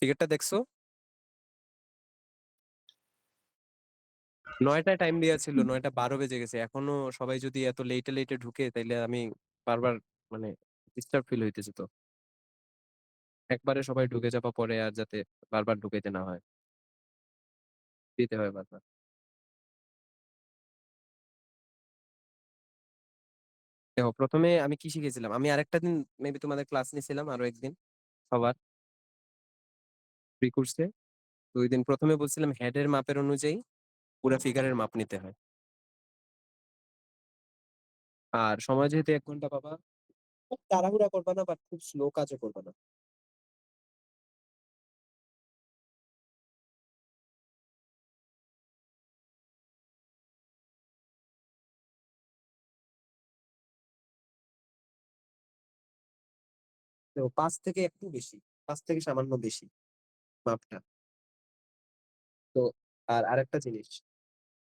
টিকিটটা দেখছো? 9টায় টাইম দেওয়া ছিল, 9টা 12 বেজে গেছে এখনো। সবাই যদি এত লেটে লেটে ঢুকে তাইলে আমি বারবার মানে ডিস্টার্ব ফিল হইতেছে তো। একবারে সবাই ঢুকে যাওয়া পরে আর যাতে বারবার ঢুকাইতে না হয়, দিতে হয় বারবার। দেখো, প্রথমে আমি কি শিখেছিলাম, আমি আরেকটা দিন মেবি তোমাদের ক্লাস নিয়েছিলাম আরো একদিন সবার প্রি কোর্সে। তো ওই দিন প্রথমে বলছিলাম হেডের মাপের অনুযায়ী পুরো ফিগারের মাপ নিতে হয়। আর সময় যেহেতু 1 ঘন্টা পাবা, খুব তাড়াহুড়া করবা না, বাট খুব স্লো কাজও করবা না। তো 5 থেকে একটু বেশি, 5 থেকে সামান্য বেশি মাপটা। তো আর আরেকটা জিনিস,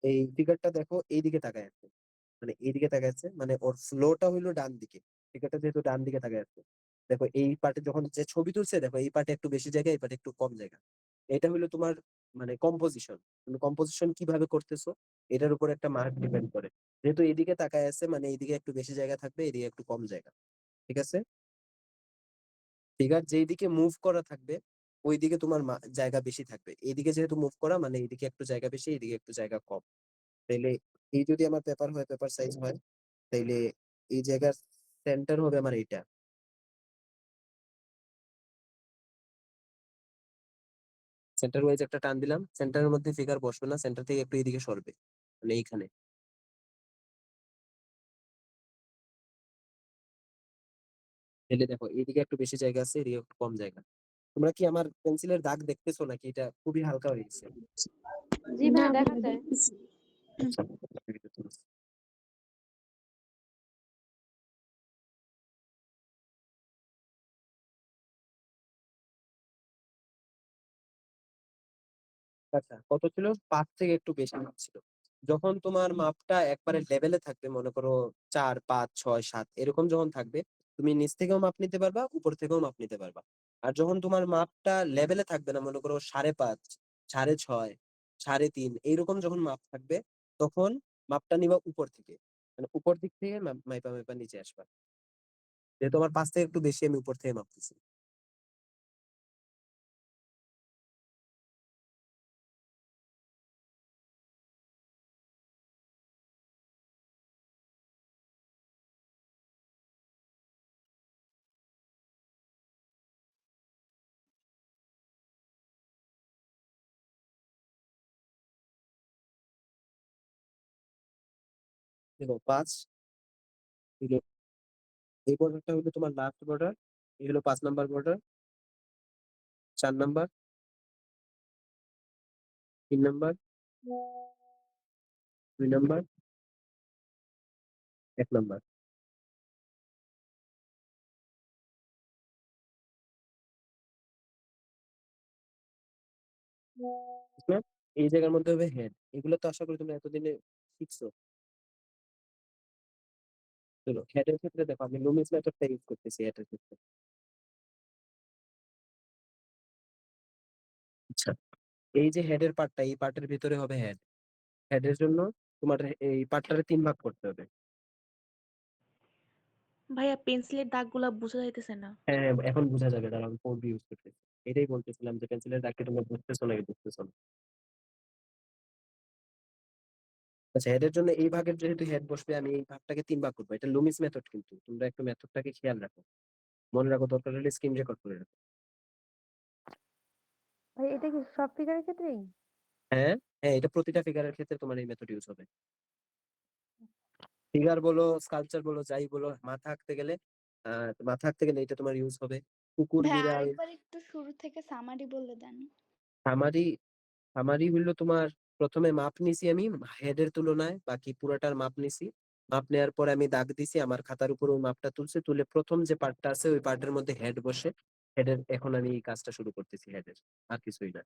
এই ফিগারটা দেখো এইদিকে তাকায় আছে, মানে এইদিকে তাকায় আছে, মানে ওর ফ্লোটা হইলো ডান দিকে। ফিগারটা যেহেতু ডান দিকে তাকায় আছে, দেখো এই পার্টে যখন যে ছবি তুলছে, দেখো এই পার্টে একটু বেশি জায়গা, এই পার্টে একটু কম জায়গা। এটা হইলো তোমার মানে কম্পোজিশন। তুমি কম্পোজিশন কিভাবে করতেছো এটার উপর একটা মার্ক ডিপেন্ড করে। যেহেতু এইদিকে তাকায় আছে, মানে এইদিকে একটু বেশি জায়গা থাকবে, এদিকে একটু কম জায়গা। ঠিক আছে? ফিগার যেই দিকে মুভ করা থাকবে ওইদিকে তোমার জায়গা বেশি থাকবে। এইদিকে যেহেতু মুভ করা, মানে এইদিকে একটু জায়গা বেশি, এইদিকে একটু জায়গা কম। তাইলে এই যদি আমার পেপার হয়, পেপার সাইজ হয়, তাইলে এই জায়গার সেন্টার হবে আমার এইটা। সেন্টার ওয়াইজ একটা টান দিলাম, সেন্টারের মধ্যে ফিগার বসবে না, সেন্টার থেকে একটু এইদিকে সরবে, মানে এইখানে। তাহলে দেখো এইদিকে একটু বেশি জায়গা আছে, এদিকে একটু কম জায়গা। তোমরা কি আমার পেন্সিলের দাগ দেখতেছো নাকি এটা খুবই হালকা হয়ে গেছে? জি না ভাইয়া দেখা ভাইয়া যায়। দেখতেছি। আচ্ছা, আচ্ছা, কত ছিল? 5 থেকে একটু বেশি মাপ ছিল। যখন তোমার মাপটা একবারে লেভেলে থাকবে, মনে করো 4, 5, 6, 7 এরকম যখন থাকবে, তুমি নিচ থেকেও মাপ নিতে পারবা, উপর থেকেও মাপ নিতে পারবা। আর যখন তোমার মাপটা লেভেলে থাকবে না, মনে করো 5.5, 6.5, 3.5 এইরকম যখন মাপ থাকবে, তখন মাপটা নিবা উপর থেকে, মানে উপর দিক থেকে মাইপা মাইপা নিচে আসবা। যেহেতু আমার 5 থেকে একটু বেশি, আমি উপর থেকে মাপতেছি। দেখো 5 হলো, এই বর্ডারটা হলো তোমার লাস্ট বর্ডার, এই হলো 5 number border, 4 number, 3 number, 2 number, 1 number. বুঝলে? এই জায়গার মধ্যে হবে হেড। এগুলো তো আশা করি তুমি এতদিনে শিখছো। চলো, হেডের ক্ষেত্রে দেখো আমি লুমিস মেথডটা ইউজ করতেছি হেডের ক্ষেত্রে। আচ্ছা, এই যে হেডের পার্টটা, এই পার্টের ভিতরে হবে হেড। হেডের জন্য তোমার এই পার্টটারে 3 ভাগ করতে হবে। ভাইয়া পেন্সিলের দাগগুলা বোঝা যাইতেছে না। হ্যাঁ হ্যাঁ, এখন বোঝা যাবে, দাঁড়াও আমি কোড ইউজ করতেছি। এটাই বলতেছিলাম যে পেন্সিলের দাগকে তোমরা বুঝতেছো নাকি বুঝতেছো না। আচ্ছা, হেডের জন্য এই ভাগের যেহেতু হেড বসবে, আমি এই ভাগটাকে 3 ভাগ করবো। এটা লুমিস মেথড, কিন্তু তোমরা একটু মেথডটাকে খেয়াল রাখো, মনে রাখো, দরকার হলে স্ক্রিন রেকর্ড করে রাখো। ভাই এটা কি সব ফিগারের ক্ষেত্রেই? হ্যাঁ হ্যাঁ, এটা প্রতিটা ফিগারের ক্ষেত্রে তোমার এই মেথড ইউজ হবে। ফিগার বলো, স্কাল্পচার বলো, যাই বলো, মাথা আঁকতে গেলে মাথা আঁকতে গেলে এটা তোমার ইউজ হবে। কুকুর, ভাই বিড়াল। আরেকবার একটু শুরু থেকে সামারি বলে দেন। সামারি, সামারি হইলো তোমার, প্রথমে মাপ নিছি আমি হেডের তুলনায়, বাকি পুরোটার মাপ নিছি। মাপ নেওয়ার পরে আমি দাগ দিছি, আমার খাতার উপর ওই মাপটা তুলছে, তুলে প্রথম যে পার্টটা আছে ওই পার্টের মধ্যে হেড বসে। হেডের এখন আমি এই কাজটা শুরু করতেছি হেডের, আর কিছুই না।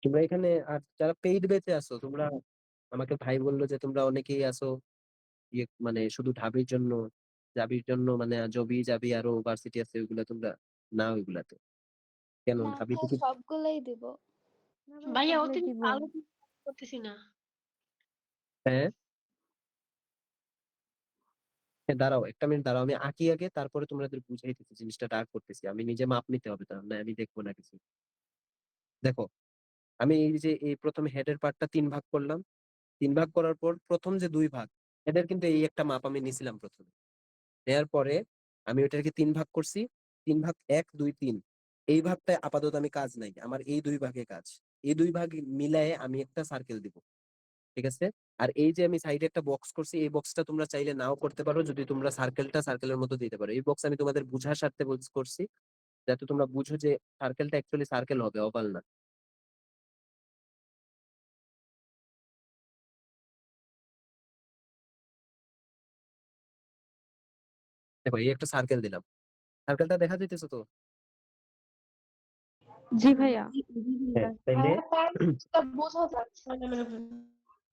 তোমরা এখানে আর যারা পেইড বেঁচে আছো তোমরা, আমাকে ভাই বললো যে তোমরা অনেকেই আছো ইয়ে মানে শুধু ঢাবির জন্য জাবির জন্য মানে জবি জাবি আরো ভার্সিটি আছে ওইগুলা তোমরা না ওইগুলাতে কেন না ঢাবি ভাইয়া থেকে সবগুলাই দিব। না ভাইয়া তাহলে অতিরিক্ত দিব। আলো করতেছি না। হ্যাঁ হ্যাঁ, দাঁড়াও একটা মিনিট দাঁড়াও আমি আঁকি আগে তারপরে তোমাদের বুঝাইতেছি জিনিসটা ডাক করতেছি আমি নিজে মাপ নিতে হবে তার না আমি দেখবো না কিছু দেখো আমি এই যে এই প্রথমে হেডের পার্টটা 3 ভাগ করলাম 3 ভাগ করার পর প্রথম যে 2 ভাগ হেডের কিন্তু এই একটা মাপ আমি নিছিলাম প্রথমে নেয়ার পরে আমি ওইটাকে 3 ভাগ করছি 3 ভাগ 1 2 3 এই ভাগটা আপাতত আমি কাজ নাই আমার এই 2 ভাগে কাজ এই 2 ভাগ মিলায়ে আমি একটা সার্কেল দিব ঠিক আছে আর এই যে আমি সাইডে একটা বক্স করছি এই বক্সটা তোমরা চাইলে নাও করতে পারো যদি তোমরা সার্কেলটা সার্কেলের মতো দিতে পারো এই বক্স আমি তোমাদের বুঝার স্বার্থে করছি যাতে তোমরা বুঝো যে সার্কেলটা অ্যাকচুয়ালি সার্কেল হবে ওভাল না দেখো এই একটা সার্কেল দিলাম সার্কেলটা দেখা যাইতেছে তো জি ভাইয়া। হ্যাঁ তাইলে তার বোঝা যাচ্ছে না।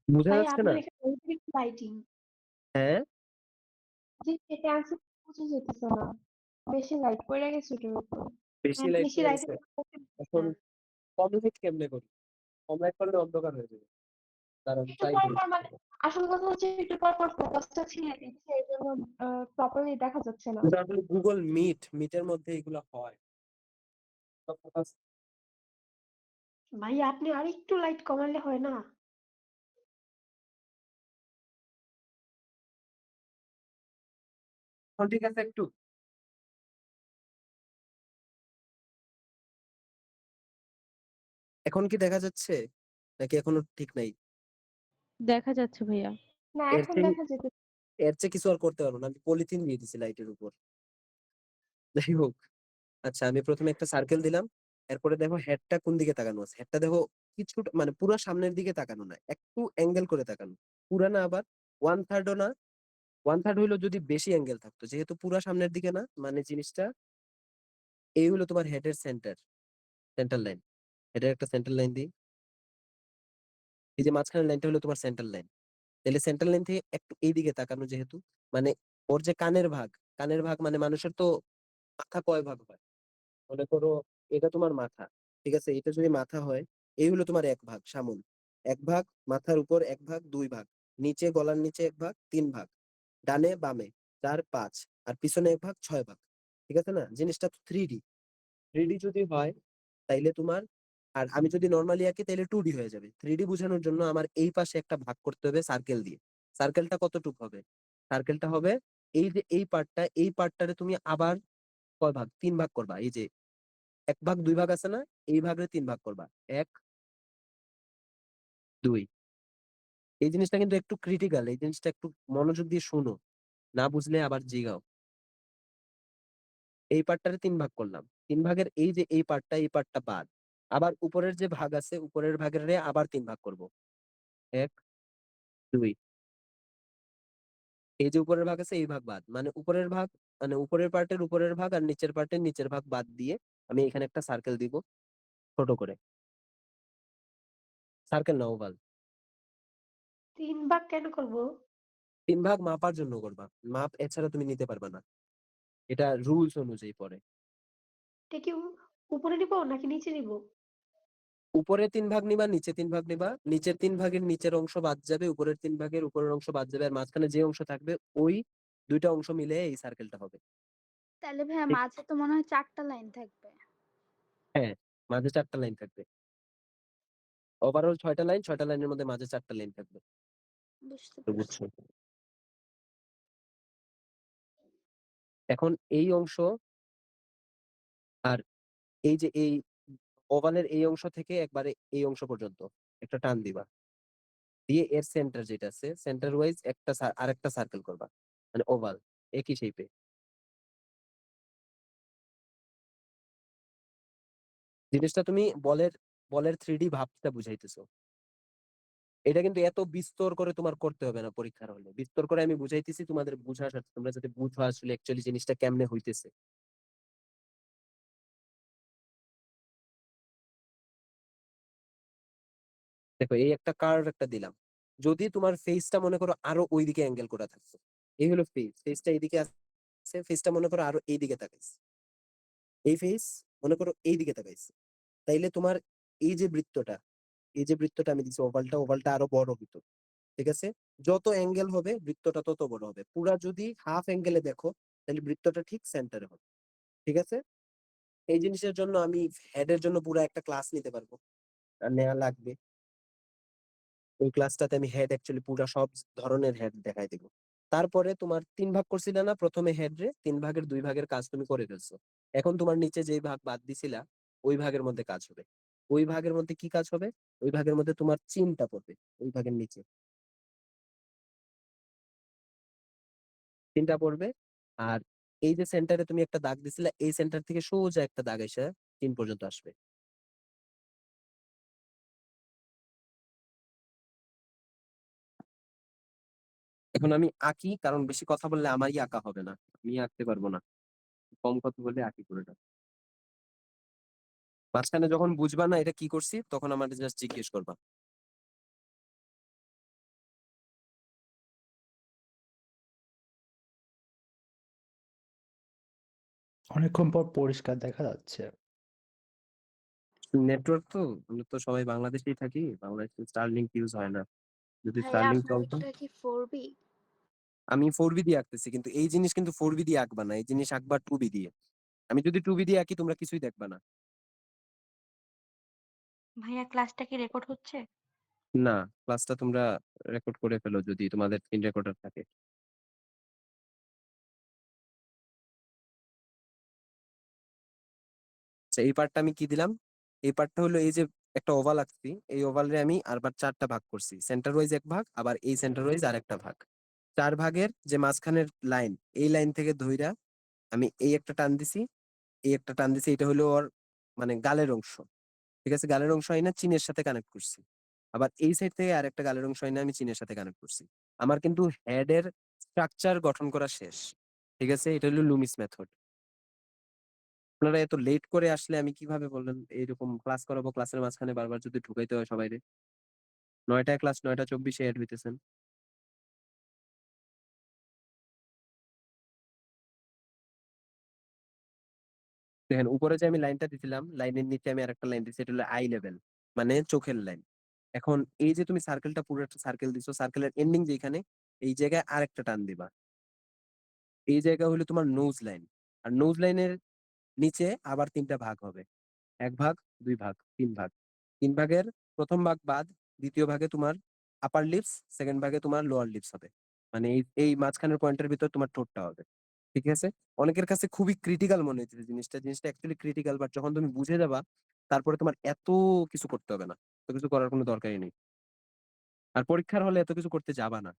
বোঝা ভাই যাচ্ছে না আপনার এখানে অতিরিক্ত লাইটিং। হ্যাঁ জি এটা আছে বোঝা যেতেছে না। বেশি লাইট পড়ে গেছে ওটার উপর। বেশি হ্যাঁ, লাইট বেশি পড়ে লাইট গেছে এখন কম লাইট কেমনে করি কম লাইট করলে অন্ধকার হয়ে যাবে কারণ একটু তাই পর করি। পর মানে আসল কথা হচ্ছে একটু পর পর ফোকাসটা ছিঁড়ে দিচ্ছে এই জন্য প্রপারলি দেখা যাচ্ছে না। কিন্তু আসলে গুগল মিটের মধ্যে এগুলো হয় তো focus ভাই আপনি আর একটু লাইট কমালে হয় না? এখন ঠিক আছে একটু এখন কি দেখা যাচ্ছে নাকি এখনো ঠিক নাই দেখা যাচ্ছে ভাইয়া। না এর এখন চেয়ে দেখা যেতে এর চেয়ে কিছু আর করতে পারবো না আমি পলিথিন দিয়ে দিছি লাইটের উপর যাই হোক আচ্ছা আমি প্রথমে একটা সার্কেল দিলাম এরপরে দেখো হেডটা কোন দিকে তাকানো আছে হেডটা দেখো কিছুটা মানে পুরো সামনের দিকে তাকানো না একটু অ্যাঙ্গেল করে তাকানো পুরা না আবার 1/3ও না 1/3 হইলো যদি বেশি অ্যাঙ্গেল থাকতো যেহেতু পুরা সামনের দিকে না মানে জিনিসটা এই হলো তোমার হেডের সেন্টার লাইন হেডের একটা সেন্টার লাইন দিই এই যে মাঝখানের লাইনটা হলো তোমার সেন্টার লাইন তাহলে সেন্টার লাইন থেকে একটু এইদিকে তাকানো যেহেতু মানে ওর যে কানের ভাগ মানে মানুষের তো মাথা কয় ভাগ হয় মনে করো এটা তোমার মাথা ঠিক আছে এটা যদি মাথা হয় এই হলো তোমার 1 ভাগ সামন 1 ভাগ মাথার উপর 1 ভাগ 2 ভাগ নিচে গলার নিচে 1 ভাগ 3 ভাগ ডানে বামে 4 5 আর পিছনে 1 ভাগ 6 ভাগ ঠিক আছে না জিনিসটা তো 3D যদি হয় তাইলে তোমার আর আমি যদি নর্মালি আঁকি তাহলে 2D হয়ে যাবে 3D বোঝানোর জন্য আমার এই পাশে একটা ভাগ করতে হবে সার্কেল দিয়ে সার্কেলটা কতটুকু হবে সার্কেলটা হবে এই যে এই পার্টটারে তুমি আবার কয় ভাগ 3 ভাগ করবা এই যে 1 ভাগ 2 ভাগ আছে না এই ভাগে 3 ভাগ করবা 1 2 এই জিনিসটা কিন্তু একটু ক্রিটিক্যাল এই জিনিসটা একটু মনোযোগ দিয়ে শুনো না বুঝলে আবার জিগাও এই পার্টটারে 3 ভাগ করলাম 3 ভাগের এই যে এই পার্টটা বাদ আবার উপরের যে ভাগ আছে উপরের ভাগের আবার 3 ভাগ করব 1 2 এই যে উপরের ভাগ আছে এই ভাগ বাদ মানে উপরের ভাগ মানে উপরের পার্টের উপরের ভাগ আর নিচের পার্টের নিচের ভাগ বাদ দিয়ে আমি এখানে একটা সার্কেল দিব ছোট করে সার্কেল না ওভাল 3 ভাগ কেন করব? 3 ভাগ মাপার জন্য করবা মাপ এছাড়া তুমি নিতে পারবা না এটা রুলস অনুযায়ী পড়ে এটা কি উপরে নিব নাকি নিচে নিব? উপরে 3 ভাগ নিবা নিচে 3 ভাগ নিবা নিচের 3 ভাগের নিচের অংশ বাদ যাবে উপরের 3 ভাগের উপরের অংশ বাদ যাবে আর মাঝখানে যে অংশ থাকবে ওই দুইটা অংশ মিলে এই সার্কেলটা হবে তাহলে ভাইয়া ঠিক মাঝে তো মনে হয় 4টা লাইন থাকবে। হ্যাঁ মাঝে 4টা লাইন থাকবে ওভারঅল 6টা লাইন 6টা লাইনের মধ্যে মাঝে 4টা লাইন থাকবে বুঝতে তো পারছি। বুঝছো এখন এই অংশ আর এই যে এই ওভালের এই অংশ থেকে একবারে এই অংশ পর্যন্ত একটা টান দিবা দিয়ে এর সেন্টার যেটা আছে সেন্টার ওয়াইজ আরেকটা সার্কেল করবা মানে ওভাল একই শেপে জিনিসটা তুমি বলের 3D ভাবটা বুঝাইতেছো এটা কিন্তু এত বিস্তর করে তোমার করতে হবে না পরীক্ষার হলে বিস্তর করে আমি বুঝাইতেছি তোমাদের বুঝার সাথে তোমরা যাতে বুঝো আসলে অ্যাকচুয়ালি জিনিসটা কেমনে হইতেছে দেখো এই একটা কার্ভ একটা দিলাম যদি তোমার ফেসটা মনে করো আরো ওইদিকে অ্যাঙ্গেল করা থাকতো এই হলো ফেসটা এইদিকে ফেসটা মনে করো আরো এইদিকে তাকাইছে, এই ফেস মনে করো এইদিকে তাকাইছে, তাইলে তোমার এই যে বৃত্তটা, এই যে বৃত্তটা আমি দিচ্ছি ওভালটা, ওভালটা আরো বড় হতো। ঠিক আছে, যত অ্যাঙ্গেল হবে বৃত্তটা তত বড় হবে। পুরা যদি হাফ অ্যাঙ্গেলে দেখো তাহলে বৃত্তটা ঠিক সেন্টারে হবে। ঠিক আছে, এই জিনিসের জন্য আমি হেডের জন্য পুরো একটা ক্লাস নিতে পারবো, আর নেওয়া লাগবে। ওই ক্লাসটাতে আমি হেড অ্যাকচুয়ালি পুরো সব ধরনের হেড দেখাই দেবো। তারপরে তোমার 3 ভাগ করছিলে না প্রথমে হেড রে, 3 ভাগের 2 ভাগের কাজ তুমি করে ফেলছো। এখন তোমার নিচে যেই ভাগ বাদ দিছিলা ওই ভাগের মধ্যে কাজ হবে। ওই ভাগের মধ্যে কি কাজ হবে? ওই ভাগের মধ্যে তোমার চিনটা পড়বে, ওই ভাগের নিচে চিনটা পড়বে। আর এই যে সেন্টারে তুমি একটা দাগ দিছিলা, এই সেন্টার থেকে সোজা একটা দাগ এসে চিন পর্যন্ত আসবে। এখন আমি আঁকি, কারণ বেশি কথা বললে আমারই আঁকা হবে না, আমি আঁকতে পারবো না। কম কথা বলে আঁকি করে দাও। মাঝখানে যখন বুঝবা না এটা কি করছি, তখন আমার জাস্ট জিজ্ঞেস করবা। অনেকক্ষণ পর পরিষ্কার দেখা যাচ্ছে। নেটওয়ার্ক তো, আমরা তো সবাই বাংলাদেশেই থাকি, বাংলাদেশে স্টারলিংক ইউজ হয় না। যদি ভাইয়া স্টারলিংক আপনার চলতো। এটা কি 4B? আমি 4B দিয়ে আঁকতেছি, কিন্তু এই জিনিস কিন্তু 4B দিয়ে আঁকবা না, এই জিনিস আঁকবা 2B দিয়ে। আমি যদি 2B দিয়ে আঁকি তোমরা কিছুই দেখবা না। ভাইয়া ক্লাসটা কি রেকর্ড হচ্ছে? না, ক্লাসটা তোমরা রেকর্ড করে ফেলো যদি তোমাদের স্ক্রিন রেকর্ডার থাকে। আচ্ছা, এই পার্টটা আমি কি দিলাম? এই পার্টটা হলো এই যে একটা ওভাল আঁকছি, এই ওভালে আমি আরবার 4টা ভাগ করছি, সেন্টার ওয়াইজ এক ভাগ, আবার এই সেন্টার ওয়াইজ আরেকটা ভাগ। 4 ভাগের যে মাঝখানের লাইন, এই লাইন থেকে ধইরা আমি এই একটা টান দিছি, এই একটা টান দিছি, এটা হলো ওর মানে গালের অংশ। ঠিক আছে, গালের অংশ আইনা চিনের সাথে কানেক্ট করছি। আবার এই সাইড থেকে আরেকটা গালের অংশ আইনা আমি চিনের সাথে কানেক্ট করছি। আমার কিন্তু হেডের স্ট্রাকচার গঠন করা শেষ। ঠিক আছে, এটা হলো লুমিস মেথড। আপনারা এত লেট করে আসলে আমি কিভাবে বললেন এইরকম ক্লাস করাবো, ক্লাসের মাঝখানে বারবার যদি ঢুকাইতে হয় সবাই। 9টায় ক্লাস, 9টা 24 এড হইতেছেন। দেখেন উপরে যে আমি লাইনটা দিছিলাম, লাইনের নিচে আমি আরেকটা লাইন দিচ্ছি, এটা হলো আই লেভেল, মানে চোখের লাইন। এখন এই যে তুমি সার্কেলটা, পুরো একটা সার্কেল দিছো, সার্কেলের এন্ডিং যেখানে, এই জায়গায় আরেকটা টান দিবা। এই জায়গা হলো তোমার নোজ লাইন। আর নোজ লাইনের নিচে আবার 3টা ভাগ হবে, 1 ভাগ, 2 ভাগ, 3 ভাগ। 3 ভাগের প্রথম ভাগ বাদ, দ্বিতীয় ভাগে তোমার আপার লিপস, সেকেন্ড ভাগে তোমার লোয়ার লিপস হবে। মানে এই এই মাঝখানের পয়েন্টের ভিতর তোমার ঠোঁটটা হবে। ঠিক আছে, অনেকের কাছে খুবই ক্রিটিক্যাল মনে হচ্ছে জিনিসটা, জিনিসটা অ্যাকচুয়ালি ক্রিটিক্যাল, বাট যখন তুমি বুঝে যাবা তারপরে তোমার এত কিছু করতে হবে না, এত কিছু করার কোনো দরকারই নেই। আর পরীক্ষার হলে এত কিছু করতে যাবা না,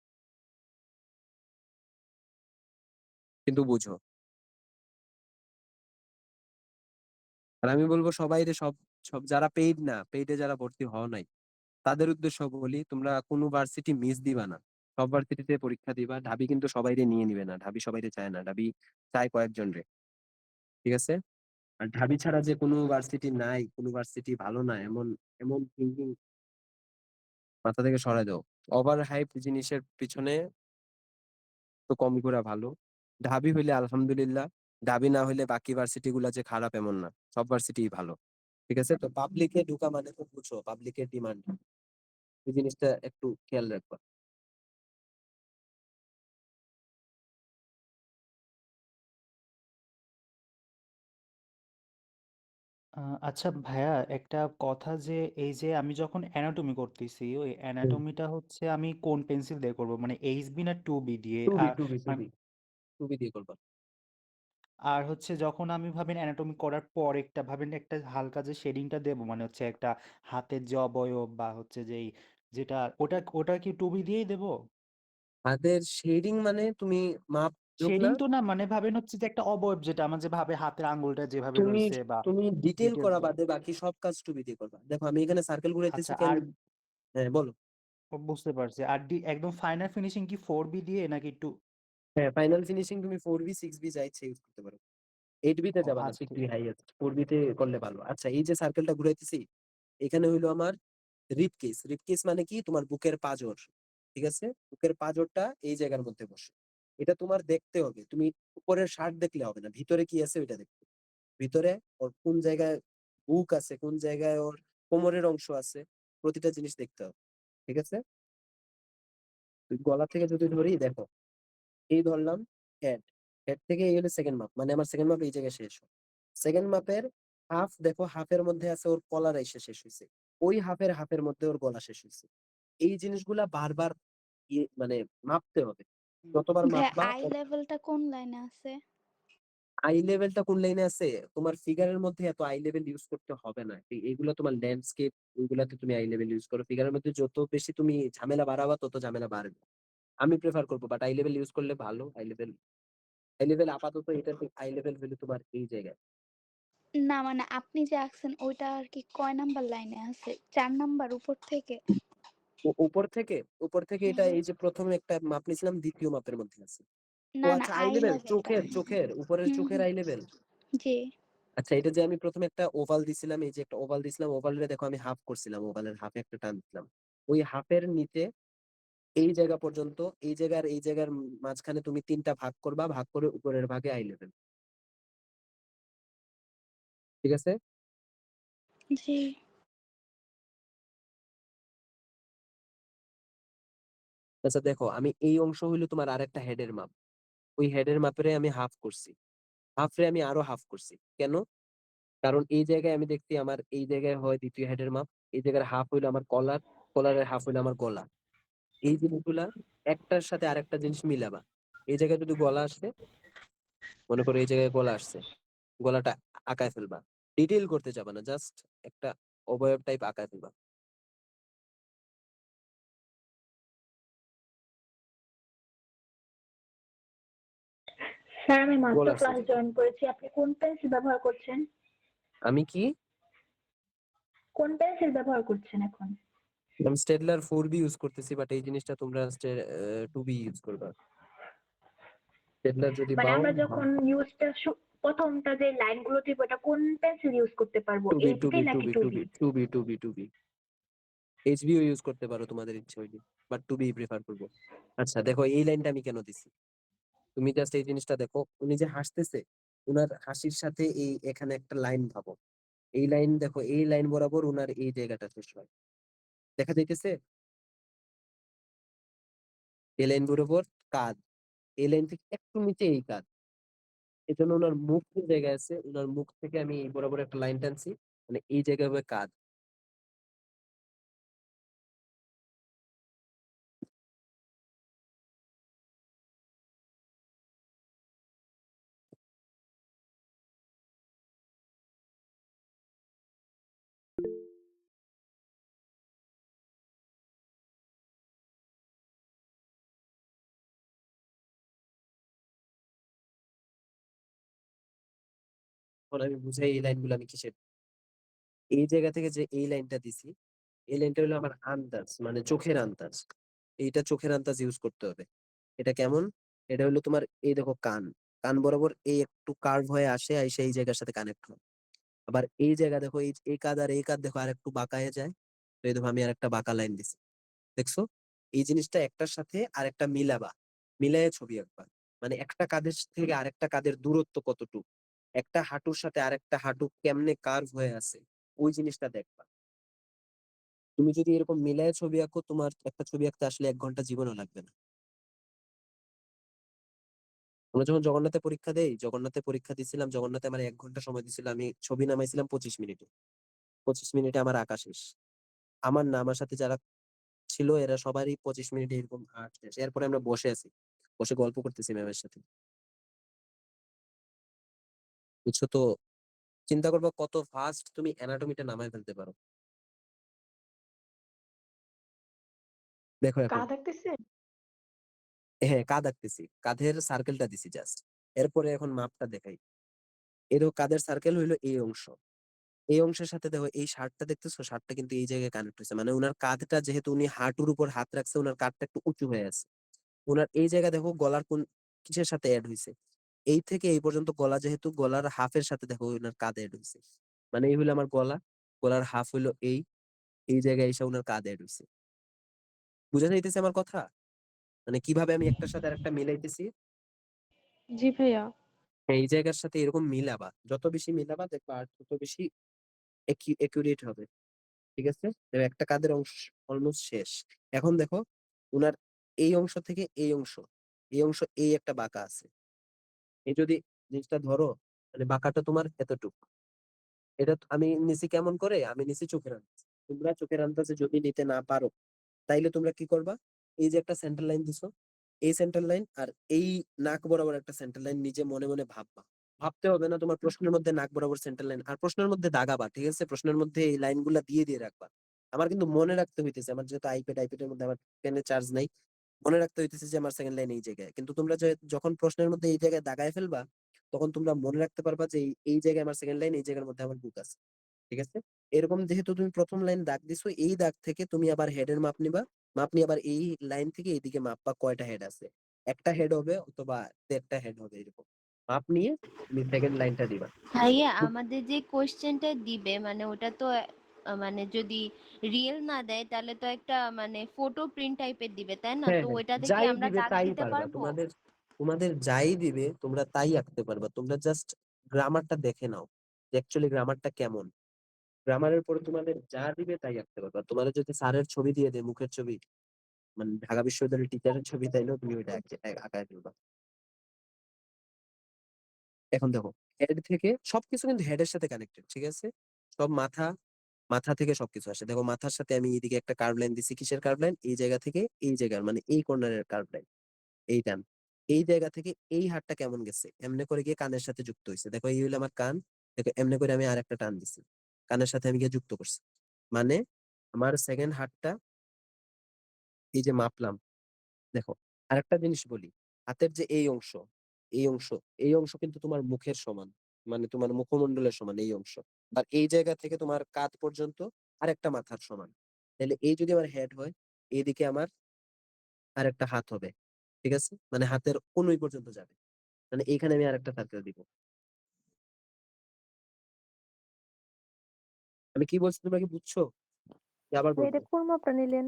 কিন্তু বুঝো। আর আমি বলবো সবাই রে, সব সব যারা পেইড না, পেইডে যারা ভর্তি হও নাই, তাদের উদ্দেশ্য বলি, তোমরা কোনো ভার্সিটি মিস দিবা না। সব ভার্সিটিতে পরীক্ষা দিবা। ঢাবি কিন্তু সবাইরে নিয়ে নিবে না, ঢাবি সবাইরে চায় না, ঢাবি চায় কয়েকজন রে। ঠিক আছে, আর ঢাবি ছাড়া যে কোনো ভার্সিটি নাই, কোনো ভার্সিটি ভালো না, এমন এমন থিঙ্কিং মাথা থেকে সরাই দাও। ওভার হাইপ জিনিসের পিছনে তো কম ঘোরা ভালো। ঢাবি হইলে আলহামদুলিল্লাহ, ঢাবি না হইলে বাকি ভার্সিটি গুলা যে খারাপ এমন না, সব ভার্সিটি ভালো। ঠিক আছে, তো পাবলিকে ঢুকা মানে তো বুঝো, পাবলিকের ডিমান্ড, এই জিনিসটা একটু খেয়াল রাখবা। আচ্ছা ভাইয়া, একটা কথা যে এই যে আমি যখন অ্যানাটমি করতেছি, ওই হুম। অ্যানাটমিটা হচ্ছে আমি কোন পেন্সিল দিয়ে করব, মানে এইচবি না 2বি দিয়ে? টুবি আর টুবি মানে টুবি টুবি দিয়ে করবা। আর হচ্ছে যখন আমি ভাবেন অ্যানাটমি করার পর একটা ভাবেন একটা হালকা যে শেডিংটা দেবো, মানে হচ্ছে একটা হাতের যে অবয়ব বা হচ্ছে যেই যেটা, ওটা ওটা কি 2বি দিয়েই দেবো? হাতের শেডিং মানে তুমি মাপ যোগ না, শেডিং তো না, মানে ভাবেন হচ্ছে যে একটা অবয়ব যেটা আমার যে ভাবে হাতের আঙ্গুলটা যেভাবে তুমি রয়েছে বা তুমি ডিটেল ডিটেলস করা গুলো। বাদে বাকি সব কাজ টুবি দিয়ে করবা। দেখো আমি এখানে সার্কেল ঘুরাইতেছি আচ্ছা, কেন? আর হ্যাঁ বলো। বুঝতে পারছি। আর একদম ফাইনাল ফিনিশিং কি 4বি দিয়ে নাকি টু? হ্যাঁ, ফাইনাল ফিনিশিং তুমি 4B 6B যা ইচ্ছে ইউজ করতে পারো। 8B তে ও যাবা না, আচ্ছা, 6B হাইয়েস্ট, 4B তে করলে ভালো। আচ্ছা, এই যে সার্কেলটা ঘুরাইতেছি, এখানে হইলো আমার রিপ কেস। রিপ কেস মানে কি? তোমার বুকের পাঁজর। ঠিক আছে, বুকের পাঁজরটা এই জায়গার মধ্যে বসে। এটা তোমার দেখতে হবে, তুমি উপরের শার্ট দেখলে হবে না, ভিতরে কি আছে ওইটা দেখতে হবে। ভিতরে ওর কোন জায়গায় বুক আছে, কোন জায়গায় ওর কোমরের অংশ আছে, প্রতিটা জিনিস দেখতে হবে। ঠিক আছে? তুই গলা থেকে যদি ধরি, দেখো এই ধরলাম হেড, হেড থেকে এই হলো সেকেন্ড মাপ, মানে আমার সেকেন্ড মাপ এই জায়গায় শেষ হয়। সেকেন্ড মাপের হাফ, দেখো হাফের মধ্যে আছে ওর কলার এসে শেষ হয়েছে, ওই হাফের মধ্যে ওর গলা শেষ হয়েছে। এই জিনিসগুলা বারবার মানে মাপতে হবে, যতবার ভাইয়া মাপবা। আই লেভেলটা কোন লাইনে আছে? আই লেভেলটা কোন লাইনে আছে? তোমার ফিগারের মধ্যে এত আই লেভেল ইউজ করতে হবে না, এইগুলো তোমার ল্যান্ডস্কেপ, ওইগুলাতে তুমি আই লেভেল ইউজ করো। ফিগারের মধ্যে যত বেশি তুমি ঝামেলা বাড়াবা তত ঝামেলা বাড়বে। আমি প্রেফার করবো, বাট আই লেভেল ইউজ করলে ভালো। আই লেভেল আপাতত এটা আই লেভেল হলো তোমার এই জায়গায়। না মানে আপনি যে আঁকছেন ওইটা আর কি কয় নাম্বার লাইনে আছে? 4 নাম্বার উপর থেকে? উপর থেকে এটা এই যে প্রথমে একটা মাপ নিয়েছিলাম, দ্বিতীয় মাপের মধ্যে আছে। ও না না আচ্ছা, আই আই লেভেল লেভেলটা। চোখের উপরের চোখের আই লেভেল। জি। আচ্ছা, এটা যে আমি প্রথমে একটা ওভাল দিছিলাম, এই যে একটা ওভাল দিছিলাম, ওভালের দেখো আমি হাফ করছিলাম, ওভালের হাফে একটা টান দিলাম, ওই হাফের নিচে এই জায়গা পর্যন্ত, এই জায়গার মাঝখানে তুমি 3টা ভাগ করবা, ভাগ করে উপরের ভাগে আই লেভেল। ঠিক আছে? জি। আচ্ছা দেখো, আমি এই অংশ হইলো তোমার আরেকটা হেডের মাপ, ওই হেডের মাপেরে আমি হাফ করছি, হাফরে আমি আরো হাফ করছি। কেন? কারণ এই জায়গায় আমি দেখছি আমার এই জায়গায় হয় দ্বিতীয় হেডের মাপ, এই জায়গার হাফ হইলো আমার কলার, কলারের হাফ হইলো আমার গলা। এই জিনিসগুলা একটার সাথে আরেকটা জিনিস মিলাবা। এই জায়গায় যদি গলা আসে, মনে করো এই জায়গায় গলা আসছে, গলাটা আঁকায় ফেলবা, ডিটেইল করতে যাবা না, জাস্ট একটা অবয়ব টাইপ আঁকায় ফেলবা। স্যার আমি মাত্র গলা আসছে ক্লাস যেটা। জয়েন করেছি, আপনি কোন পেন্সিল ব্যবহার করছেন? আমি কি কোন পেন্সিল ব্যবহার করছেন এখন? আমি স্টেডলার 4B ইউজ করতেছি, বাট এই জিনিসটা তোমরা 2B ইউজ করবা। স্টেডলার যদি মানে পাও, আমরা যখন ইউজটা প্রথমটা যে লাইনগুলো দিব ওটা কোন পেন্সিল ইউজ করতে পারবো, 2B এইচবি নাকি টুবি? 2B এইচবিও ইউজ করতে পারো তোমাদের ইচ্ছে হইলে, বাট 2B প্রেফার করবো। আচ্ছা দেখো, এই লাইনটা আমি কেন দিছি, তুমি জাস্ট এই জিনিসটা দেখো, উনি যে হাসতেছে, উনার হাসির সাথে এই এখানে একটা লাইন ভাবো, এই লাইন দেখো, এই লাইন বরাবর উনার এই জায়গাটা শেষ হয়, দেখা যাইতেছে? এই লাইন বরাবর কাঁধ, এই লাইন থেকে একটু নিচে এই কাঁধ, এই জন্য ওনার মুখ যে জায়গায় আছে, ওনার মুখ থেকে আমি এই বরাবর একটা লাইন টানছি, মানে এই জায়গায় হবে কাঁধ। এখন আমি বুঝাই এই লাইনগুলো আমি কিসের। এই জায়গা থেকে যে এই লাইনটা দিছি, এই লাইনটা হলো আমার আন্দাজ, মানে চোখের আন্দাজ। এইটা চোখের আন্দাজ ইউজ করতে হবে। এটা কেমন? এটা হলো তোমার এই দেখো কান, কান বরাবর এই একটু কার্ভ হয়ে আসে, আইসা এই জায়গার সাথে কানেক্ট হয়। আবার এই জায়গা দেখো, এই কাঁধ আর এই কাঁধ দেখো আর একটু বাঁকা হয়ে যায়, তো এই দেখো আমি আর একটা বাঁকা লাইন দিছি, দেখছো? এই জিনিসটা একটার সাথে আরেকটা মিলাবা, মিলায়ে ছবি আঁকবা। মানে একটা কাঁধের থেকে আরেকটা কাঁধের দূরত্ব কতটুকু, একটা হাঁটুর সাথে আরেকটা হাঁটু কেমনে কার্ভ হয়ে আছে, ওই জিনিসটা দেখবা। তুমি যদি এরকম মিলায়ে ছবি আঁকো, তোমার একটা ছবি আঁকতে আসলে 1 ঘন্টা জীবনও লাগবে না। আমরা যখন জগন্নাথে পরীক্ষা দেই, জগন্নাথে পরীক্ষা দিছিলাম, জগন্নাথে আমার 1 ঘন্টা সময় দিছিল, আমি ছবি নামাইছিলাম 25 মিনিটে, 25 মিনিটে আমার আঁকা শেষ। আমার না, আমার সাথে যারা ছিল এরা সবারই 25 মিনিটে এরকম আর্ট শেষ। এরপরে আমরা বসে আছি, বসে গল্প করতেছি ম্যামের সাথে, বুঝছো তো? চিন্তা করবো কত ফাস্ট তুমি অ্যানাটমিটা নামায় ফেলতে পারো। দেখো এখন, কাঁধ আঁকতেছে? হ্যাঁ কাঁধ আঁকতেছি, কাঁধের সার্কেলটা দিছি জাস্ট। এরপরে এখন মাপটা দেখাই। এরও কাঁধের সার্কেল হইলো এই অংশ, এই অংশের সাথে দেখো এই শার্টটা দেখতেছো, শার্টটা কিন্তু এই জায়গায় কানেক্ট হয়েছে, মানে উনার কাঁধটা যেহেতু উনি হাঁটুর উপর হাত রাখছে, উনার কাঁধটা একটু উঁচু হয়ে আছে। উনার এই জায়গা দেখো গলার কোন কিসের সাথে অ্যাড হয়েছে, এই থেকে এই পর্যন্ত গলা, যেহেতু গলার হাফের সাথে দেখো উনার কাঁধ অ্যাড হয়েছে, মানে এই হইলো আমার গলা, গলার হাফ হইলো এই জায়গায় এসে উনার কাঁধ অ্যাড হয়েছে। বুঝা যাইতেছে আমার কথা? মানে কিভাবে আমি একটার সাথে আরেকটা মিলাইতেছি। জি ভাইয়া। এই জায়গার সাথে এরকম মিলাবা, যত বেশি মিলাবা দেখবা আর তত বেশি একিউরেট হবে। ঠিক আছে, তো একটা কাদের অংশ অলমোস্ট শেষ। এখন দেখো উনার এই অংশ থেকে এই অংশ এই একটা বাঁকা আছে। এই যদি জিনিসটা ধরো, মানে বাঁকাটা তোমার এতটুকু, এটা আমি নিচে কেমন করে, আমি নিচে চোখের আন্দাজ, তোমরা চোখের আন্দাজে যদি নিতে না পারো তাইলে তোমরা কি করবা, এই যে একটা সেন্টার লাইন দিছো, এই সেন্টার লাইন আর এই নাক বরাবর একটা সেন্টার লাইন নিজে মনে মনে ভাববা। ভাবতে হবে না, তোমার প্রশ্নের মধ্যে নাক বরাবর সেন্টার লাইন আর প্রশ্নের মধ্যে দাগাবা। ঠিক আছে, প্রশ্নের মধ্যে এই লাইন গুলা দিয়ে দিয়ে রাখবা। আমার কিন্তু মনে রাখতে হইতেছে, আমার যেহেতু আইপ্যাডের মধ্যে আমার পেনে চার্জ নাই, মনে রাখতে হইতেছে যে আমার সেকেন্ড লাইন এই জায়গায়। কিন্তু তোমরা যখন প্রশ্নের মধ্যে এই জায়গায় দাগায় ফেলবা, তখন তোমরা মনে রাখতে পারবা যে এই জায়গায় আমার সেকেন্ড লাইন, এই জায়গার মধ্যে আমার বুক আছে। ঠিক আছে, এরকম যেহেতু তুমি প্রথম লাইন দাগ দিছো, এই দাগ থেকে তুমি আবার হেডের মাপ নিবা। মাপ নিয়ে আবার এই লাইন থেকে এইদিকে মাপবা কয়টা হেড আছে। একটা হেড হবে অথবা দেড়টা হেড হবে, এরকম মাপ নিয়ে তুমি সেকেন্ড লাইনটা দিবা। ভাইয়া বুঝ- আমাদের যে কোশ্চেনটা দিবে মানে ওটা তো মানে যদি রিয়েল না দেয় তাহলে তো একটা মানে ফটো প্রিন্ট টাইপের দিবে তাই না, হ্যাঁ তো হ্যাঁ, ওইটাতে কি যাই আমরা দিবে দাগ তাই দিতে পারবা। পারবো? তোমাদের তোমাদের যাই দিবে তোমরা তাই আঁকতে পারবা। তোমরা জাস্ট গ্রামারটা দেখে নাও যে অ্যাকচুয়ালি গ্রামারটা কেমন। গ্রামারের পরে তোমাদের যা দিবে তাই আঁকতে পারবা। তোমাদের যদি স্যারের ছবি দিয়ে দেয়, মুখের ছবি, মানে ঢাকা বিশ্ববিদ্যালয়ের টিচারের ছবি, তাইলেও তুমি ওইটা আঁকায় ফেলবা। এখন দেখো, হেড থেকে সবকিছু কিন্তু হেডের সাথে কানেক্টেড। ঠিক আছে, সব মাথা, মাথা থেকে সবকিছু আসে। দেখো মাথার সাথে আমি এইদিকে একটা কার্ভ লাইন দিছি, কিসের কার্ভ লাইন, এই জায়গা থেকে এই জায়গার, মানে এই কর্নারের কার্ভ লাইন, এই টান। এই জায়গা থেকে এই হাড়টা কেমন গেছে, এমনি করে গিয়ে কানের সাথে যুক্ত হয়েছে। দেখো এই হইলো আমার কান, দেখো এমনি করে আমি আর একটা টান দিছি, কানের সাথে আমি গিয়ে যুক্ত করছি। মানে আমার সেকেন্ড হাড়টা এই যে মাপলাম। দেখো আরেকটা জিনিস বলি, হাতের যে এই অংশ কিন্তু তোমার মুখের সমান, মানে তোমার মুখমণ্ডলের সমান এই অংশ। আর এই জায়গা থেকে তোমার কাঁধ পর্যন্ত আরেকটা মাথার সমান। তাহলে এই যদি আমার হেড হয়, এইদিকে আমার আরেকটা হাত হবে। ঠিক আছে, মানে হাতের কনুই পর্যন্ত যাবে। মানে এইখানে আমি আরেকটা সার্কেল দিব। আমি কি বলছি তোমরা কি বুঝছো? কি আবার তো বলবো? এটা কোন মাপটা নিলেন?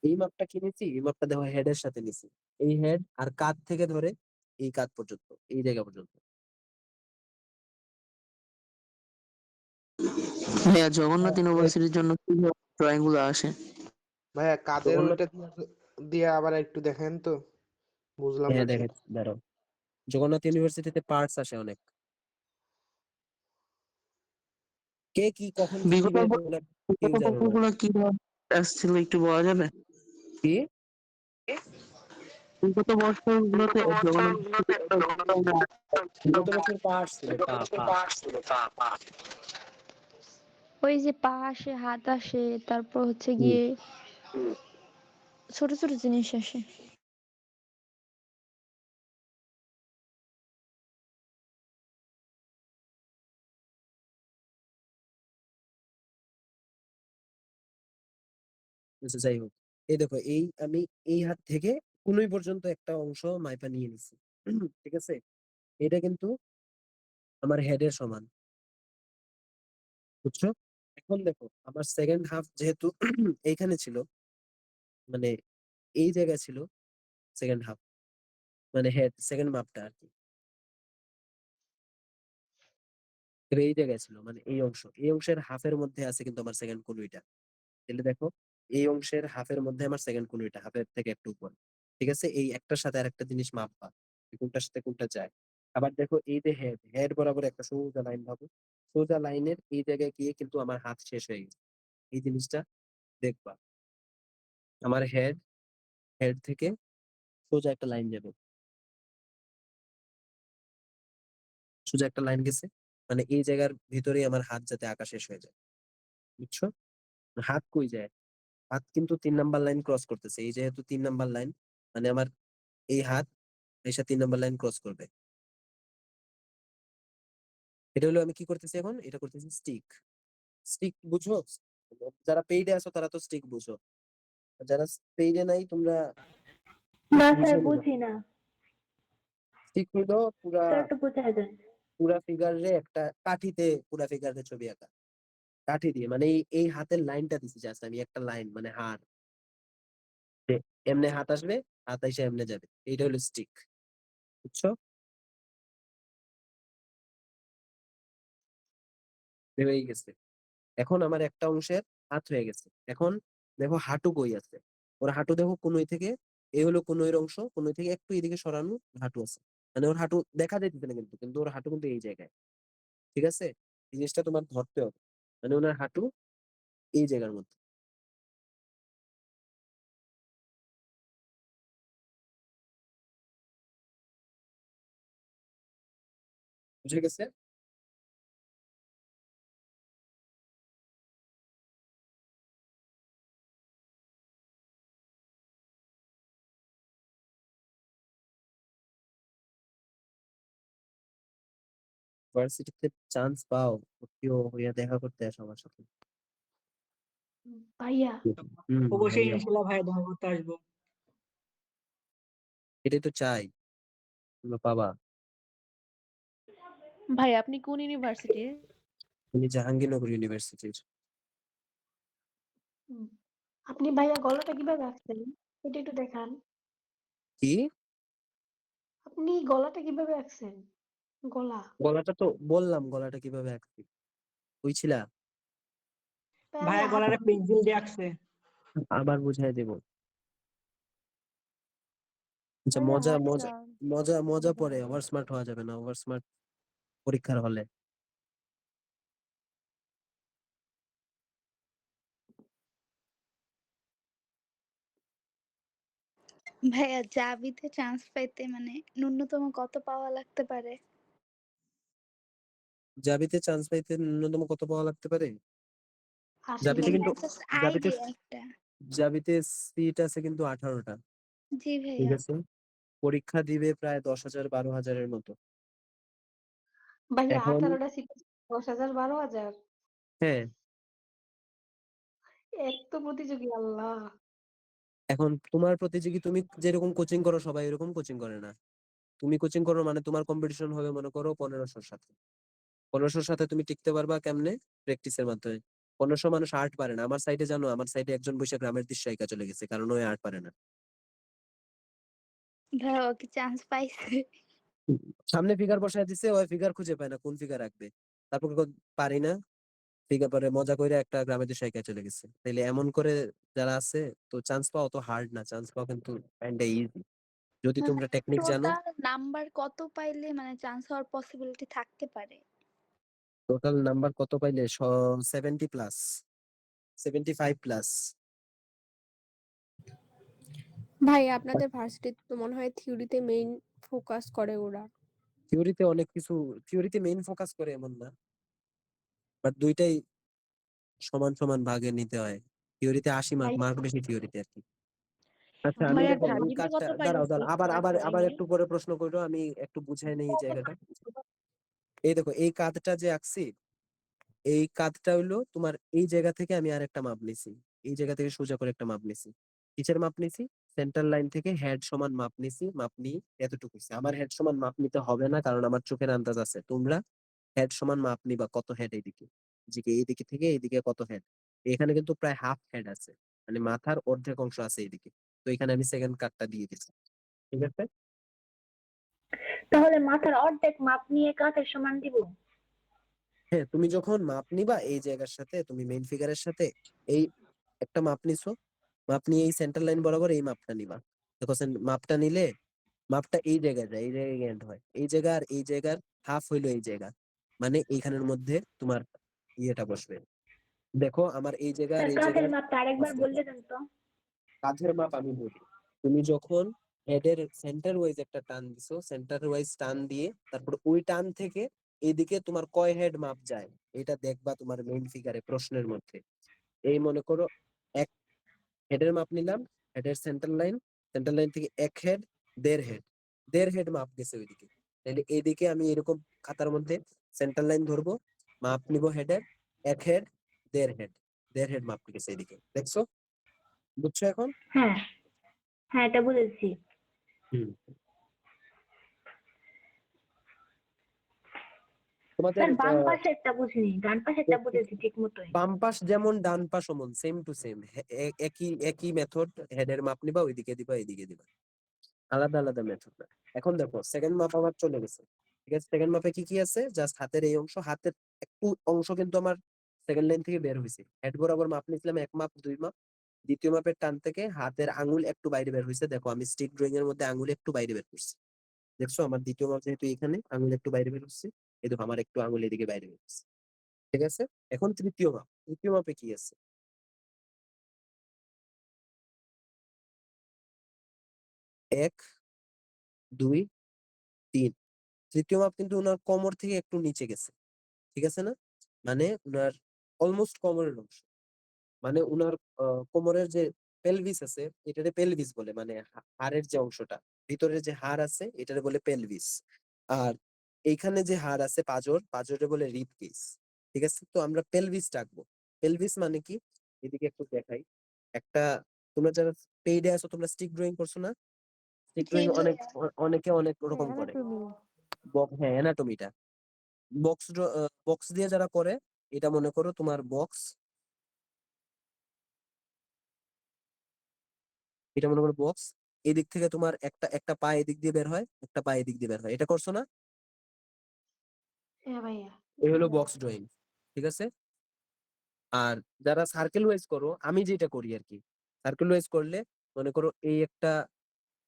এই মাপটা কিনেছি, এই মাপটা দেখো হেডের সাথে নিছি। এই হেড আর কাঁধ থেকে ধরে এই কাঁধ পর্যন্ত, এই জায়গা পর্যন্ত। ভাইয়া জগন্নাথ ইউনিভার্সিটির জন্য কি ড্রয়িং গুলো আসে? ভাইয়া কাদের জগন্নাথ, ওইটা দিয়ে আবার একটু দেখেন তো, বুঝলাম না হ্যাঁ ঠিক। দেখাচ্ছি দাঁড়াও। জগন্নাথ ইউনিভার্সিটিতে পার্টস আসে অনেক। কে কি কখন কি বিগত দিবে ব- ওগুলা কেউ বিগত জানে না। বছরগুলো কি আসছিল একটু বলা যাবে? কি বিগত বছরগুলোতে জগন্নাথ বিগত বছর পার্টস ছিল, পা। ওই যে পা আসে, হাত আসে, তারপর হচ্ছে হুম, গিয়ে ছোট ছোট জিনিস আসে। আচ্ছা, যাই হোক, এই দেখো এই আমি এই হাত থেকে কনুই পর্যন্ত একটা অংশ মাইপা নিয়ে নিছি। ঠিক আছে, এটা কিন্তু আমার হেডের সমান। বুঝছো? এখন দেখো আমার সেকেন্ড হাফ যেহেতু এইখানে ছিল, মানে এই জায়গায় ছিল সেকেন্ড হাফ, মানে হেড সেকেন্ড মাপটা আর কি। তো এই জায়গায় ছিল, মানে এই অংশের হাফের মধ্যে আছে কিন্তু আমার সেকেন্ড কনুইটা। তাহলে দেখো এই অংশের হাফের মধ্যে আমার সেকেন্ড কনুইটা হাফের থেকে একটু উপর। ঠিক আছে, এই একটার সাথে আরেকটা জিনিস মাপবা, যে কোনটার সাথে কোনটা যায়। আবার দেখো এই যে হেড, হেড বরাবর একটা সোজা লাইন ভাবো, সোজা লাইনের এই জায়গায় গিয়ে কিন্তু আমার হাত শেষ হয়ে গেছে। এই জিনিসটা দেখবা, আমার হেড, হেড থেকে সোজা একটা লাইন যাবে, সোজা একটা লাইন গেছে, মানে এই জায়গার ভিতরেই আমার হাত যাতে আঁকা শেষ হয়ে যায়। বুঝছো? হাত কই যায়, হাত কিন্তু 3 নাম্বার লাইন ক্রস করতেছে। এই যেহেতু 3 নাম্বার লাইন, মানে আমার এই হাত এসে 3 নাম্বার লাইন ক্রস করবে। এটা হলো আমি কি করতেছি এখন, এটা করতেছি স্টিক। স্টিক বুঝো? যারা পেইডে আছো তারা তো স্টিক বুঝো, আর যারা পেইডে নাই তোমরা না স্যার বুঝে নিবা। বুঝি না, স্টিক হইলো পুরা, তো একটু বুঝাই দেন। পুরা ফিগারে একটা কাঠিতে, পুরা ফিগারে ছবি আঁকা কাঠি দিয়ে, মানে এই হাতের লাইনটা দিছি জাস্ট আমি, একটা লাইন মানে হাত, যে এমনে হাত আসবে, হাত এসে এমনে যাবে, এইটা হলো স্টিক। বুঝছো? হয়ে গেছে। এখন আমার একটা অংশের হাত হয়ে গেছে। এখন দেখো হাঁটু কই আছে? ওর হাঁটু দেখো কনুই থেকে, এই হলো কনুইয়ের অংশ, কনুই থেকে একটু এদিকে সরানো হাঁটু আছে। মানে ওর হাঁটু দেখা যাইতেছে না কিন্তু ওর হাঁটু কিন্তু এই জায়গায়। ঠিক আছে? এই জিনিসটা তোমার ধরতে হবে। মানে ওনার হাঁটু এই জায়গার মধ্যে। বুঝে গেছে? ভার্সিটিতে চান্স পাও, ভর্তিও হইয়া দেখা করতে আসো আমার সাথে। ভাইয়া অবশ্যই ভাইয়া। ইনশাল্লাহ ভাইয়া দেখা করতে আসবো। এটাই তো চাই, তোমরা পাবা। ভাই আপনি কোন ইউনিভার্সিটির? তুমি জাহাঙ্গীরনগর ইউনিভার্সিটির। আপনি ভাইয়া গলাটা কিভাবে আঁকছেন? এটা একটু দেখান। কি? আপনি গলাটা কিভাবে আঁকছেন? গলা। গলাটা তো বললাম, গলাটা কিভাবে আঁকছি। বুঝছিলা? ভাইয়া গলাটা পেন্সিল দিয়ে আঁকছে। আবার বুঝাই দেব। আচ্ছা, ভাইয়া মজা হাতটা মজা মজা মজা কিভাবে পরে আঁকবেন? ওভার স্মার্ট হওয়া যাবে না, ওভার স্মার্ট পরীক্ষার হলে। ভাইয়া জাবিতে চান্স পাইতে মানে ন্যূনতম কত পাওয়া লাগতে পারে? জাবিতে চান্স পাইতে ন্যূনতম কত পাওয়া লাগতে পারে? জাবিতে মানে কিন্তু জাস্ট জাবিতে আইডিয়া একটা। জাবিতে সিট আছে কিন্তু 18টা। জি ঠিক ভাইয়া। আছে? পরীক্ষা দিবে প্রায় 10,000 12,000-এর মতো। ভাইয়া এখন 18টা সিট 10,000 12,000? হ্যাঁ, এত প্রতিযোগী আল্লাহ। এখন তোমার প্রতিযোগী, তুমি যেরকম কোচিং করো সবাই এরকম কোচিং করে না। তুমি কোচিং করো মানে তোমার কম্পিটিশন হবে মনে করো 1500-র সাথে। 1500-র সাথে তুমি টিকতে পারবা কেমনে? প্র্যাকটিসের মাধ্যমে। 1500 মানুষ আর্ট পারে না। আমার সাইডে জানো, আমার সাইডে একজন বৈশা গ্রামের দৃশ্য আঁকা চলে গেছে, কারণ ওই আর্ট পারে না। ভাইয়া ও কি চান্স পাইছে? সামনে ফিগার বসায় দিছে, ওই ফিগার খুঁজে পায় না কোন ফিগার রাখবে। তারপর পারি না, ফিগার পরে মজা করে একটা গ্রামের দৃশ্য আঁকা চলে গেছে। তাইলে এমন করে যারা আছে, তো চান্স পাওয়া তো হার্ড না, চান্স পাওয়া কিন্তু কাইন্ডা ইজি যদি তোমরা টেকনিক জানো। টোটাল নাম্বার কত পাইলে মানে চান্স হওয়ার পসিবিলিটি থাকতে পারে? টোটাল নাম্বার কত পাইলে? 70 প্লাস, 75 প্লাস। ভাই আপনাদের ভার্সিটিতে তো মনে হয় থিওরিতে মেইন ফোকাস করে ওরা। থিওরিতে অনেক কিছু, থিওরিতে মেইন ফোকাস করে এমন না, বাট দুইটাই সমান সমান ভাগে নিতে হয়। থিওরিতে 80 মার্ক, মার্ক বেশি থিওরিতে আর কি। আচ্ছা, আমি ভাইয়া দেখো এই জার্মানিতে কাজটা কত দাঁড়াও পাইলেন দাঁড়াও, আবার আবার আবার ড্রয়িং এ? একটু পরে প্রশ্ন করো, আমি একটু বুঝাই নেই এই জায়গাটা। এই দেখো এই কাজটা যে আঁকছি, এই কাজটা হইলো তোমার এই জায়গা থেকে আমি আরেকটা মাপ নিছি। এই জায়গা থেকে সোজা করে একটা মাপ নিছি। কিসের মাপ নিছি? সেন্টার লাইন থেকে হেড সমান মাপ নিছি। মাপ নিয়ে এতটুকু হইছে। আমার হেড সমান মাপ নিতে হবে না, কারণ আমার চোখের আন্দাজ আছে। তোমরা হেড সমান মাপ নিবা, কত হেড এইদিকে, যে এইদিকে থেকে এইদিকে কত হেড। এখানে কিন্তু প্রায় হাফ হেড আছে, মানে মাথার অর্ধেক অংশ আছে এইদিকে। তো এখানে আমি সেকেন্ড কাটটা দিয়ে দিচ্ছি। ঠিক আছে? তাহলে মাথার অর্ধেক মাপ নিয়ে কাঁধের সমান দিব? হ্যাঁ, তুমি যখন মাপ নিবা এই জায়গার সাথে, তুমি মেইন ফিগারের সাথে এই একটা মাপ নিছো, মাপ নিয়ে এই সেন্টার লাইন বরাবর এই মাপটা নিবা। দেখো মাপটা নিলে মাপটা এই জায়গায় যায়, এই জায়গায় এন্ড হয়। এই জায়গা আর এই জায়গার হাফ হইলো এই জায়গা, মানে এইখানের মধ্যে তোমার ইয়েটা বসবে। দেখো আমার এই জায়গা আর স্যার এই কাঁধের জায়গার মাপটা আরেকবার বললে দেন তো। কাঁধের মাপ আমি বলি। তুমি যখন হেডের সেন্টার ওয়াইজ একটা টান দিছো, সেন্টার ওয়াইজ টান দিয়ে তারপর ওই টান থেকে এইদিকে তোমার কয় হেড মাপ যায়, এটা দেখবা তোমার মেইন ফিগারে প্রশ্নের মধ্যে। এই মনে করো এক হেডের মাপ নিলাম, হেডের সেন্টার লাইন থেকে এক হেড, দেড় হেড মাপ গেছে ওইদিকে। তাহলে এইদিকে আমি এরকম খাতার মধ্যে সেন্টার লাইন ধরবো, মাপ নিব হেডের, এক হেড, দেড় হেড মাপ গেছে এদিকে। দেখছো? বুঝছো এখন? হ্যাঁ হ্যাঁ এটা বুঝেছি। হুম। তোমাদের স্যার বাম পাশেরটা বুঝিনি, ডান পাশেরটা বুঝেছি ঠিক মতোই। বাম পাশ যেমন ডান পাশ অমন, সেম টু সেম, একই একই মেথড। হেডের মাপ নিবা, ওইদিকে দিবা, এইদিকে দিবা, আলাদা আলাদা মেথড না। এখন দেখো সেকেন্ড মাপ আমার চলে গেছে। ঠিক আছে, সেকেন্ড মাপে কি কি আছে? জাস্ট হাতের এই অংশ, হাতের একটু অংশ কিন্তু আমার সেকেন্ড লাইন থেকে বের হয়েছে। হেড বরাবর মাপ নিয়েছিলাম 1 মাপ 2 মাপ। দ্বিতীয় মাপের টান থেকে হাতের আঙুল একটু বাইরে বের হয়েছে। দেখো আমি স্টিক ড্রয়িং এর মধ্যে আঙুল একটু বাইরে বের করছি। দেখছো আমার দ্বিতীয় মাপ যেহেতু এখানে আঙুল একটু বাইরে বের হচ্ছে, এই দেখো আমার একটু আঙুল এদিকে বাইরে বের হচ্ছে। ঠিক আছে, এখন তৃতীয় মাপ। তৃতীয় মাপে কি আছে? 1 2 3। তৃতীয় মাপ কিন্তু ওনার কোমর থেকে একটু নিচে গেছে। ঠিক আছে না? মানে উনার অলমোস্ট কোমরের অংশ। মানে উনার কোমরের যে পেলভিস আছে, এটারে পেলভিস বলে, মানে হাড়ের যে অংশটা, ভিতরে যে হাড় আছে এটারে বলে পেলভিস। আর এইখানে যে হাড় আছে পাঁজর, পাঁজরে বলে রিব কেজ। ঠিক আছে, তো আমরা পেলভিস ডাকবো। পেলভিস মানে কি? এদিকে একটু দেখাই। একটা, তোমরা যারা পেইডে আছো তোমরা স্টিক ড্রয়িং করছো না? স্টিক জি ড্রয়িং জি অনেকে অনেক হ্যাঁ, রকম করে। অ্যানাটমি। হ্যাঁ, অ্যানাটমিটা বক্স দিয়ে যারা করে, এটা মনে করো তোমার বক্স, এটা মনে করো বক্স। এদিক থেকে তোমার একটা একটা পা এদিক দিয়ে বের হয়, একটা পা এদিক দিয়ে বের হয়। এটা করছো না? হ্যাঁ ভাইয়া। এই হলো বক্স ড্রয়িং। ঠিক আছে, আর যারা সার্কেল ওয়াইজ করো, আমি যেটা করি আর কি, সার্কেল ওয়াইজ করলে মনে করো এই একটা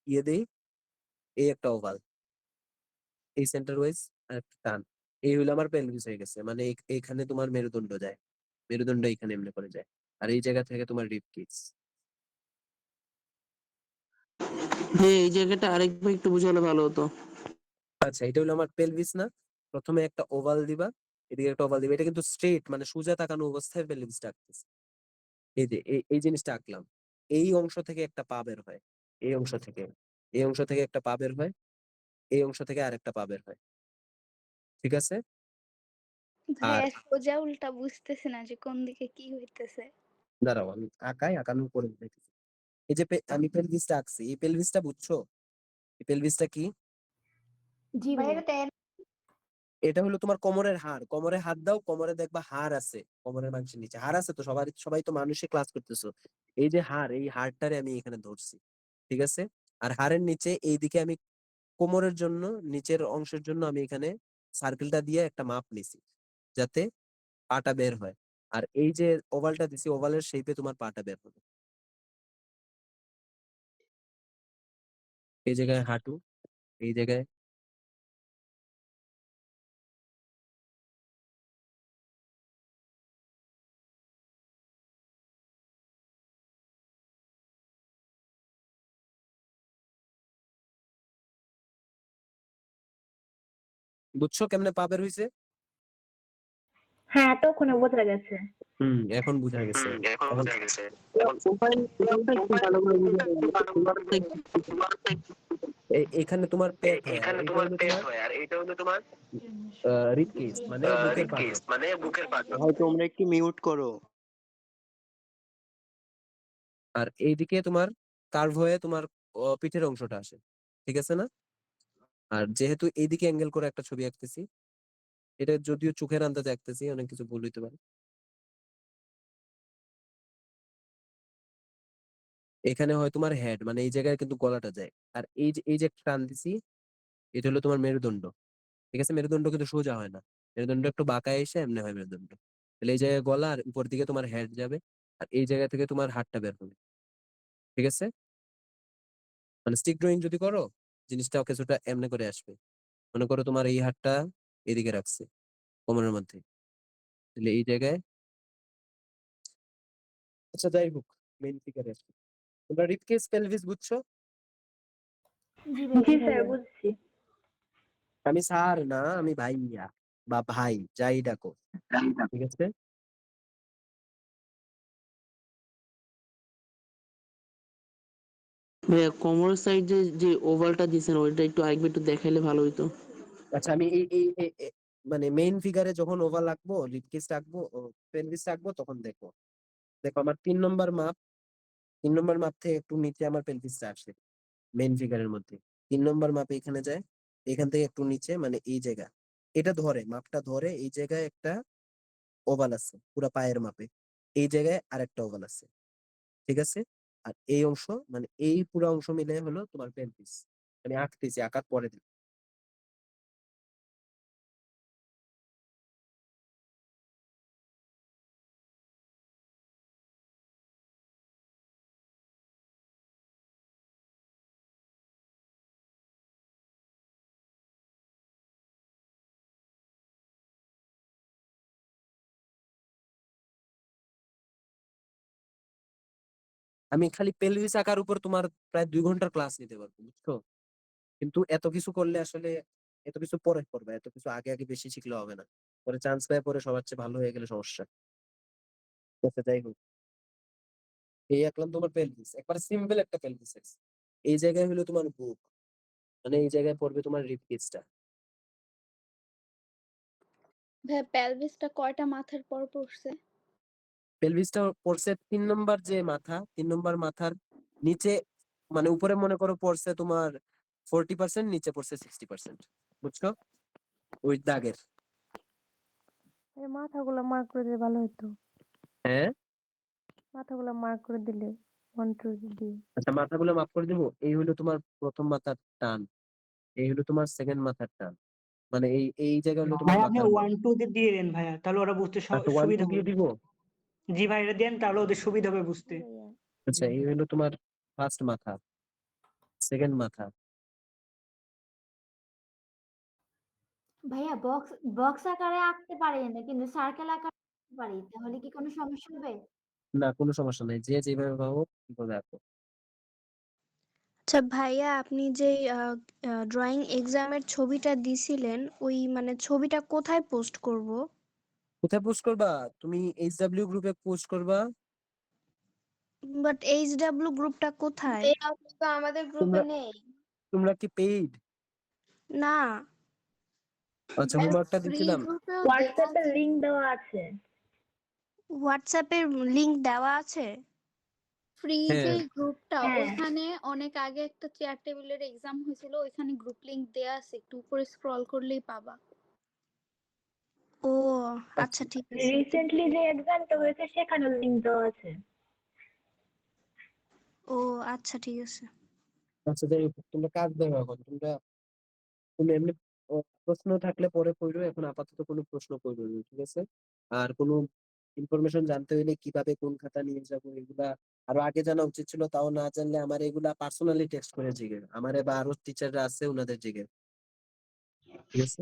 ইয়ে দেই, এই একটা ওভাল, এই সেন্টার ওয়াইজ আর একটা টান। এই হলো আমার পেলভিস হয়ে গেছে। মানে এইখানে তোমার মেরুদণ্ড যায়, মেরুদণ্ড এখানে এমনি করে যায়, আর এই জায়গা থেকে তোমার রিব কেজ। হ্যাঁ, এই জায়গাটা আরেকবার একটু বুঝালে ভালো হতো। আচ্ছা, এটা হলো আমার পেলভিস না? প্রথমে একটা ওভাল দিবা, এদিকে একটা ওভাল দিবা। এটা কিন্তু স্ট্রেট, মানে সোজা তাকানো অবস্থায় পেলভিসটা আঁকতেছে। এই যে এই জিনিসটা আঁকলাম। এই অংশ থেকে একটা পা বের হয়, এই অংশ থেকে, এই অংশ থেকে একটা পা বের হয়, এই অংশ থেকে আরেকটা পা বের হয়। ঠিক আছে, আর ভাইয়া সোজা উল্টা বুঝতেছি না যে কোন দিকে কি হইতেছে। দাঁড়াও আমি আঁকানোর পরে দেখতেছি। এই যে আমি পেলভিসটা আঁকছি, এই পেলভিসটা বুঝছো? এই পেলভিসটা কি? জি ভাইয়া ভাইয়া। এটা তো এটা হলো তোমার কোমরের হাড়। কোমরে হাত দাও, কোমরে দেখবা হাড় আছে, কোমরের মাংসের নিচে হাড় আছে। তো সবাই তো মানুষে ক্লাস করতেছো। এই যে হাড়, এই হাড়টারে আমি এখানে ধরছি। ঠিক আছে, আর হাড়ের নিচে এইদিকে আমি কোমরের জন্য, নিচের অংশের জন্য আমি এখানে সার্কেলটা দিয়ে একটা মাপ নিছি, যাতে পাটা বের হয়। আর এই যে ওভালটা দিছি, ওভালের শেপে তোমার পাটা বের হবে। এই জায়গায় হাঁটু, এই জায়গায়। বুঝছো কেমনে পা বের হইছে? হ্যাঁ এতক্ষণে বোঝা গেছে। এখন বুঝা গেছে। এখন উপায়টা একটু ভালো করে বুঝালে উপায়টা এখানে তোমার পেট হয়, আর এইটা হলো তোমার রিব কেজ, মানে বুকের পাঁজর। ভাই তোমরা একটু মিউট করো। আর এইদিকে তোমার কার্ভ হয়ে তোমার পিঠের অংশটা আসে। ঠিক আছে না? আর যেহেতু এইদিকে অ্যাঙ্গেল করে একটা ছবি আঁকতেছি, এটা যদিও চোখের আন্দাজে আঁকতেছি, অনেক কিছু ভুল হইতে পারে। এখানে হয় তোমার হেড, মানে এই জায়গায় কিন্তু গলাটা যায়। আর এই যে একটা টান দিছি, এটা হলো তোমার মেরুদণ্ড। ঠিক আছে, মেরুদণ্ড কিন্তু সোজা হয় না, মেরুদণ্ড একটু বাঁকায় এসে এমনি হয় মেরুদণ্ড। তাহলে এই জায়গায় গলা, আর উপর দিকে তোমার হেড যাবে, আর এই জায়গা থেকে তোমার হাতটা বের হবে। ঠিক আছে, মানে স্টিক ড্রয়িং যদি করো, জিনিসটা কিছুটা এমনি করে আসবে। মনে করো তোমার এই হাতটা এদিকে রাখছে কোমরের মধ্যে, তাহলে এই জায়গায়। আচ্ছা যাই হোক, মেইন ফিগারে আসবে। তোমরা রিবকেজ পেলভিস বুঝছো? জি জি স্যার ভাইয়া। বুঝছি। আমি স্যার না, আমি ভাইয়া বা ভাই, যাই ডাকো। ঠিক আছে, ভাইয়া কোমরের সাইড যে ওভালটা দিছেন ওইটা একটু আরেকবার একটু দেখাইলে ভালো হইতো। আচ্ছা আমি মানে মেইন ফিগারে যখন ওভাল আঁকবো, রিবকেজ আঁকবো, পেলভিস আঁকবো, তখন দেখো। দেখো আমার 3 নম্বর মাপ, 3 নম্বর মাপ থেকে একটু নিচে আমার পেলভিসটা আসে মেইন ফিগারের মধ্যে। 3 নম্বর মাপে এখানে যায়, এখান থেকে একটু নিচে, মানে এই জায়গা, এটা ধরে মাপটা ধরে এই জায়গায় একটা ওভাল আছে পুরা পায়ের মাপে, এই জায়গায় আরেকটা ওভাল আছে। ঠিক আছে, আর এই অংশ, মানে এই পুরো অংশ মিলে হলো তোমার পেলভিস। আমি আঁকতেছি, আঁকার পরে আমি খালি পেলভিস আঁকার উপর তোমার প্রায় 2 ঘন্টার ক্লাস নিতে পারবো, বুঝছো? কিন্তু এত কিছু করলে আসলে এত কিছু পরে করবে, এত কিছু আগে আগে বেশি শিখলে হবে না। পরে চান্স পায় পরে সবার চেয়ে ভালো হয়ে গেলে সমস্যা। আচ্ছা, যাই হোক, এই আঁকলাম তোমার পেলভিস, একবার সিম্পল একটা পেলভিস। এই জায়গায় হলো তোমার বুক, মানে এই জায়গায় পড়বে তোমার রিবকেজটা। ভাইয়া পেলভিসটা কয়টা মাথার পর পড়ছে? পেলভিসটা পড়ছে 3 নম্বর যে মাথা, 3 নম্বর মাথার নিচে, মানে উপরে মনে করো পড়ছে তোমার 40%, নিচে পড়ছে 60%, বুঝছো? ওই দাগের। এই মাথাগুলো মার্ক করে দিলে ভালো হতো। হ্যাঁ, মাথাগুলো মার্ক করে দিলে 1 2 দিয়ে। আচ্ছা, মাথাগুলো মাফ করে দিব। এই হলো তোমার প্রথম মাথার টান, এই হলো তোমার সেকেন্ড মাথার টান, মানে এই এই জায়গা হলো তোমার ভাই আপনি মাথার মাপ। 1 2 দিয়ে দেন ভাইয়া, তাহলে ওরা বুঝতে আচ্ছা, 1 সুবিধা 2 হবে। দিয়ে দিব। জি ভাই, এটা দেন তাহলে ওদের সুবিধা হবে বুঝতে। ভাইয়া আচ্ছা, এই হলো তোমার ফার্স্ট মাথা, সেকেন্ড মাথা। ভাইয়া বক্স বক্স আকারে আঁকতে পারি না, কিন্তু সার্কেল আকারে আঁকতে পারি, তাহলে কি কোনো সমস্যা হবে? না, কোনো সমস্যা নাই, যে যেভাবে পাবো কিভাবে আঁকো। আচ্ছা ভাইয়া, আপনি যে ড্রয়িং এক্সামের ছবিটা দিছিলেন, ওই মানে ছবিটা কোথায় পোস্ট করব? কোথায় পোস্ট করবা? তুমি HW গ্রুপে পোস্ট করবা। বাট এইচডব্লিউ গ্রুপটা কোথায়? তো আমাদের গ্রুপে তোমরা নেই। তোমরা কি পেইড? না, আচ্ছা, হোমওয়ার্কটা ফ্রি দিছিলাম। গ্রুপেও দেয়া হোয়াটসঅ্যাপে আছে। লিংক দেওয়া আছে। হোয়াটসঅ্যাপে লিংক দেওয়া আছে। ফ্রি যে হ্যাঁ, গ্রুপটা, হ্যাঁ। ওইখানে অনেক আগে একটা চেয়ার টেবিলের এক্সাম হয়েছিল, ওইখানে গ্রুপ লিংক দেয়া আছে, একটু উপরে স্ক্রল করলেই পাবা। ও আচ্ছা, ঠিক আছে। রিসেন্টলি যে এক্সামটা হয়েছে সেখানে লিংক দেওয়া আছে। ও আচ্ছা, ঠিক আছে। আচ্ছা, যাই হোক, তোমরা কাজ দেখো এখন। তুমি এমনি প্রশ্ন থাকলে পরে কইরো, এখন আপাতত কোনো প্রশ্ন কইরো না, ঠিক আছে? আর কোনো ইনফরমেশন জানতে হইলে কিভাবে কোন খাতা নিয়ে যাবো এগুলা আরো আগে জানা উচিত ছিল, তাও না জানলে আমার এগুলা পার্সোনালি টেক্সট করে জিগে, আমারে বা আরো টিচাররা আছে ওনাদের জিগে, ঠিক আছে?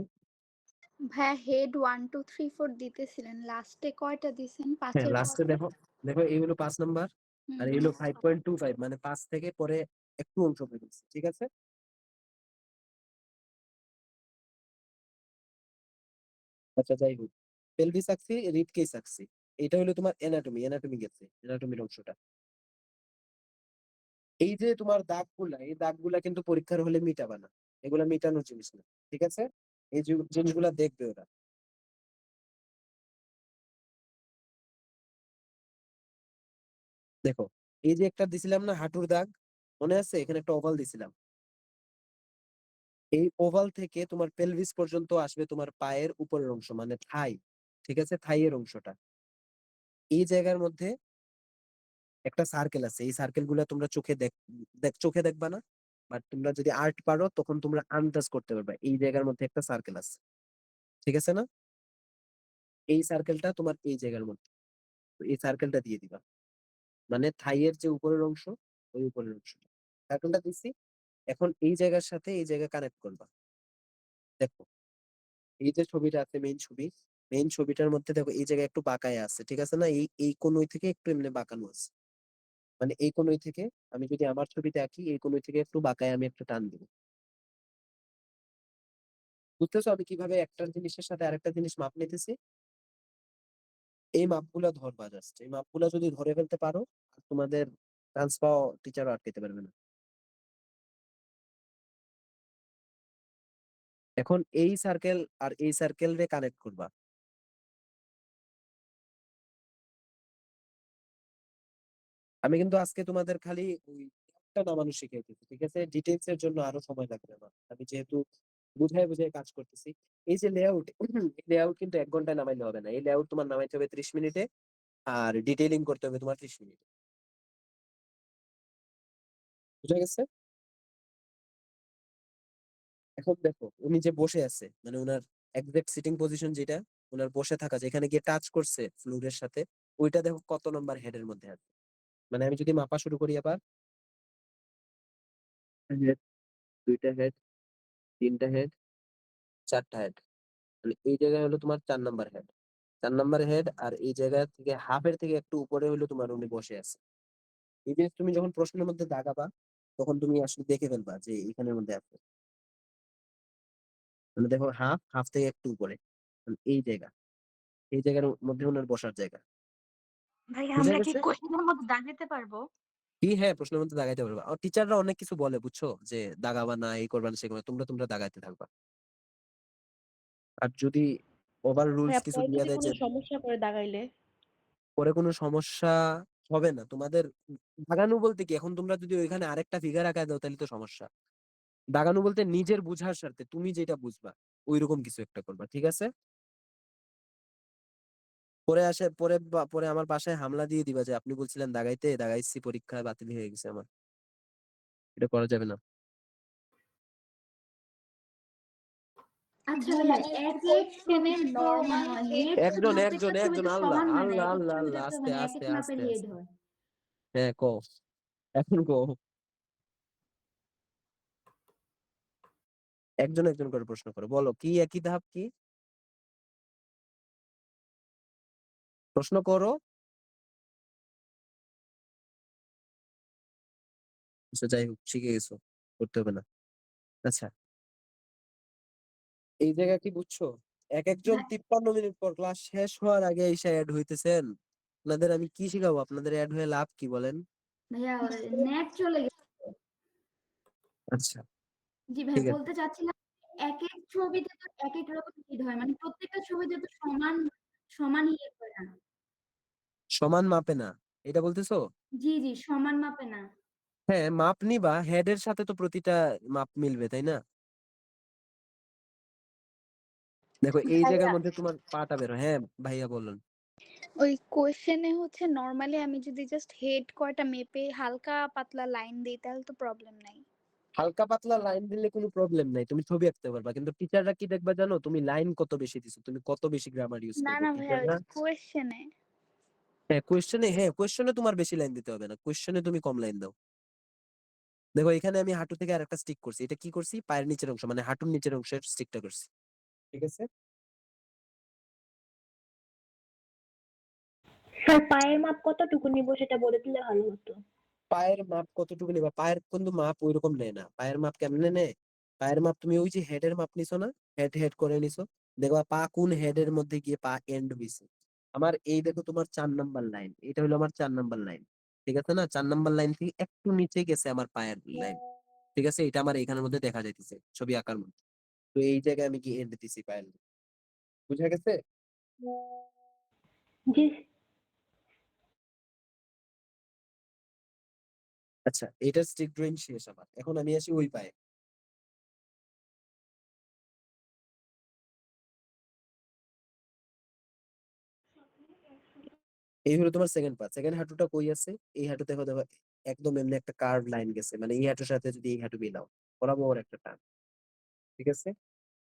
ভাইয়া হেড 1 2 3 4 দিতেছিলেন, লাস্টে কয়টা দিছেন? হ্যাঁ, 5-এর লাস্টে পরে? দেখো, দেখো এই হলো 5 নাম্বার, হুম আর এই হুম। হলো 5.25, মানে 5 থেকে পরে একটু অংশ পেয়েছে, ঠিক আছে? আচ্ছা, যাই হোক, পেলভিস আঁকছি, রিব কেস আঁকছি। এটা হলো তোমার এনাটমি, এনাটমি গেছে, এনাটমির অংশটা। এই যে তোমার দাগগুলা, এই দাগগুলা কিন্তু পরীক্ষার হলে মিটাবা না, এগুলা মিটানোর জিনিস না, ঠিক আছে? এই জিনিসগুলা দেখবে ওরা। দেখো, এই যে একটা দিছিলাম না হাঁটুর দাগ, মনে আছে? এখানে একটা ওভাল দিছিলাম। এই ওভাল থেকে তোমার পেলভিস পর্যন্ত আসবে তোমার পায়ের উপরের অংশ, মানে থাই, ঠিক আছে? থাইয়ের অংশটা, এই জায়গার মধ্যে একটা সার্কেল আছে। এই সার্কেল গুলা তোমরা চোখে দেখবা না, বাট তোমরা যদি আর্ট পারো তখন তোমরা আন্দাজ করতে পারবা এই জায়গার মধ্যে একটা সার্কেল আছে, ঠিক আছে না? এই সার্কেলটা তোমার এই জায়গার মধ্যে, তো এই সার্কেলটা দিয়ে দিবা, মানে থাইয়ের যে উপরের অংশ, ওই উপরের অংশ সার্কেলটা দিচ্ছি। এখন এই জায়গার সাথে এই জায়গা কানেক্ট করবা। দেখো, এই যে ছবিটা আছে, মেইন ছবিটার মধ্যে দেখো এই জায়গায় একটু বাঁকায় আছে, ঠিক আছে না? এই কোণই থেকে একটু এমনি বাঁকানো আছে, মানে এই কোণই থেকে, আমি যদি আমার ছবিতে আঁকি, এই কোণই থেকে একটু বাঁকায় আমি একটা টান দিব। বুঝতেছো আমি কিভাবে একটা জিনিসের সাথে আরেকটা জিনিস মাপ নিতেছি? এই মাপগুলা ধরবা, জাস্ট এই মাপগুলা যদি ধরে ফেলতে পারো, আর তোমাদের চান্স পাও, টিচারও আটকাতে পারবে না। এখন এই সার্কেল আর এই সার্কেল রে কানেক্ট করবা। আমি কিন্তু আজকে তোমাদের খালি ওই একটা নামানো শিখাইতেছি, ঠিক আছে? ডিটেলস এর জন্য আরো সময় লাগবে আমার, আমি যেহেতু বুঝাই বুঝাই কাজ করতেছি। এই যে লেআউট, লেআউট কিন্তু 1 ঘন্টায় নামাইলে হবে না, এই লেআউট তোমার নামাইতে হবে 30 মিনিটে, আর ডিটেইলিং করতে হবে তোমার 30 মিনিটে। বুঝা গেছে? এখন দেখো, উনি যে বসে আছে, মানে ওনার এক্সাক্ট সিটিং পজিশন যেটা, ওনার বসে থাকা যেখানে গিয়ে টাচ করছে ফ্লোরের সাথে, ওইটা দেখো কত নম্বর হেডের মধ্যে আছে। মানে আমি যদি মাপা শুরু করি আবার, হেড, 2টা হেড, 3টা হেড, 4টা হেড, মানে এই জায়গায় হলো তোমার 4 নম্বর হেড, 4 নম্বর হেড, আর এই জায়গা থেকে হাফের থেকে একটু উপরে হলো তোমার উনি বসে আছে। এই জিনিস তুমি যখন প্রশ্নের মধ্যে দাগাবা তখন তুমি আসলে দেখে ফেলবা যে এখানের মধ্যে আছে। মানে দেখো হাফ থেকে একটু উপরে, মানে এই জায়গার মধ্যে ওনার বসার জায়গা। ভাইয়া বুঝা আমরা কি গেছে? কোশ্চেনের মধ্যে দাগ দিতে পারবো? কি, হ্যাঁ, প্রশ্নের মধ্যে দাগাইতে পারবা। আর টিচাররা অনেক কিছু বলে, বুঝছো, যে দাগাবা না, এই করবা না, সেই করবা না। তোমরা দাগাইতে থাকবা। আর যদি ওভার রুলস ভাইয়া কিছু পরে দিয়া যদি দেয় কোনো যে সমস্যা করে দাগাইলে? পরে কোনো সমস্যা হবে না তোমাদের। দাগানো বলতে কি, এখন তোমরা যদি ওইখানে আরেকটা ফিগার আঁকায় দাও তাহলে তো সমস্যা। দাগানো বলতে নিজের বুঝার স্বার্থে তুমি যেটা বুঝবা ওইরকম কিছু একটা করবা, ঠিক আছে? পরে আমার বাসায় হামলা দিয়ে দিবা যে আপনি বলছিলেন দাগাইতে, দাগাইছি, পরীক্ষা বাতিল হয়ে গেছে আমার। এটা করা যাবে না। আচ্ছা ভাইয়া ভাইয়া, এই এক এক কোশ্চেনে ছবিতে তো নরমাল হেড তো একজন প্রত্যেকটা একজন ছবি একজন তো আল্লাহ সমান হয় না, আল্লাহ এক এক আল্লাহ ছবিতে আল্লাহ, তো আস্তে মানে এক এক আস্তে মাপের আস্তে হেড আস্তে। হয়। হ্যাঁ, এখন একজন একজন করে প্রশ্ন করো, বলো কি একই ধাপ, কি প্রশ্ন করো। আচ্ছা, যাই হোক, শিখে গেছো, করতে হবে না। আচ্ছা, এই জায়গা কি বুঝছো? এক একজন ভাই- 53 মিনিট পর ক্লাস শেষ হওয়ার আগে এসে অ্যাড হইতেছেন। আপনাদের আমি কি শিখাবো? আপনাদের অ্যাড হয়ে লাভ কি বলেন? ভাইয়া নেট চলে গেছে। আচ্ছা, জি ভাই, ঠিক আছে। বলতে চাচ্ছিলাম এক এক ছবিতে তো এক এক রকম হিট হয়, মানে প্রত্যেকটা ছবিতে তো সমান সমান হিট হয় না। সমান মাপে না, এটা বলতেছো? জি জি, সমান মাপে না। হ্যাঁ, মাপ নিবা, হেডের সাথে তো প্রতিটা মাপ মিলবে, তাই না? দেখো এই জায়গার ভাইয়া মধ্যে তোমার পাটা বের হয়। হ্যাঁ ভাইয়া, বলুন। ওই কোশ্চেনে হচ্ছে নর্মালি আমি যদি জাস্ট হেড কয়টা মেপে হালকা পাতলা লাইন দিই তাহলে তো প্রবলেম নাই। হালকা পাতলা লাইন দিলে কোনো প্রবলেম নাই, তুমি ছবি আঁকতে পারবা। কিন্তু টিচাররা কি দেখবা জানো? তুমি লাইন কত বেশি দিছো, তুমি কত বেশি গ্রামার ইউজ না করবে না ভাইয়া, টিচাররা। কোয়েশ্চেনে। হ্যাঁ কোয়েশ্চেনে তোমার বেশি লাইন দিতে হবে না, কোয়েশ্চেনে তুমি কম লাইন দাও। দেখো এখানে আমি হাঁটু থেকে আরেকটা স্টিক করছি। এটা কি করছি? পায়ের নিচের অংশ, মানে হাঁটুর নিচের অংশের স্টিকটা করছি, ঠিক আছে? স্যার পায়ের মাপ কতটুকু নিব সেটা বলে দিলে ভালো হতো। পায়ের মাপ কতটুকু নিবা? পায়ের কিন্তু মাপ ওইরকম নেয় না। পায়ের মাপ কেমনে নেয়? পায়ের মাপ তুমি ওই যে হেডের মাপ নিছো না, হেড হেড করে নিছো, দেখবা পা কোন হেডের মধ্যে গিয়ে পা এন্ড হইছে। আমার এই দেখো, তোমার 4 নাম্বার লাইন, এটা হলো আমার 4 নাম্বার লাইন, ঠিক আছে না? 4 নাম্বার লাইন থেকে একটু নিচে গেছে আমার পায়ের লাইন, ঠিক আছে? এটা আমার এখানের মধ্যে দেখা যাইতেছে ছবি আঁকার মধ্যে। তো এই জায়গায় আমি কি এন্ড দিছি পায়ের, বুঝা গেছে? জি। আচ্ছা, এটার স্টিক ড্রয়িং শেষ আমার। এখন আমি আসি ওই পায়ে। এই হলো তোমার সেকেন্ড পার্ট। সেকেন্ড হাঁটুটা কই আছে? এই হাঁটু দেখো, দেখো একদম এমনি একটা কার্ভ লাইন গেছে, মানে এই হাঁটুর সাথে যদি এই হাঁটু মিলাও, বরাবর একটা টান, ঠিক আছে?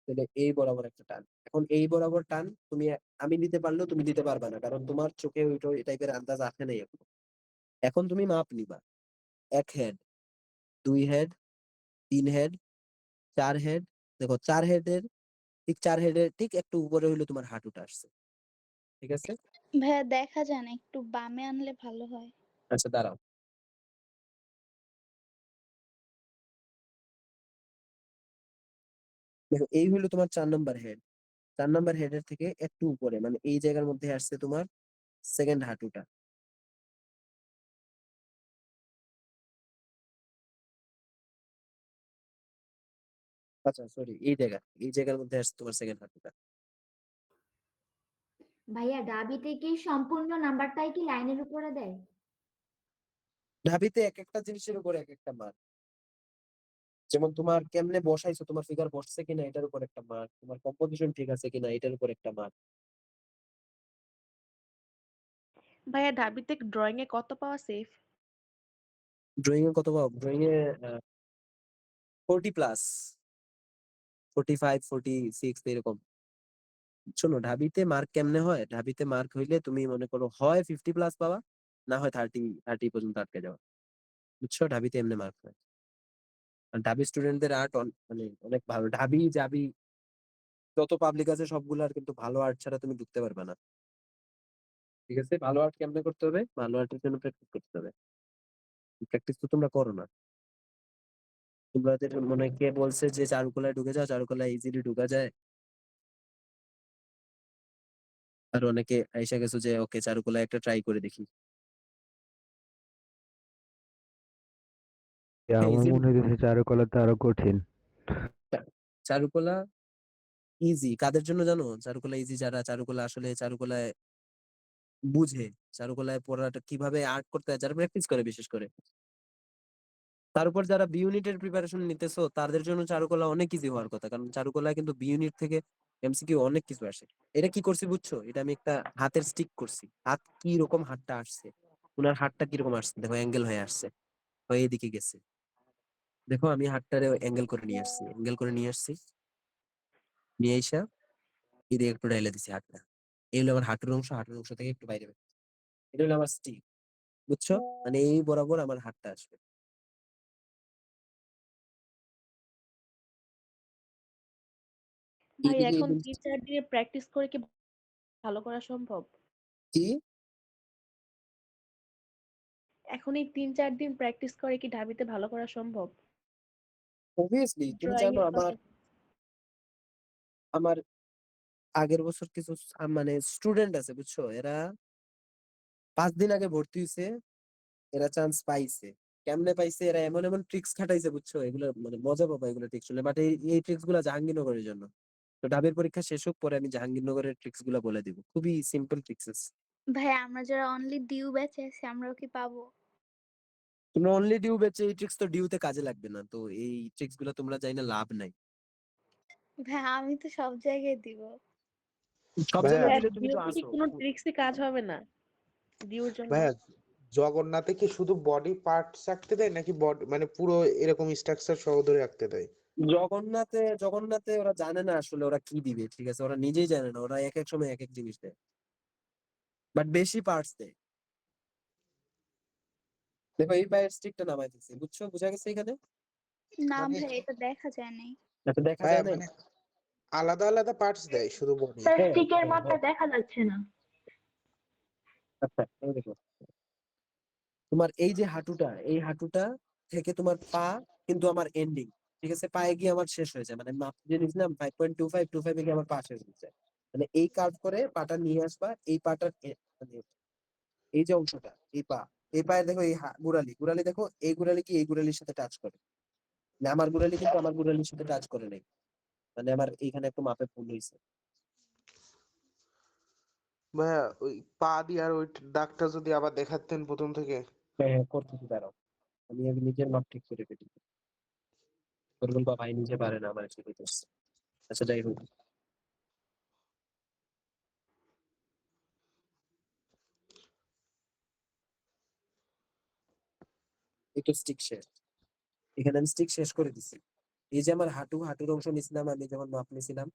তাহলে এই বরাবর একটা টান। এখন এই বরাবর টান তুমি, আমি দিতে পারলেও তুমি দিতে পারবা না, কারণ তোমার চোখে ওইটা এই টাইপের আন্দাজ আসে নাই এখন। এখন তুমি মাপ নিবা, 1 হেড, 2 হেড, 3 হেড, 4 হেড। দেখো 4 হেডের ঠিক 4 হেডের ঠিক একটু উপরে হইলো তোমার হাঁটুটা আসছে, ঠিক আছে? ভাইয়া দেখা যায় না, একটু বামে আনলে ভালো হয়। আচ্ছা, দাঁড়াও। দেখো এই হইলো তোমার 4 নাম্বার হেড। 4 নাম্বার হেডের থেকে একটু উপরে, মানে এই জায়গার মধ্যে আসছে তোমার সেকেন্ড হাঁটুটা। আচ্ছা সরি, এই জায়গার মধ্যে আসছে তোমার সেকেন্ড হাঁটুটা। ভাইয়া ডাবিতে কি সম্পূর্ণ নাম্বারটাই কি লাইনের উপরে দেয়? ঢাবিতে এক একটা জিনিসের উপর এক একটা মার্ক। যেমন তোমার কেমনে বসাইছো, তোমার ফিগার বসছে কিনা এটার উপর একটা মার্ক, তোমার কম্পোজিশন ঠিক আছে কিনা এটার উপর একটা মার্ক। ভাইয়া ঢাবিতে ড্রয়িং এ কত পাওয়া সেফ? ড্রয়িং এ কত পাও? ড্রয়িং এ 40+, 45, 46 এরকম। শোনো, ঢাবিতে মার্ক কেমনে হয়? ঢাবিতে মার্ক হইলে তুমি মনে করো হয় 50+ পাবা, না হয় 30 পর্যন্ত আটকে যাওয়া, বুঝছো? ঢাবিতে এমনি মার্ক হয়। আর ঢাবি স্টুডেন্টদের আর্ট মানে অনেক ভালো। ঢাবি যাবি যত পাবলিক আছে সবগুলার, কিন্তু ভালো আর্ট ছাড়া তুমি ঢুকতে পারবে না, ঠিক আছে? ভালো আর্ট কেমনে করতে হবে? ভালো আর্টের জন্য প্র্যাকটিস করতে হবে। প্র্যাকটিস তো তোমরা করো না। তোমাদের মনে কে বলছে যে চারুকলায় ঢুকে যাও, চারুকলায় ইজিলি ঢুকা যায়? আর অনেকে আইসা গেছো যে ওকে চারুকলায় একটা ট্রাই করে দেখি। আমার easy মনে হইতেছে চারুকলাতে আরো কঠিন। চারুকলা ইজি কাদের জন্য জানো? চারুকলা ইজি যারা চারুকলা আসলে চারুকলায় বুঝে, চারুকলায় পড়াটা কিভাবে আর্ট করতে হয়, যারা প্র্যাকটিস করে বিশেষ করে। তার উপর যারা বি ইউনিটের প্রিপারেশন নিতেছো তাদের জন্য চারুকলা অনেক ইজি হওয়ার কথা, কারণ চারুকলায় কিন্তু বি ইউনিট থেকে এমসিকিউ অনেক কিছু আসে। এটা কি করছি বুঝছো? এটা আমি একটা হাতের স্টিক করছি। হাত কি রকম হাতটা আসছে, উনার হাতটা কিরকম আসছে দেখো, অ্যাঙ্গেল হয়ে আসছে, হয়ে এদিকে গেছে। দেখো আমি হাতটারে অ্যাঙ্গেল করে নিয়ে আসছি, অ্যাঙ্গেল করে নিয়ে আসছি, নিয়ে আইসা এদিকে একটু ডাইলে দিছি হাতটা। এই হলো আমার হাঁটুর অংশ, হাঁটুর অংশ থেকে একটু বাইরে বের। এটা হলো আমার স্টিক, বুঝছো? মানে এই বরাবর আমার হাতটা আসবে। ভাই এইদিকে এখন 3-4 দিনে প্র্যাকটিস করে কি ভালো করা সম্ভব? কি এখন এই 3-4 দিন প্র্যাকটিস করে কি ঢাবিতে ভালো করা সম্ভব? অবভিয়াসলি তুমি ড্রয়িং জানো এর আমার কথা আমার আগের বছর কিছু মানে স্টুডেন্ট আছে বুঝছো, এরা 5 দিন আগে ভর্তি হয়েছে, এরা চান্স পাইছে। কেমনে পাইছে? এরা এমন এমন ট্রিক্স খাটাইছে বুঝছো, এগুলো মানে মজা পাবা এগুলো ট্রিক্স শুনলে। বাট এই ট্রিক্স গুলা জাহাঙ্গীরনগরের জন্য। তো ডাবের পরীক্ষা শেষ হোক, পরে আমি জাহাঙ্গীরনগরের ট্রিক্স গুলা বলে দিব, খুবই সিম্পল ট্রিক্স। ভাই আমরা যারা অনলি ডিউ ব্যাচে আছি আমরাও কি পাবো? তোমরা অনলি ডিউ বেচে, এই ট্রিক্স তো ডিউতে কাজে লাগবে না, তো এই ট্রিক্স গুলো তোমরা চাই না, লাভ নাই। ভাই আমি তো সব জায়গায় দিব। সব ভাইয়া জায়গায় দিলে তুমি তো ডিউতে কি আসো। কোনো ট্রিক্সই কাজ হবে না ডিউর জন্য? ভাইয়া জগন্নাথে কি শুধু বডি পার্টস রাখতে দেয় নাকি বডি মানে পুরো এরকম স্ট্রাকচার সহ ধরে রাখতে দেয়? জগন্নাথে ওরা জানে না আসলে ওরা কি দিবে, ঠিক আছে? ওরা নিজেই জানে না, ওরা এক এক সময় এক এক জিনিস দেয়, বাট বেশি পার্টস দেয়। দেখো এই পায়ের স্টিকটা নামাই দিচ্ছি, বুঝছো? বুঝা গেছে এখানে? না মানে ভাই এটা দেখা যায় নাই। এটা দেখা ভাইয়া যায় নাই? মানে আলাদা আলাদা পার্টস দেয় শুধু বডি? হ্যাঁ স্টিকের হ্যাঁ মাথা হ্যাঁ। দেখা যাচ্ছে না। আচ্ছা এই দেখো, তোমার এই যে হাঁটুটা, এই হাঁটুটা থেকে তোমার পা কিন্তু আমার এন্ডিং, ঠিক আছে? পায়ে গিয়ে আমার শেষ হয়ে যায়, মানে মাপ যে নিয়েছিলাম 5.25 গিয়ে আমার পা শেষ হয়ে যায়। মানে এই কার্ভ করে পাটা নিয়ে আসবা, এই পাটার মানে এই যে অংশটা, এই পা, এই পায়ে দেখো এই গুড়ালি, গুড়ালি দেখো, এই গুড়ালি কি এই গুড়ালির সাথে টাচ করে? না, আমার গুড়ালি কিন্তু আমার গুড়ালির সাথে টাচ করে নাই, মানে আমার এইখানে একটু মাপে ভুল হয়েছে। ভাইয়া ওই পা দিয়ে আর ওই দাগটা যদি আবার দেখাতেন প্রথম থেকে। হ্যাঁ হ্যাঁ করতেছি, দাঁড়াও আমি নিজের মাপ ঠিক করে ফেলি। তোর বলবা ভাই নিজে পারে না, আমার এসে কইতেছে। আচ্ছা যাই হোক, এই তো স্টিক শেষ, এখানে আমি স্টিক শেষ করে দিছি। এই যে আমার হাঁটুর অংশ নিছিলাম, আমি যেমন মাপ নিছিলাম,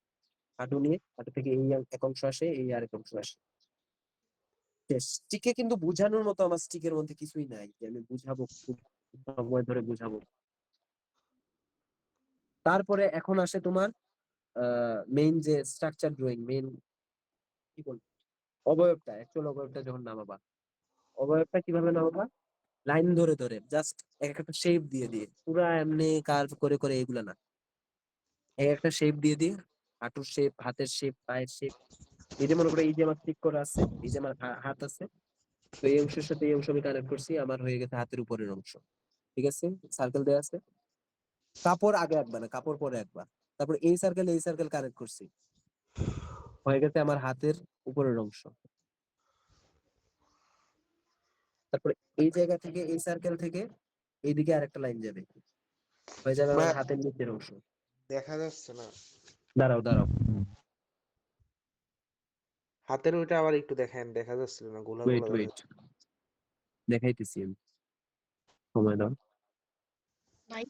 হাঁটু নিয়ে হাঁটু থেকে এই এক অংশ আসে, এই আরেক অংশ আসে, শেষ। স্টিকে কিন্তু বুঝানোর মতো আমার স্টিকের মধ্যে কিছুই নাই যে আমি বুঝাবো, খুব সময় ধরে বুঝাবো। তারপরে এখন আসে তোমার মেইন যে স্ট্রাকচার ড্রয়িং, মেইন কি বলবো, অবয়বটা, অ্যাকচুয়াল অবয়বটা যখন নামাবা, অবয়বটা কিভাবে নামাবা? লাইন ধরে ধরে, জাস্ট এক একটা শেপ দিয়ে দিয়ে, পুরা এমনি কার্ভ করে করে এগুলা না, এক একটা শেপ দিয়ে দিয়ে, হাঁটুর শেপ, হাতের শেপ, পায়ের শেপ। এই যে মনে করো এই যে আমার ঠিক করা আছে, এই যে আমার হাত আছে, তো এই অংশের সাথে এই অংশ আমি কানেক্ট করছি, আমার হয়ে গেছে হাতের উপরের অংশ, ঠিক আছে? সার্কেল দেওয়া আছে, কাপড় আগে আঁকবা না, কাপড় পরে আঁকবা। তারপর এই সার্কেল কানেক্ট করছি, হয়ে গেছে আমার হাতের উপরের অংশ। তারপরে এই জায়গা থেকে, এই সার্কেল থেকে এইদিকে আরেকটা লাইন যাবে, হয়ে যাবে আমার ভাইয়া হাতের নিচের অংশ। দেখা যাচ্ছে না দাঁড়াও দাঁড়াও, হাতের ওইটা আবার একটু দেখেন, দেখা যাচ্ছিল না, গোলা ওয়েট গোলা দেখা ওয়েট, দেখাইতেছি আমি, সময় দাও। ভাই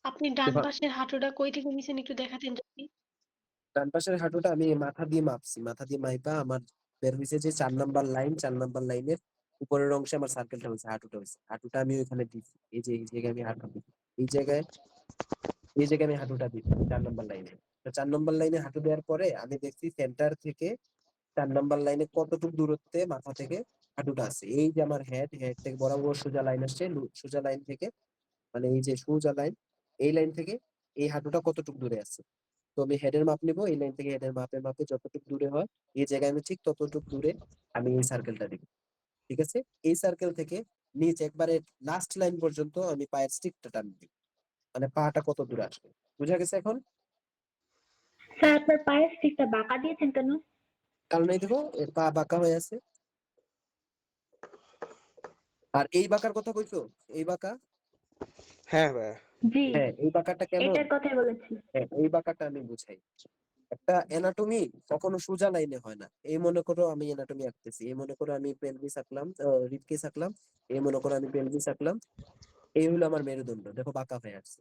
আপনি ডান দেখো পাশের হাঁটুটা কই থেকে নিছেন একটু দেখাতেন যদি? ডান পাশের হাঁটুটা আমি মাথা দিয়ে মাপছি, মাথা দিয়ে মাইপা আমার বের হয়েছে যে 4 নাম্বার লাইন, 4 নাম্বার লাইনের উপরের অংশে আমার সার্কেলটা হয়েছে, হাঁটুটা হয়েছে। হাঁটুটা আমি ওইখানে দিচ্ছি, এই যে এই জায়গায় আমি হাঁটু দিচ্ছি, এই জায়গায়, এই জায়গায় আমি হাঁটুটা দিচ্ছি 4 নাম্বার লাইনে। তো 4 নাম্বার লাইনে হাঁটু দেওয়ার পরে আমি দেখছি সেন্টার থেকে 4 নাম্বার লাইনে কতটুকু দূরত্বে মাথা থেকে হাঁটুটা আছে। এই যে আমার হেড থেকে বরাবর সোজা লাইন আসছে, সোজা লাইন থেকে মানে এই যে সোজা লাইন, এই লাইন থেকে এই হাঁটুটা কতটুকু দূরে আছে। তো আমি হেডের মাপ নিব, এই লাইন থেকে হেডের মাপে যতটুকু দূরে হয় এই জায়গায় আমি ঠিক ততটুকু দূরে আমি এই সার্কেলটা দিব। ঠিক আছে? এই সার্কেল থেকে নিচ একবারে লাস্ট লাইন পর্যন্ত আমি পায়ের স্টিকটা টান দিব। মানে পাটা কত দূরে আসবে। বুঝা গেছে এখন? স্যার আপনার পায়ের স্টিকটা বাঁকা দিয়েছেন কেন? কারণ এই দেখো এর পা বাঁকা হয়ে আছে। আর এই বাঁকার কথা কইছো? এই বাঁকা? হ্যাঁ ভাইয়া। জি, হ্যাঁ, এই বাঁকাটা কেমন? এটার কথাই বলেছি। হ্যাঁ, এই বাঁকাটা আমি বুঝাই। একটা অ্যানাটমি কখনো সোজা লাইনে হয় না। এই মনে করো আমি অ্যানাটমি আঁকতেছি। এই মনে করো আমি পেলভিস আঁকলাম, রিবকেস আঁকলাম। এই মনে করো আমি পেলভিস আঁকলাম। এই হলো আমার মেরুদণ্ড। দেখো বাঁকা হয়ে আসছে।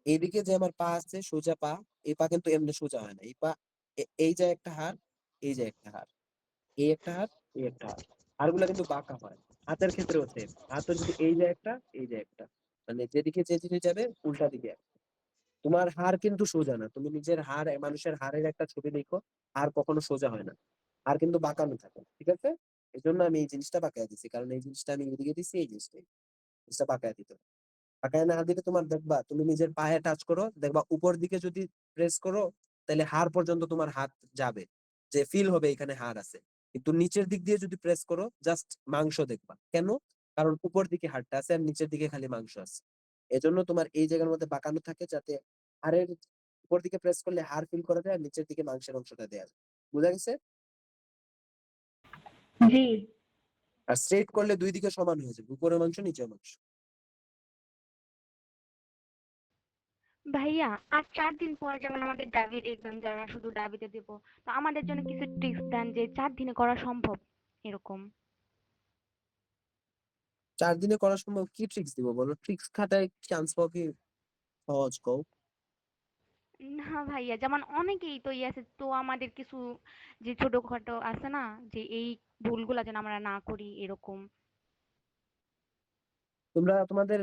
এইদিকে যে আমার পা আছে সোজা পা, এই পা কিন্তু এমনি সোজা হয় না। এই পা এই যে একটা হাড়, এই যে একটা হাড়, এই একটা হাড়, এই একটা হাড়। হাড়গুলা কিন্তু বাঁকা হয়। হাতের ক্ষেত্রেও সেম। হাতও যদি এই যে একটা, এই যে একটা। মানে যেদিকে যে জিনিস যাবে উল্টা দিকে। তোমার হাড় কিন্তু সোজা না। তুমি নিজের হাড়, মানুষের হাড়ের একটা ছবি দেখো, হাড় কখনো সোজা হয় না। হাড় কিন্তু বাঁকানো থাকে। ঠিক আছে? এই জন্য আমি এই জিনিসটা বাঁকায় দিছি। কারণ এই জিনিসটা আমি এদিকে দিছি, এই জিনিসটা বাঁকায় দিতে হবে। পাকায় না দিলে তোমার দেখবা তুমি নিজের পায়ে টাচ করো, দেখবা উপর দিকে যদি প্রেস করো তাহলে হাড় পর্যন্ত তোমার হাত যাবে, যে ফিল হবে এখানে হাড় আছে। কিন্তু নিচের দিক দিয়ে যদি প্রেস করো জাস্ট মাংস দেখবা। কেন? কারণ উপর দিকে হাড়টা আছে আর নিচের দিকে খালি মাংস আছে। এজন্য তোমার এই জায়গার মধ্যে বাঁকানো থাকে, যাতে হাড়ের উপর দিকে প্রেস করলে হাড় ফিল করা যায় আর নিচের দিকে মাংসের অংশটা দেয়া যায়। বুঝা গেছে? জি। আর স্ট্রেট করলে দুই দিকে সমান হয়ে যাবে, উপরের মাংস নিচের মাংস। ভাইয়া আর 4 দিন পর যেমন আমাদের ডাবির এক্সাম, যারা শুধু ডাবিতে দেব, তো আমাদের জন্য কিছু ট্রিক্স দেন যে 4 দিনে করা সম্ভব এরকম। 4 দিনে করা সম্ভব? কি ট্রিক্স দিব বলো? ট্রিক্স খাটায় চান্স পাও কি সহজ কও? না ভাইয়া, যেমন অনেকেই তো আছে, তো আমাদের কিছু যে ছোটখাটো আছে না, যে এই ভুলগুলা যেন আমরা না করি এরকম। তোমরা তোমাদের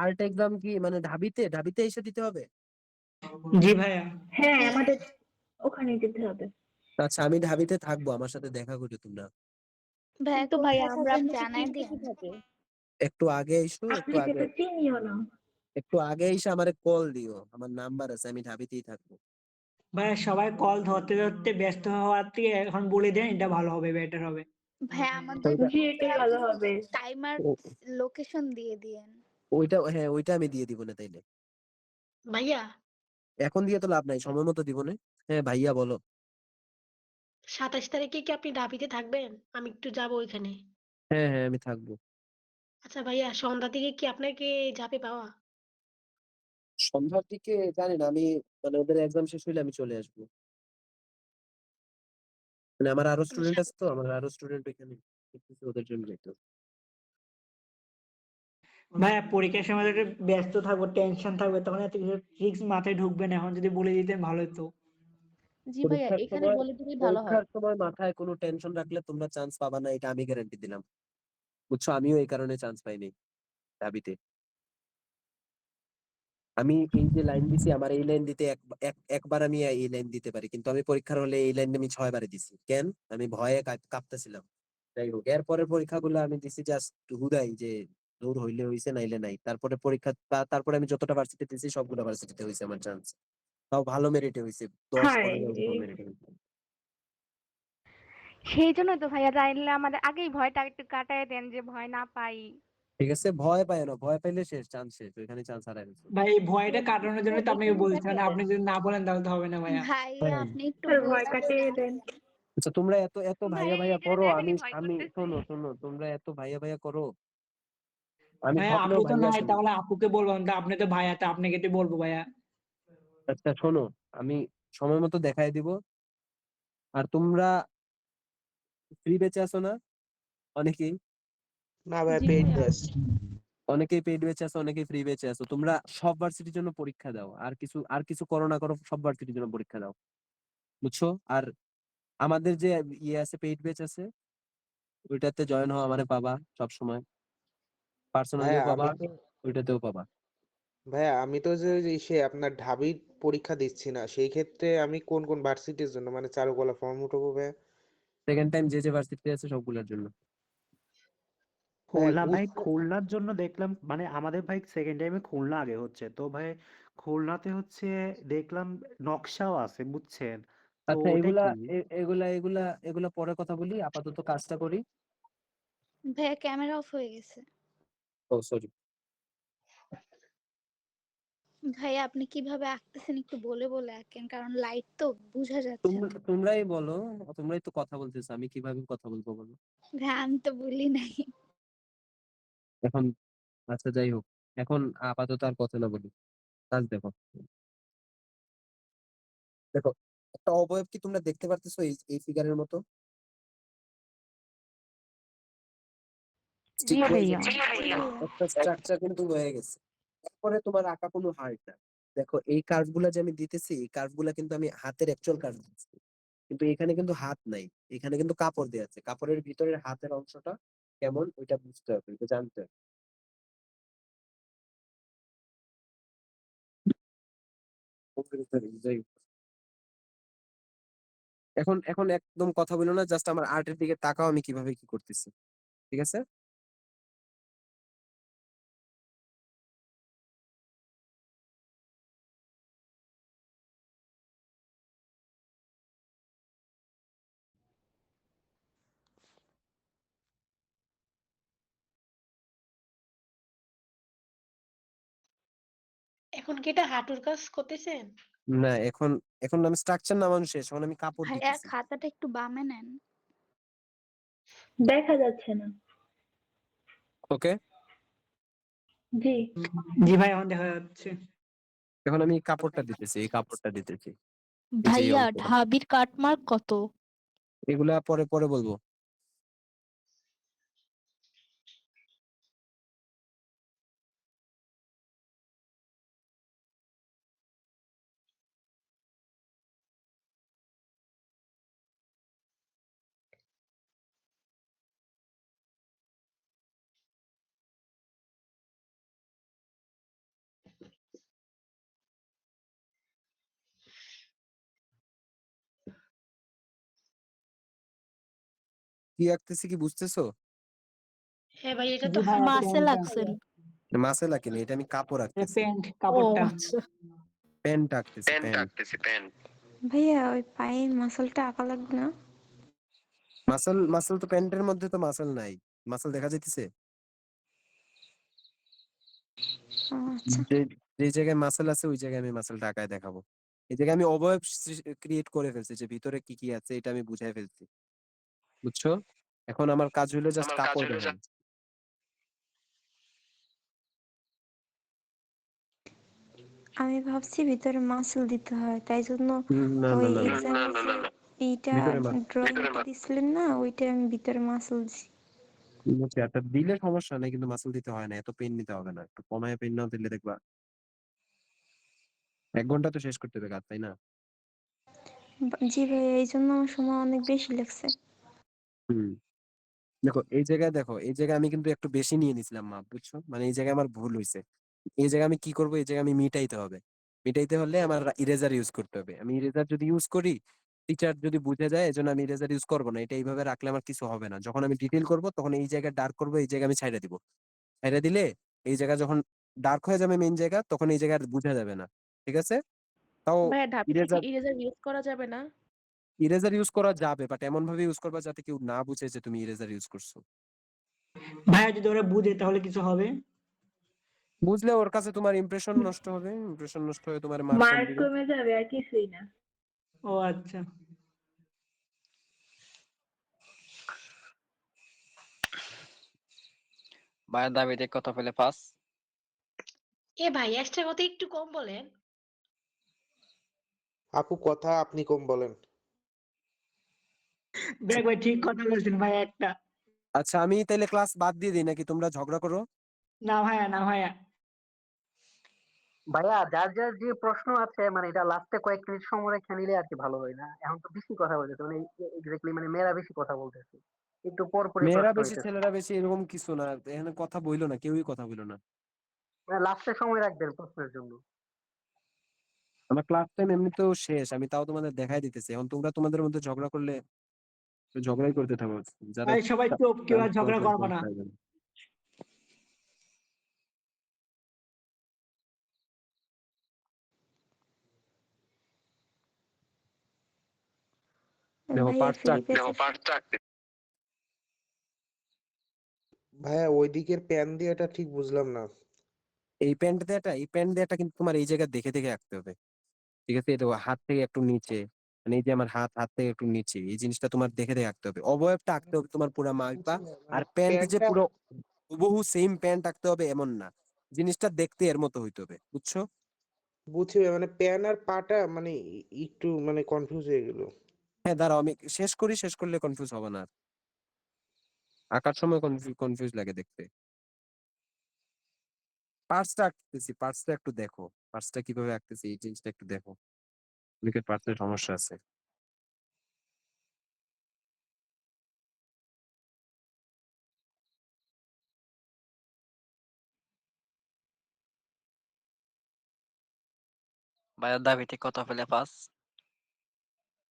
আর্ট এক্সাম কি মানে ঢাবিতে এসে দিতে হবে? জি ভাইয়া। হ্যাঁ, আমাদের ওখানেই যেতে হবে। আচ্ছা, আমি ঢাবিতে থাকবো, আমার সাথে দেখা করো তোমরা। ভাইয়া কিন্তু ভাইয়া কোথায় আমরা থাকবেন আপনাকে জানাই চিনতে দিন। কিভাবে? একটু আগে এসো, আপনাকে তো চিনিও না। একটু আগে এসে আমারে কল দিও, আমার নাম্বার আছে, আমি ঢাবিতেই থাকবো। ভাইয়া সবাই কল ধরতে ধরতে ব্যস্ত হওয়ার থেকে এখন বলে দেন, এটা ভালো হবে, বেটার হবে। ভাইয়া তো আমাদের জি, এটাই ভালো হবে। টাইমার ও- লোকেশন দিয়ে দিয়েন। ওইটা হ্যাঁ, ওইটা আমি দিয়ে দিব না তাইলে। ভাইয়া এখন দিয়ে তো লাভ নাই, সময় মতো দিব না। হ্যাঁ ভাইয়া বলো। 27 তারিখে কি আপনি ঢাবিতে থাকবেন? আমি একটু যাবো ওইখানে। হ্যাঁ হ্যাঁ, আমি থাকবো। আচ্ছা ভাইয়া, সন্ধ্যার দিকে কি আপনাকে যাবে পাওয়া? সন্ধ্যার দিকে জানি না, আমি মানে ওদের এক্সাম শেষ হইলে আমি চলে আসবো। মানে আমার আরো স্টুডেন্ট আছে, তো আমার আরো স্টুডেন্ট এখানে দেখতেছি, ওদের জন্য যাইতে হবে। ভাইয়া পরীক্ষার সময় তো একটু ব্যস্ত থাকবো, টেনশন থাকবে, তখন এত কিছু ট্রিক্স মাথায় ঢুকবে না। এখন যদি বলে দিতেন ভালো হতো। জি ভাইয়া, পরীক্ষার এখানে সময় বলে দিলেই ভালো হয়। পরীক্ষার সময় মাথায় কোনো টেনশন রাখলে তোমরা চান্স পাবা না, এটা আমি গ্যারান্টি দিলাম। বুঝছো? আমিও এই কারণে চান্স পাইনি ঢাবিতে। আমি এই যে লাইন দিছি, আমার এই লাইন দিতে একবার আমি এই লাইন দিতে পারি, কিন্তু আমি পরীক্ষার হলে এই লাইন আমি 6 বারে দিছি। কেন? আমি ভয়ে কাঁপতেছিলাম। যাই হোক, এরপরের পরীক্ষাগুলো আমি দিছি জাস্ট হুদাই, যে দূর হইলে হইছে নাইলে নাই। তারপরে তারপরে আমি যতটা ভার্সিটি দিছি সবগুলো ভার্সিটিতে হইছে আমার চান্স। তাও ভালো মেরিটে হইছে, 10-15 হায়! মেরিটে হইছে। সেই জন্য তো ভাইয়া চাইলে আমাদের আগেই ভয়টা একটু কাটায় দেন, যে ভয় না পাই। ঠিক আছে, ভয় পায় না, ভয় পাইলে শেষ, চান্স শেষ, ওইখানে চান্স হারাই গেছে। ভাই এই ভয়টা কাটানোর জন্য তো আপনাকে এখানে বলছি, মানে থাকেন। আপনি যদি না বলেন তাহলে তো হবে না ভাইয়া। ভাইয়া হ্যাঁ। আপনি একটু স্যার ভয় বলতে কাটিয়ে দেন। দেন। আচ্ছা, তোমরা এত এত ভাইয়া ভাইয়া ভাইয়া এই জন্য করো, দেখেনি আমি ভয় আমি করতেছি। শোনো, তোমরা এত ভাইয়া ভাইয়া করো, আমি ভাইয়া স্বপ্নেও আপু তো ভাইয়া নাই, শুনি। তাহলে আপুকে বলবো না, আপনি তো ভাইয়া, তা আপনাকে তো বলবো ভাইয়া। আচ্ছা শোনো, আমি সময় মতো দেখাই দিব। আর তোমরা ফ্রি বেঁচে আছো না? অনেকেই না ভাইয়া, জি পেইড ভাইয়া। ব্যাচ। অনেকেই পেইড বেঁচে আছো, অনেকেই ফ্রি বেঁচে আছো। তোমরা সব ভার্সিটির জন্য পরীক্ষা দাও, আর কিছু করো না করো, সব ভার্সিটির জন্য পরীক্ষা দাও। বুঝছো? আর আমাদের যে ইয়ে আছে, পেইড বেচ আছে, ওইটাতে জয়েন হওয়া মানে পাবা সব সময়, ভাইয়া পার্সোনালিও আমি পাবা, তো ওইটাতেও পাবা। যে সে আপনার ঢাবির পরীক্ষা দিচ্ছি না, সেই ক্ষেত্রে আমি কোন কোন ভার্সিটির জন্য মানে চারুকলা ফর্ম উঠাবো ভাইয়া? সেকেন্ড টাইম যে ভার্সিটি আছে সবগুলোর জন্য। খুলনা ভাই, বুঝতে খুলনার জন্য দেখলাম মানে আমাদের ভাই সেকেন্ড টাইমে খুলনা আগে হচ্ছে, তো ভাই খুলনাতে হচ্ছে দেখলাম নকশাও আছে, বুঝছেন? তো আচ্ছা, ওটা এগুলা কি? এগুলা পরে কথা বলি, আপাতত কাজটা করি। ভাইয়া ক্যামেরা অফ হয়ে গেছে। ও সরি। ভাইয়া আপনি কিভাবে আঁকতেছেন একটু বলে আঁকেন, কারণ লাইট তো বোঝা যাচ্ছে না। তোমরাই বলো, তোমরাই তো কথা বলতেছো, আমি কিভাবে কথা বলবো বলো ভাই আমি তো বলি নাই। এখন। আচ্ছা যাই হোক, এখন আপাতত আর কথা না বলি, কাজ দেখো। দেখো, একটা অবয়ব কি তোমরা দেখতে পারতেছো এই এই ফিগারের মতো? জি ঠিক হয়ে ভাইয়া। যাচ্ছে, জি ভাইয়া। একটা স্ট্রাকচার কিন্তু হয়ে গেছে। এরপরে তোমার আঁকা কোনো হার্ড না। দেখো এই কার্ভ গুলা যে আমি দিতেছি, এই কার্ভ গুলা কিন্তু আমি হাতের অ্যাকচুয়াল কার্ভ দিচ্ছি, কিন্তু এখানে কিন্তু হাত নাই, এখানে কিন্তু কাপড় দেওয়া আছে। কাপড়ের ভিতরের হাতের অংশটা কেমন ওইটা বুঝতে হবে, এটা জানতে হবে। যাই হোক। এখন এখন একদম কথা বলো না, জাস্ট আমার আর্টের দিকে তাকাও, আমি কিভাবে কি করতেছি, ঠিক আছে? এখন কি এটা হাঁটুর কাজ করতেছেন? না, এখন এখন আমি স্ট্রাকচার নামানো শেষ, এখন আমি কাপড় ভাইয়া দিতেছি। খাতাটা একটু বামে নেন। দেখা যাচ্ছে না। ওকে, জি। জি ভাই, এখন দেখা যাচ্ছে। এখন আমি কাপড়টা দিতেছি, এই কাপড়টা দিতেছি, এই যে এই ভাইয়া অংশটা। ঢাবির কাটমার্ক কত? এগুলা পরে পরে বলবো। কি আঁকতেছি কি বুঝতেছো? হ্যাঁ ভাই, এটা জি তো ভাইয়া, হাঁটু। মাসেল প্যান্টটা, আঁকছেন? মাসেল আঁকিনি, এটা আমি কাপড় আঁকতেছি। প্যান্ট ও কাপড়টা। আচ্ছা। প্যান্ট আঁকতেছি, প্যান্ট। ভাইয়া ওই পায়ের মাসলটা আঁকা লাগবে না? মাসল মাসল তো প্যান্টের মধ্যে তো মাসল নাই, মাসল দেখা যাইতেছে? ও আচ্ছা। যে যে জায়গায় মাসল আছে ওই জায়গায় আমি মাসলটা আঁকায় দেখাবো। এই জায়গায় আমি অবয়ব ক্রিয়েট করে ফেলছি, যে ভিতরে কি কি আছে এটা আমি বুঝাই ফেলছি, বুঝছো? এখন আমার কাজ হলো জাস্ট কাপড় দেখানো। আমি ভাবছি ভিতরে মাসল দিতে হয়, তাই জন্য না ওই না না না, এক্সামে এইটা ভিতরে ড্রয়িংটা দিছিলেন না, ওইটা আমি ভিতরে মাসল দিছি। বুঝছি, একটা দিলে সমস্যা নেই, কিন্তু মাসল দিতে হয় না, এত পেন নিতে হবে না, একটু কমায় পেন নাও, দিলে দেখবা 1 ঘন্টা তো শেষ করতে হবে কাজ, তাই না? জি ভাইয়া, এই জন্য আমার সময় অনেক বেশি লাগছে। হুম। দেখো এই জায়গায়, দেখো এই জায়গায় আমি কিন্তু একটু বেশি নিয়ে নিছিলাম মাপ, বুঝছো? মানে এই জায়গায় আমার ভুল হয়েছে। এই জায়গায় আমি কি করবো, এই জায়গায় আমি মিটাইতে হবে। মিটাইতে হলে আমার ইরেজার ইউজ করতে হবে। আমি ইরেজার যদি ইউজ করি, টিচার যদি বুঝে যায়, এজন্য আমি ইরেজার ইউজ করবো না। এটা এইভাবে রাখলে আমার কিছু হবে না। যখন আমি ডিটেল করবো তখন এই জায়গায় ডার্ক করবো, এই জায়গায় আমি ছাইড়া দিব। ছাইড়া দিলে এই জায়গা যখন ডার্ক হয়ে যাবে মেইন জায়গা, তখন এই জায়গায় আর বোঝা যাবে না, ঠিক আছে? তাও ভাইয়া ঢাবিতে কি ইরেজার ইরেজার ইউজ করা যাবে না? ইরেজার ইউজ করা যাবে, বাট এমন ভাবে ইউজ করবা যাতে কেউ না বুঝে যে তুমি ইরেজার ইউজ করছো। ভাইয়া যদি ওরা বুঝে তাহলে কিছু হবে? বুঝলে ওর কাছে তোমার ইমপ্রেশন নষ্ট হবে, ইমপ্রেশন নষ্ট হয়ে তোমার মার্ক কম মার্ক দিবে। কমে যাবে আর কিছুই না। ও আচ্ছা। ভাইয়ের দাবিতে কত পেলে পাস? এ ভাই, এক্সট্রা কথা একটু কম বলেন। আপু কথা আপনি কম বলেন। দেখ ভাই, ঠিক কথা বলছেন ভাই একটা। আচ্ছা, আমি তাইলে ক্লাস বাদ দিয়ে দিই নাকি তোমরা ঝগড়া করো? না ভাইয়া, না ভাইয়া। ভাইয়া যার যার যে প্রশ্ন আছে মানে এটা লাস্টে কয়েক মিনিট সময় রেখে নিলে আর কি ভালো হয় না? এখন তো বেশি কথা বলতেছে, মানে এক্স্যাক্টলি মানে মেয়েরা বেশি কথা বলতেছে, একটু পর পরই মেয়েরা প্রশ্ন বেশি হইতেছে। ছেলেরা বেশি এরকম কিছু না, এখানে কথা বইলো না, কেউই কথা বইলো না। মানে লাস্টে সময় রাখবেন প্রশ্নের জন্য। আমার ক্লাস টাইম এমনিতেও শেষ, আমি তাও তোমাদের দেখাই দিতেছি। এখন তোমরা তোমাদের মধ্যে ঝগড়া করলে ঝগড়াই করতে থাকো। যারা ভাই সবাই চুপ, কেউ আর ঝগড়া ট্রান্সফার করবো না। করতে হবে না। দেখো ভাইয়া পার্ট ফ্রি পেতে ভাইয়া ওই দিকের প্যান দিয়ে এটা ঠিক বুঝলাম না। এই প্যান্ট দেওয়াটা কিন্তু তোমার এই জায়গা দেখে দেখে আঁকতে হবে। ঠিক আছে, এটা হাত থেকে একটু নিচে, মানে এই যে আমার হাত থেকে একটু নিচে, এই জিনিসটা তোমার দেখে দেখে আঁকতে হবে। অবয়বটা আঁকতে হবে তোমার পুরা মাপা। বুঝছি না, আর মানে প্যান্ট যে প্যানটা পুরো হুবহু সেম প্যান্ট আঁকতে হবে এমন না, জিনিসটা দেখতে এর মতো হইতে হবে, বুঝছো? বুঝছি ভাইয়া, মানে প্যান আর পাটা মানে একটু মানে কনফিউজ হয়ে গেল। হ্যাঁ দাঁড়াও, আমি শেষ করি, শেষ করলে কনফিউজ হবে না আর। আঁকার সময় কনফিউজ লাগে দেখতে। পার্টসটা আঁকতেছি, পার্টসটা একটু দেখো, পার্টসটা কিভাবে আঁকতেছি এই জিনিসটা একটু দেখো। অনেকের পার্টসের সমস্যা আছে। ভাইয়া দাবিতে কত পেলে পাস?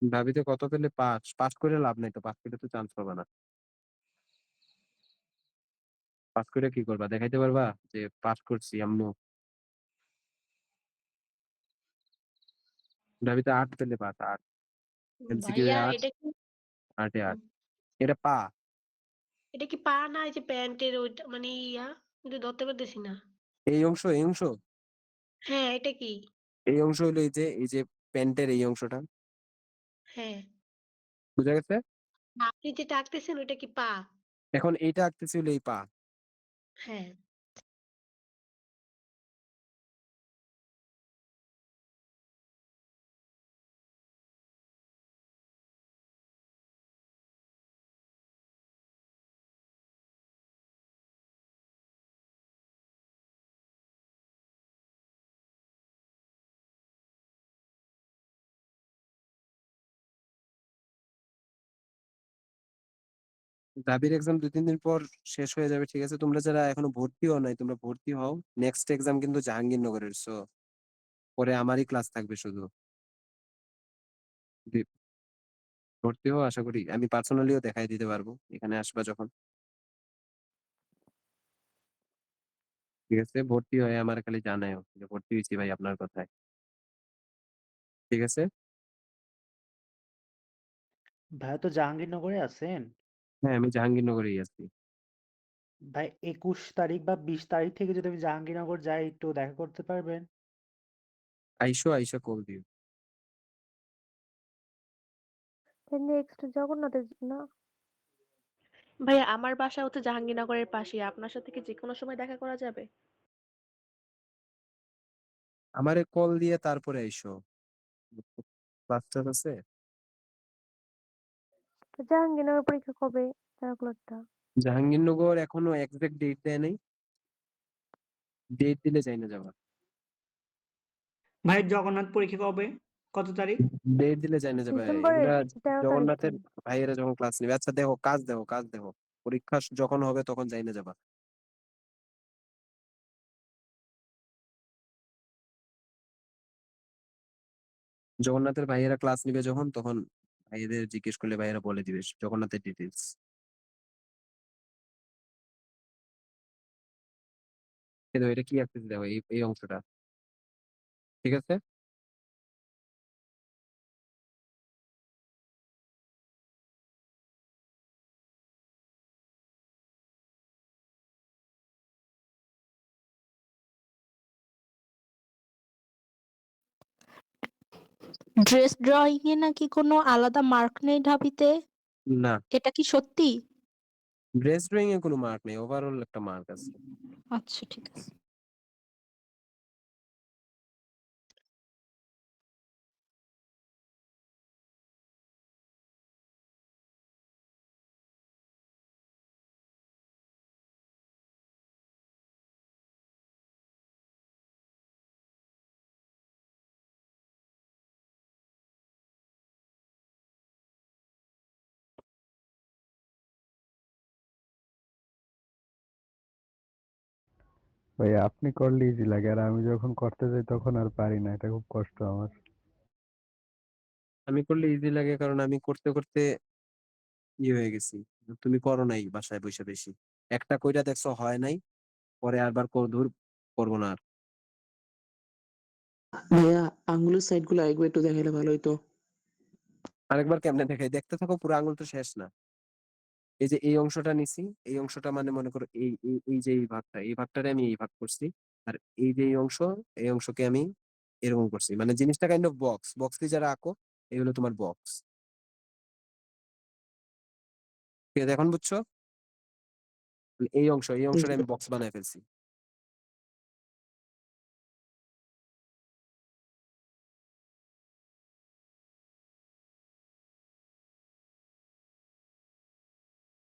দাবিতে কত পেলে পাস? পাস করে লাভ নাই তো, পাস করে তো চান্স পাবা না। পাস করে কি করবা, দেখাইতে পারবা যে পাস করছি আম্মু? দাবিতে 8 পেলে পাস, 8 এমসিকিউ এ ভাইয়া 8, এটা কি 8 এ 8। হুম, এটা পা। এটা কি পা না, এই যে প্যান্টের ওইটা মানে ইয়া, কিন্তু ধরতে পারতেছি না। এই অংশ হ্যাঁ, এটা কি? এই অংশ হলো এই যে প্যান্টের এই অংশটা, হ্যাঁ, বুঝা গেছে? আপনি যেটা আঁকতেছেন ওইটা কি পা? এখন এইটা আঁকতেছি হলো এই পা। হ্যাঁ, দাবির এক্সাম 2-3 দিন পর শেষ হয়ে যাবে, ঠিক আছে? তোমরা যারা এখনো ভর্তি হও নাই, তোমরা ভর্তি হও। নেক্সট এক্সাম কিন্তু জাহাঙ্গীরনগরের, সো পরে আমারই ক্লাস থাকবে শুধু। যদি ভর্তি হও, আশা করি আমি পার্সোনালিও দেখাই দিতে পারবো এখানে আসবা যখন। ঠিক আছে, ভর্তি হয়ে আমার খালি জানাও যে ভর্তি হয়েছি ভাই আপনার কথায়। ঠিক আছে? ভাইয়া তো জাহাঙ্গীরনগরে আছেন। হ্যাঁ, আমি জাহাঙ্গীরনগরেই আছি। ভাই 21 তারিখ বা 20 তারিখ থেকে যদি আমি জাহাঙ্গীরনগর যাই একটু দেখা করতে পারবেন? আইসা কল দিও। নেক্সট জগন্নাথের না? ভাইয়া আমার বাসা হচ্ছে জাহাঙ্গীরনগরের পাশে, আপনার সাথে কি যেকোনো সময় দেখা করা যাবে? আমারে কল দিয়ে তারপরে আইসো। ক্লাস টাস আছে। জাহাঙ্গীরনগর পরীক্ষা কবে? সার্কুলারটা জাহাঙ্গীরনগর এখনো এক্সাক্ট ডেট দেয় নাই, ডেট দিলে যাই না যাবা। ভাই জগন্নাথ পরীক্ষা কবে, কত তারিখ? ডেট দিলে যাই না যাবে ডিসেম্বরের এগুলা। 13 তারিখ জগন্নাথের তো। ভাইয়েরা যখন ক্লাস নেবে, আচ্ছা দেখো, কাজ দেখো, পরীক্ষা যখন হবে তখন যাই না যাবা। জগন্নাথের ভাইয়েরা ক্লাস নিবে যখন, তখন ভাইয়েদের জিজ্ঞেস করলে ভাইয়েরা বলে দিবে জগন্নাথের ডিটেলস। কিন্তু এটা কি আসতেছে দেখো, এই অংশটা। ঠিক আছে, ড্রেস ড্রয়িং এ নাকি কোনো আলাদা মার্ক নেই ঢাবিতে, না এটা কি সত্যি? ড্রেস ড্রয়িং এ কোনো মার্ক নেই, ওভারঅল একটা মার্ক আছে। আচ্ছা ঠিক আছে। ভাই আপনি করলে ইজি লাগে, আর আমি যখন করতে যাই তখন আর পারি না, এটা খুব কষ্ট আমার। আমি করলে ইজি লাগে কারণ আমি করতে করতে হয়ে গেছি। তুমি করো নাই বাসায় বসে বেশি। একটা কইরা দেখছো হয় নাই, পরে আবার ধুর করবো না আর। ভাইয়া আঙ্গুলের সাইড গুলো আরেকবার একটু দেখাইলে ভালো হইতো। আরেকবার কেমনে দেখাই? দেখতে থাকো, পুরো আঙুল তো শেষ না। এই যে এই অংশটা নিছি, এই অংশটা মানে মনে করো এই যে এই ভাগটা, এই ভাগটারে আমি এই ভাগ করছি। আর এই যে এই অংশকে আমি এরকম করছি। মানে জিনিসটা কাইন্ড অফ বক্স। বক্স কি যারা আঁকো, এই হলো তোমার বক্স। ঠিক আছে, এখন বুঝছো? এই অংশটা আমি বক্স বানায় ফেলছি।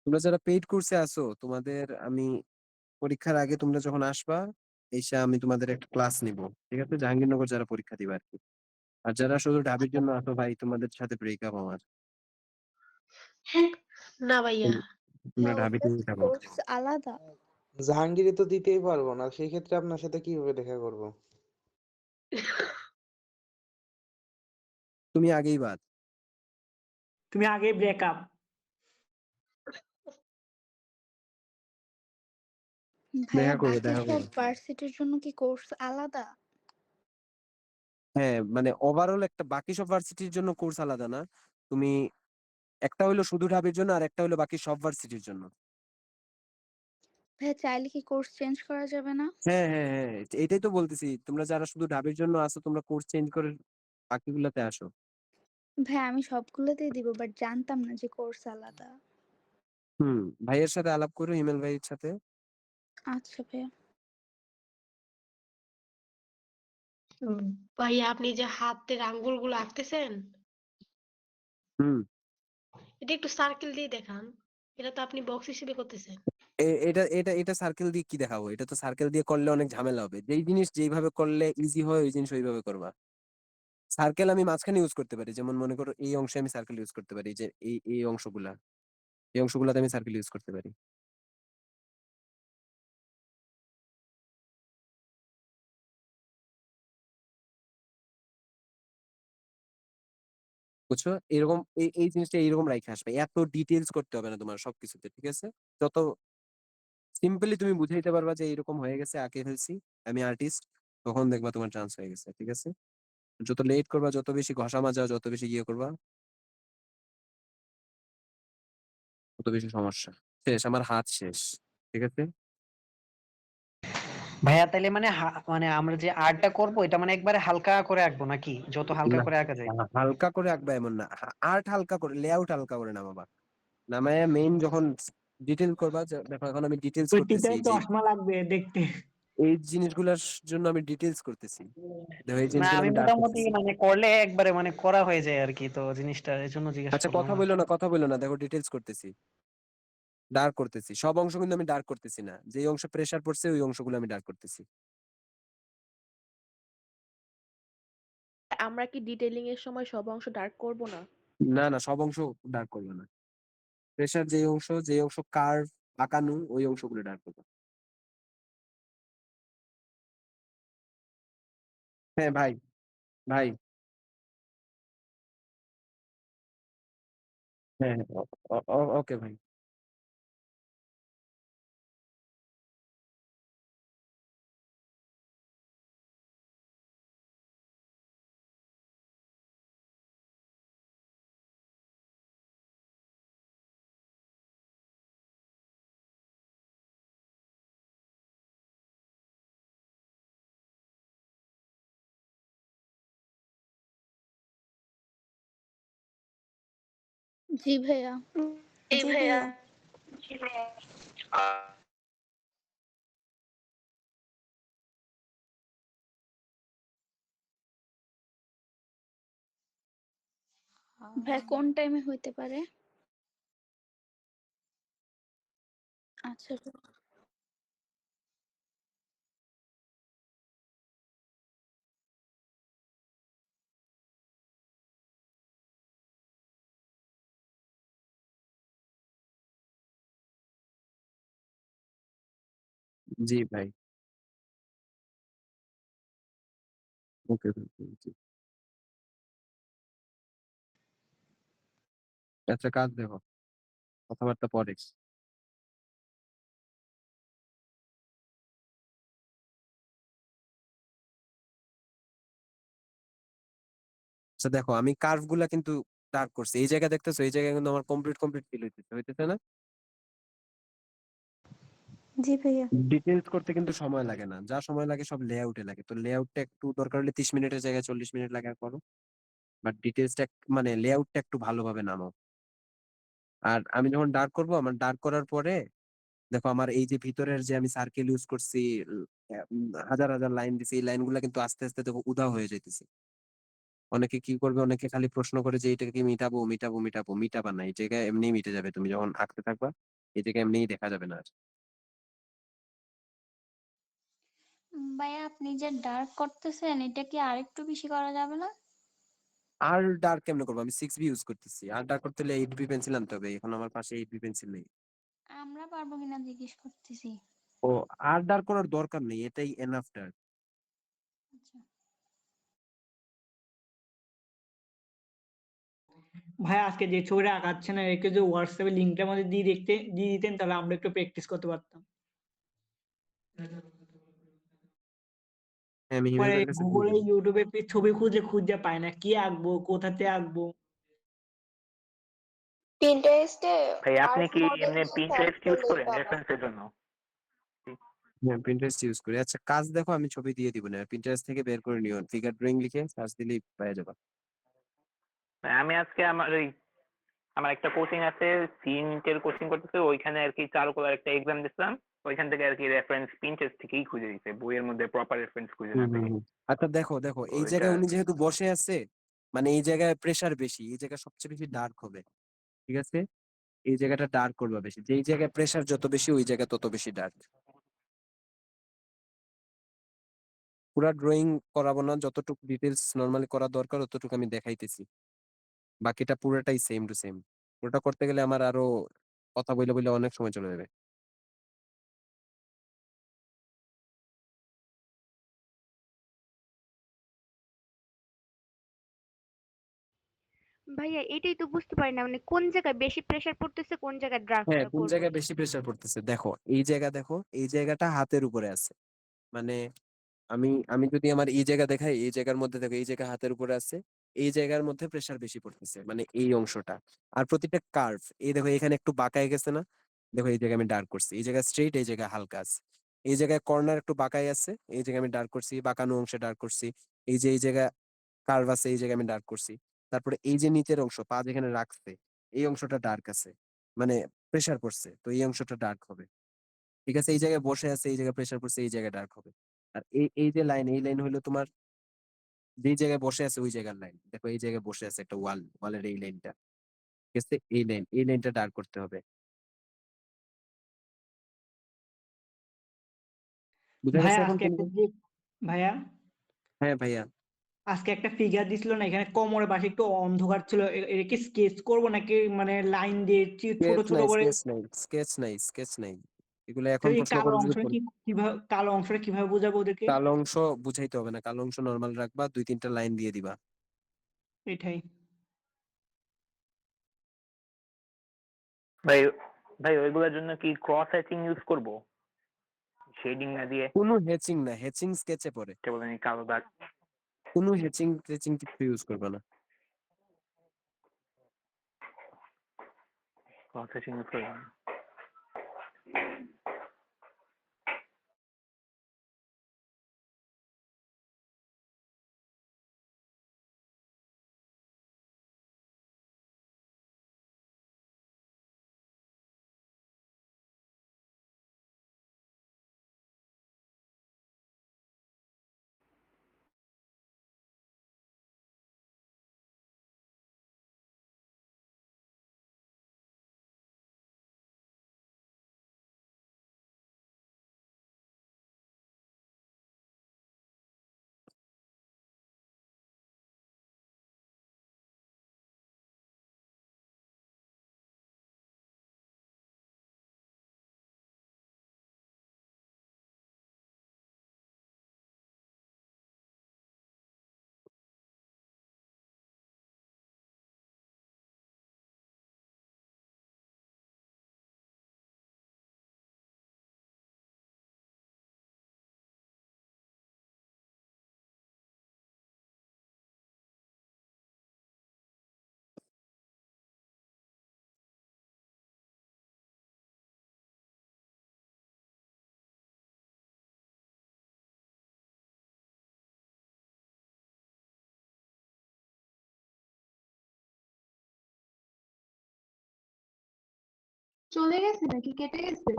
তোমরা যারা পেইড কোর্সে আছো, তোমাদের আমি পরীক্ষার আগে তোমরা যখন আসবা, এসে আমি তোমাদের একটা ক্লাস নিব। ঠিক আছে, জাহাঙ্গীরনগর যারা পরীক্ষা দিবা আর কি। আর যারা শুধু ঢাবির জন্য আসো ভাই, তোমাদের সাথে ব্রেকআপ আমার। হ্যাঁ, না ভাইয়া। তোমরা হ্যাঁ, ওটা ঢাবিতেই থাকো। কোর্স আলাদা। জাহাঙ্গীরে তো দিতেই পারবো না, সেই ক্ষেত্রে আপনার সাথে কিভাবে দেখা করব? তুমি আগেই বাদ। তুমি আগেই ব্রেকআপ। ভাইয়া দেখা বাকি সব করবো। ভার্সিটির জন্য কি কোর্স আলাদা? হ্যাঁ, মানে ওভারঅল একটা বাকি সব ভার্সিটির জন্য কোর্স আলাদা না। তুমি একটা হইলো শুধু ঢাবির জন্য, আর একটা হইলো বাকি সব ভার্সিটির জন্য। ভাইয়া চাইলে কি কোর্স চেঞ্জ করা যাবে না? হ্যাঁ হ্যাঁ হ্যাঁ, এটাই তো বলতেছি। তোমরা যারা শুধু ঢাবির জন্য আসো, তোমরা কোর্স চেঞ্জ করে বাকিগুলোতে আসো। ভাইয়া আমি সবগুলোতেই দিব, বাট জানতাম না যে কোর্স আলাদা। ভাইয়ের সাথে আলাপ করো, হিমেল ভাইয়ের সাথে। আচ্ছা ভাইয়া। ভাইয়া আপনি যে হাতের আঙ্গুল গুলো আঁকতেছেন, হুম এটা একটু সার্কেল দিয়ে দেখান। এটা তো আপনি বক্স হিসেবে করতেছেন। এটা এটা এটা সার্কেল দিয়ে কি দেখাবো? এটা তো সার্কেল দিয়ে করলে অনেক ঝামেলা হবে। যেই জিনিস যেইভাবে করলে ইজি হয়, ওই জিনিস ওইভাবে করবা। সার্কেল আমি মাঝখানে ইউজ করতে পারি, যেমন মনে করো এই অংশে আমি সার্কেল ইউজ করতে পারি, যে এই অংশগুলা, এই অংশগুলাতে আমি সার্কেল ইউজ করতে পারি। বুঝছো? এরকম এই জিনিসটা এইরকম রাইখে আসবে, এত ডিটেলস করতে হবে না তোমার সবকিছুতে। ঠিক আছে, যত সিম্পলি তুমি বুঝাইতে পারবা যে এরকম হয়ে গেছে, আঁকে ফেলছি, আমি আর্টিস্ট, তখন দেখবা তোমার চান্স হয়ে গেছে। ঠিক আছে, যত লেট করবা, যত বেশি ঘষা মাজা, যত বেশি ইয়ে করবা, তত বেশি সমস্যা। শেষ, আমার হাত শেষ। ঠিক আছে, ভাইয়া তাইলে মানে মানে আমরা যে আর্টটা করব এটা মানে একবারে হালকা করে আঁকবো নাকি? যত হালকা না, করে আঁকা যায়। হালকা করে আঁকবা এমন না। আর্ট হালকা করে, লেআউট হালকা করে নামাবা। নামায় মেইন যখন ডিটেল করবা, দেখো এখন আমি ডিটেলস ওই করতেছি, টিচার এই যে চশমা লাগবে দেখতে। এই জিনিসগুলোর জন্য আমি ডিটেলস করতেছি। দেখো এই না জিনিসগুলো আমি আমি ডার্ক মোটামুটি করতেছি। মানে করলে একবারে মানে করা হয়ে যায় আর কি, তো জিনিসটা এর জন্য জিজ্ঞাসা আচ্ছা, করলাম কথা আর বললো কি। না, কথা বললো না, দেখো ডিটেলস করতেছি, ডার্ক করতেছি। সব অংশ কিন্তু আমি ডার্ক করতেছি না, যে অংশ প্রেসার পড়ছে ওই অংশগুলো আমি ডার্ক করতেছি। আমরা কি ডিটেইলিং এর সময় সব অংশ ডার্ক করব না? না না, সব অংশ ডার্ক করবে না। প্রেসার যে অংশ কার্ভ আঁকানো, ওই অংশগুলো ডার্ক করবে। হ্যাঁ ভাই, ভাই, হ্যাঁ হ্যাঁ, ওকে ভাই। জি ভাইয়া। এই ভাইয়া। ভাইয়া কোন টাইমে হইতে পারে? আচ্ছা ভাইয়া। জি ভাই, ওকে ভাই, জি। আচ্ছা, কাজ দেখো। কথাবার্তা পরে। আচ্ছা দেখো, আমি কার্ভ গুলা কিন্তু ডার্ক করছি। এই জায়গায় দেখতেছো, এই জায়গায় কিন্তু আমার কমপ্লিট কমপ্লিট ফিল হইতেছে না? জি ভাইয়া। ডিটেলস করতে কিন্তু সময় লাগে না, যা সময় লাগে সব লেআউটে লাগে। তো লেআউটটা একটু দরকার হলে 30 মিনিটের জায়গায় 40 মিনিট লাগে করো। বাট ডিটেলসটা মানে লেআউটটা একটু ভালোভাবে নামাও। আর আমি যখন ডার্ক করব, আমার ডার্ক করার পরে দেখো আমার এই যে ভিতরের যে আমি সার্কেল ইউজ করছি, হাজার হাজার লাইন দিছি, এই লাইনগুলো কিন্তু আস্তে আস্তে দেখো উধাও হয়ে যাইতেছে। অনেকে কি করবে, অনেকে খালি প্রশ্ন করে যে এটাকে কি মিটাবো মিটাবো মিটাবো, মিটাবা না, এই জায়গায় এমনিই মিটে যাবে। তুমি যখন আঁকতে থাকবা এই জায়গায় এমনিই দেখা যাবে না আর। ভাইয়া আপনি যে ডার্ক করতেছেন এটা কি আরেকটু বেশি করা যাবে না? আর ডার্ক কেমনে করবো? আমি 6B ইউজ করতেছি। আর ডার্ক করতে হলে 8B পেন্সিল আনতে হবে, এখন আমার পাশে 8B পেন্সিল নেই। আমরা পারবো কিনা জিজ্ঞেস করতেছি। ও, আর ডার্ক করার দরকার নেই, এটাই এনাফ ডার্ক। আচ্ছা। ভাই আজকে যে ছবিটা আঁকাচ্ছেন একে যে হোয়াটসঅ্যাপে লিঙ্কটার মধ্যে দিয়ে দিতেন তাহলে আমরা একটু প্র্যাকটিস করতে পারতাম। হ্যাঁ, আমি পরে হিমেলের কাছে দিয়ে গুগলে দিব। ইউটিউবে ছবি খুঁজে পায় না, কি আঁকবো কোথাতে আঁকবো। পিন্টারেস্টে ভাই আপনি আর্ট কি মডেল এমনি সার্চ পিন্টারেস্ট ইউজ করলেই করেন পাবা। রেফারেন্সের জন্য? হ্যাঁ, পিন্টারেস্ট ইউজ করি। আচ্ছা কাজ দেখো, আমি ছবি দিয়ে দিব না, পিন্টারেস্ট থেকে বের করে নিও, ফিগার ড্রয়িং লিখে সার্চ দিলেই পেয়ে যাবা। আমি আজকে আমার একটা কোচিং আছে, সিনটের কোচিং করতেছে, ওইখানে আর কি চারুকলার একটা এক্সাম দিছিলাম। ওইখান থেকে আর কি রেফারেন্স পিন্টারেস্ট থেকেই খুঁজে দিছে, বইয়ের মধ্যে প্রপার রেফারেন্স খুঁজে না পেয়ে। আচ্ছা দেখো দেখো, এই ওইটা জায়গায় উনি যেহেতু বসে আছে, মানে এই জায়গায় প্রেসার বেশি, এই জায়গায় সবচেয়ে বেশি ডার্ক হবে। ঠিক আছে, এই জায়গাটা ডার্ক করবা বেশি, যেই জায়গায় প্রেসার যত বেশি ওই জায়গা তত বেশি ডার্ক। পুরা ড্রয়িং করাবো না, যতটুকু ডিটেলস নরমালি করা দরকার ততটুকু আমি দেখাইতেছি, বাকিটা পুরোটাই সেম টু সেম। পুরোটা করতে গেলে আমার আরো কথা বলে বলে অনেক সময় চলে যাবে। ভাইয়া এটাই তো বুঝতে পারি না, মানে কোন জায়গায় বেশি প্রেসার পড়তেছে, কোন জায়গায় হ্যাঁ, ড্রাগটা কোন করব। জায়গায় বেশি প্রেসার পড়তেছে দেখো, এই জায়গা দেখো, এই জায়গাটা হাতের উপরে আছে। মানে আমি আমি যদি আমার এই জায়গা দেখাই, এই জায়গার মধ্যে দেখো, এই জায়গা হাতের উপরে আছে, এই জায়গার মধ্যে প্রেসার বেশি পড়তেছে, মানে এই অংশটা। আর প্রতিটা কার্ভ, এই দেখো এখানে একটু বাঁকায় গেছে না? দেখো এই জায়গায় আমি ডার্ক করছি, এই জায়গায় স্ট্রেইট, এই জায়গায় হালকা আছে। এই জায়গায় কর্নার একটু বাঁকায় আছে, এই জায়গায় আমি ডার্ক করছি, বাঁকানো অংশে ডার্ক করছি। এই যে এই জায়গায় কার্ভ আছে, এই জায়গায় আমি ডার্ক করছি। তারপরে এই যে নিচের অংশ, পা যেখানে রাখছে, এই অংশটা ডার্ক আছে, মানে প্রেসার পড়ছে, তো এই অংশটা ডার্ক হবে। ঠিক আছে, এই জায়গায় বসে আছে, এই জায়গায় প্রেসার পড়ছে, এই জায়গায় ডার্ক হবে। আর এই এই যে লাইন, এই লাইন হলো তোমার যেই জায়গায় বসে আছে ওই জায়গার লাইন। দেখো এই জায়গায় বসে আছে একটা ওয়ালের এই লাইনটা। ঠিক আছে, এই লাইনটা ডার্ক করতে হবে। বুঝা গেছে ভাইয়া এখন আজকে একটা তোমাদের? যে ভাইয়া হ্যাঁ ভাইয়া। আজকে একটা ফিগার দিছিল না, এখানে কোমরের পাশে একটু অন্ধকার ছিল, এটা কি স্কেচ করবো নাকি মানে লাইন দিয়ে ছোট স্কেচ ছোট নাই, করে? স্কেচ নাই, স্কেচ নাই, স্কেচ নাই, এগুলো তো এখন এই প্রশ্ন কালো করে যদি অংশটা কিভাবে কালো অংশটা কিভাবে বোঝাবো ওদেরকে? কালো অংশ বুঝাইতে হবে না, কালো অংশ নর্মাল রাখবা, 2-3টা লাইন দিয়ে দিবা। এটাই। ভাই ভাই ওইগুলোর জন্য কি ক্রস হ্যাচিং ইউজ করব, শেডিং না দিয়ে? কোনো হ্যাচিং না, হ্যাচিং স্কেচে পড়ে। কেবল এই কালো দাগ। কোনো হ্যাচিং টেচিং কিছু ইউজ করবে না। ক্রস হ্যাচিং ইউজ করব না। চলে গেছে নাকি কেটে গেছে?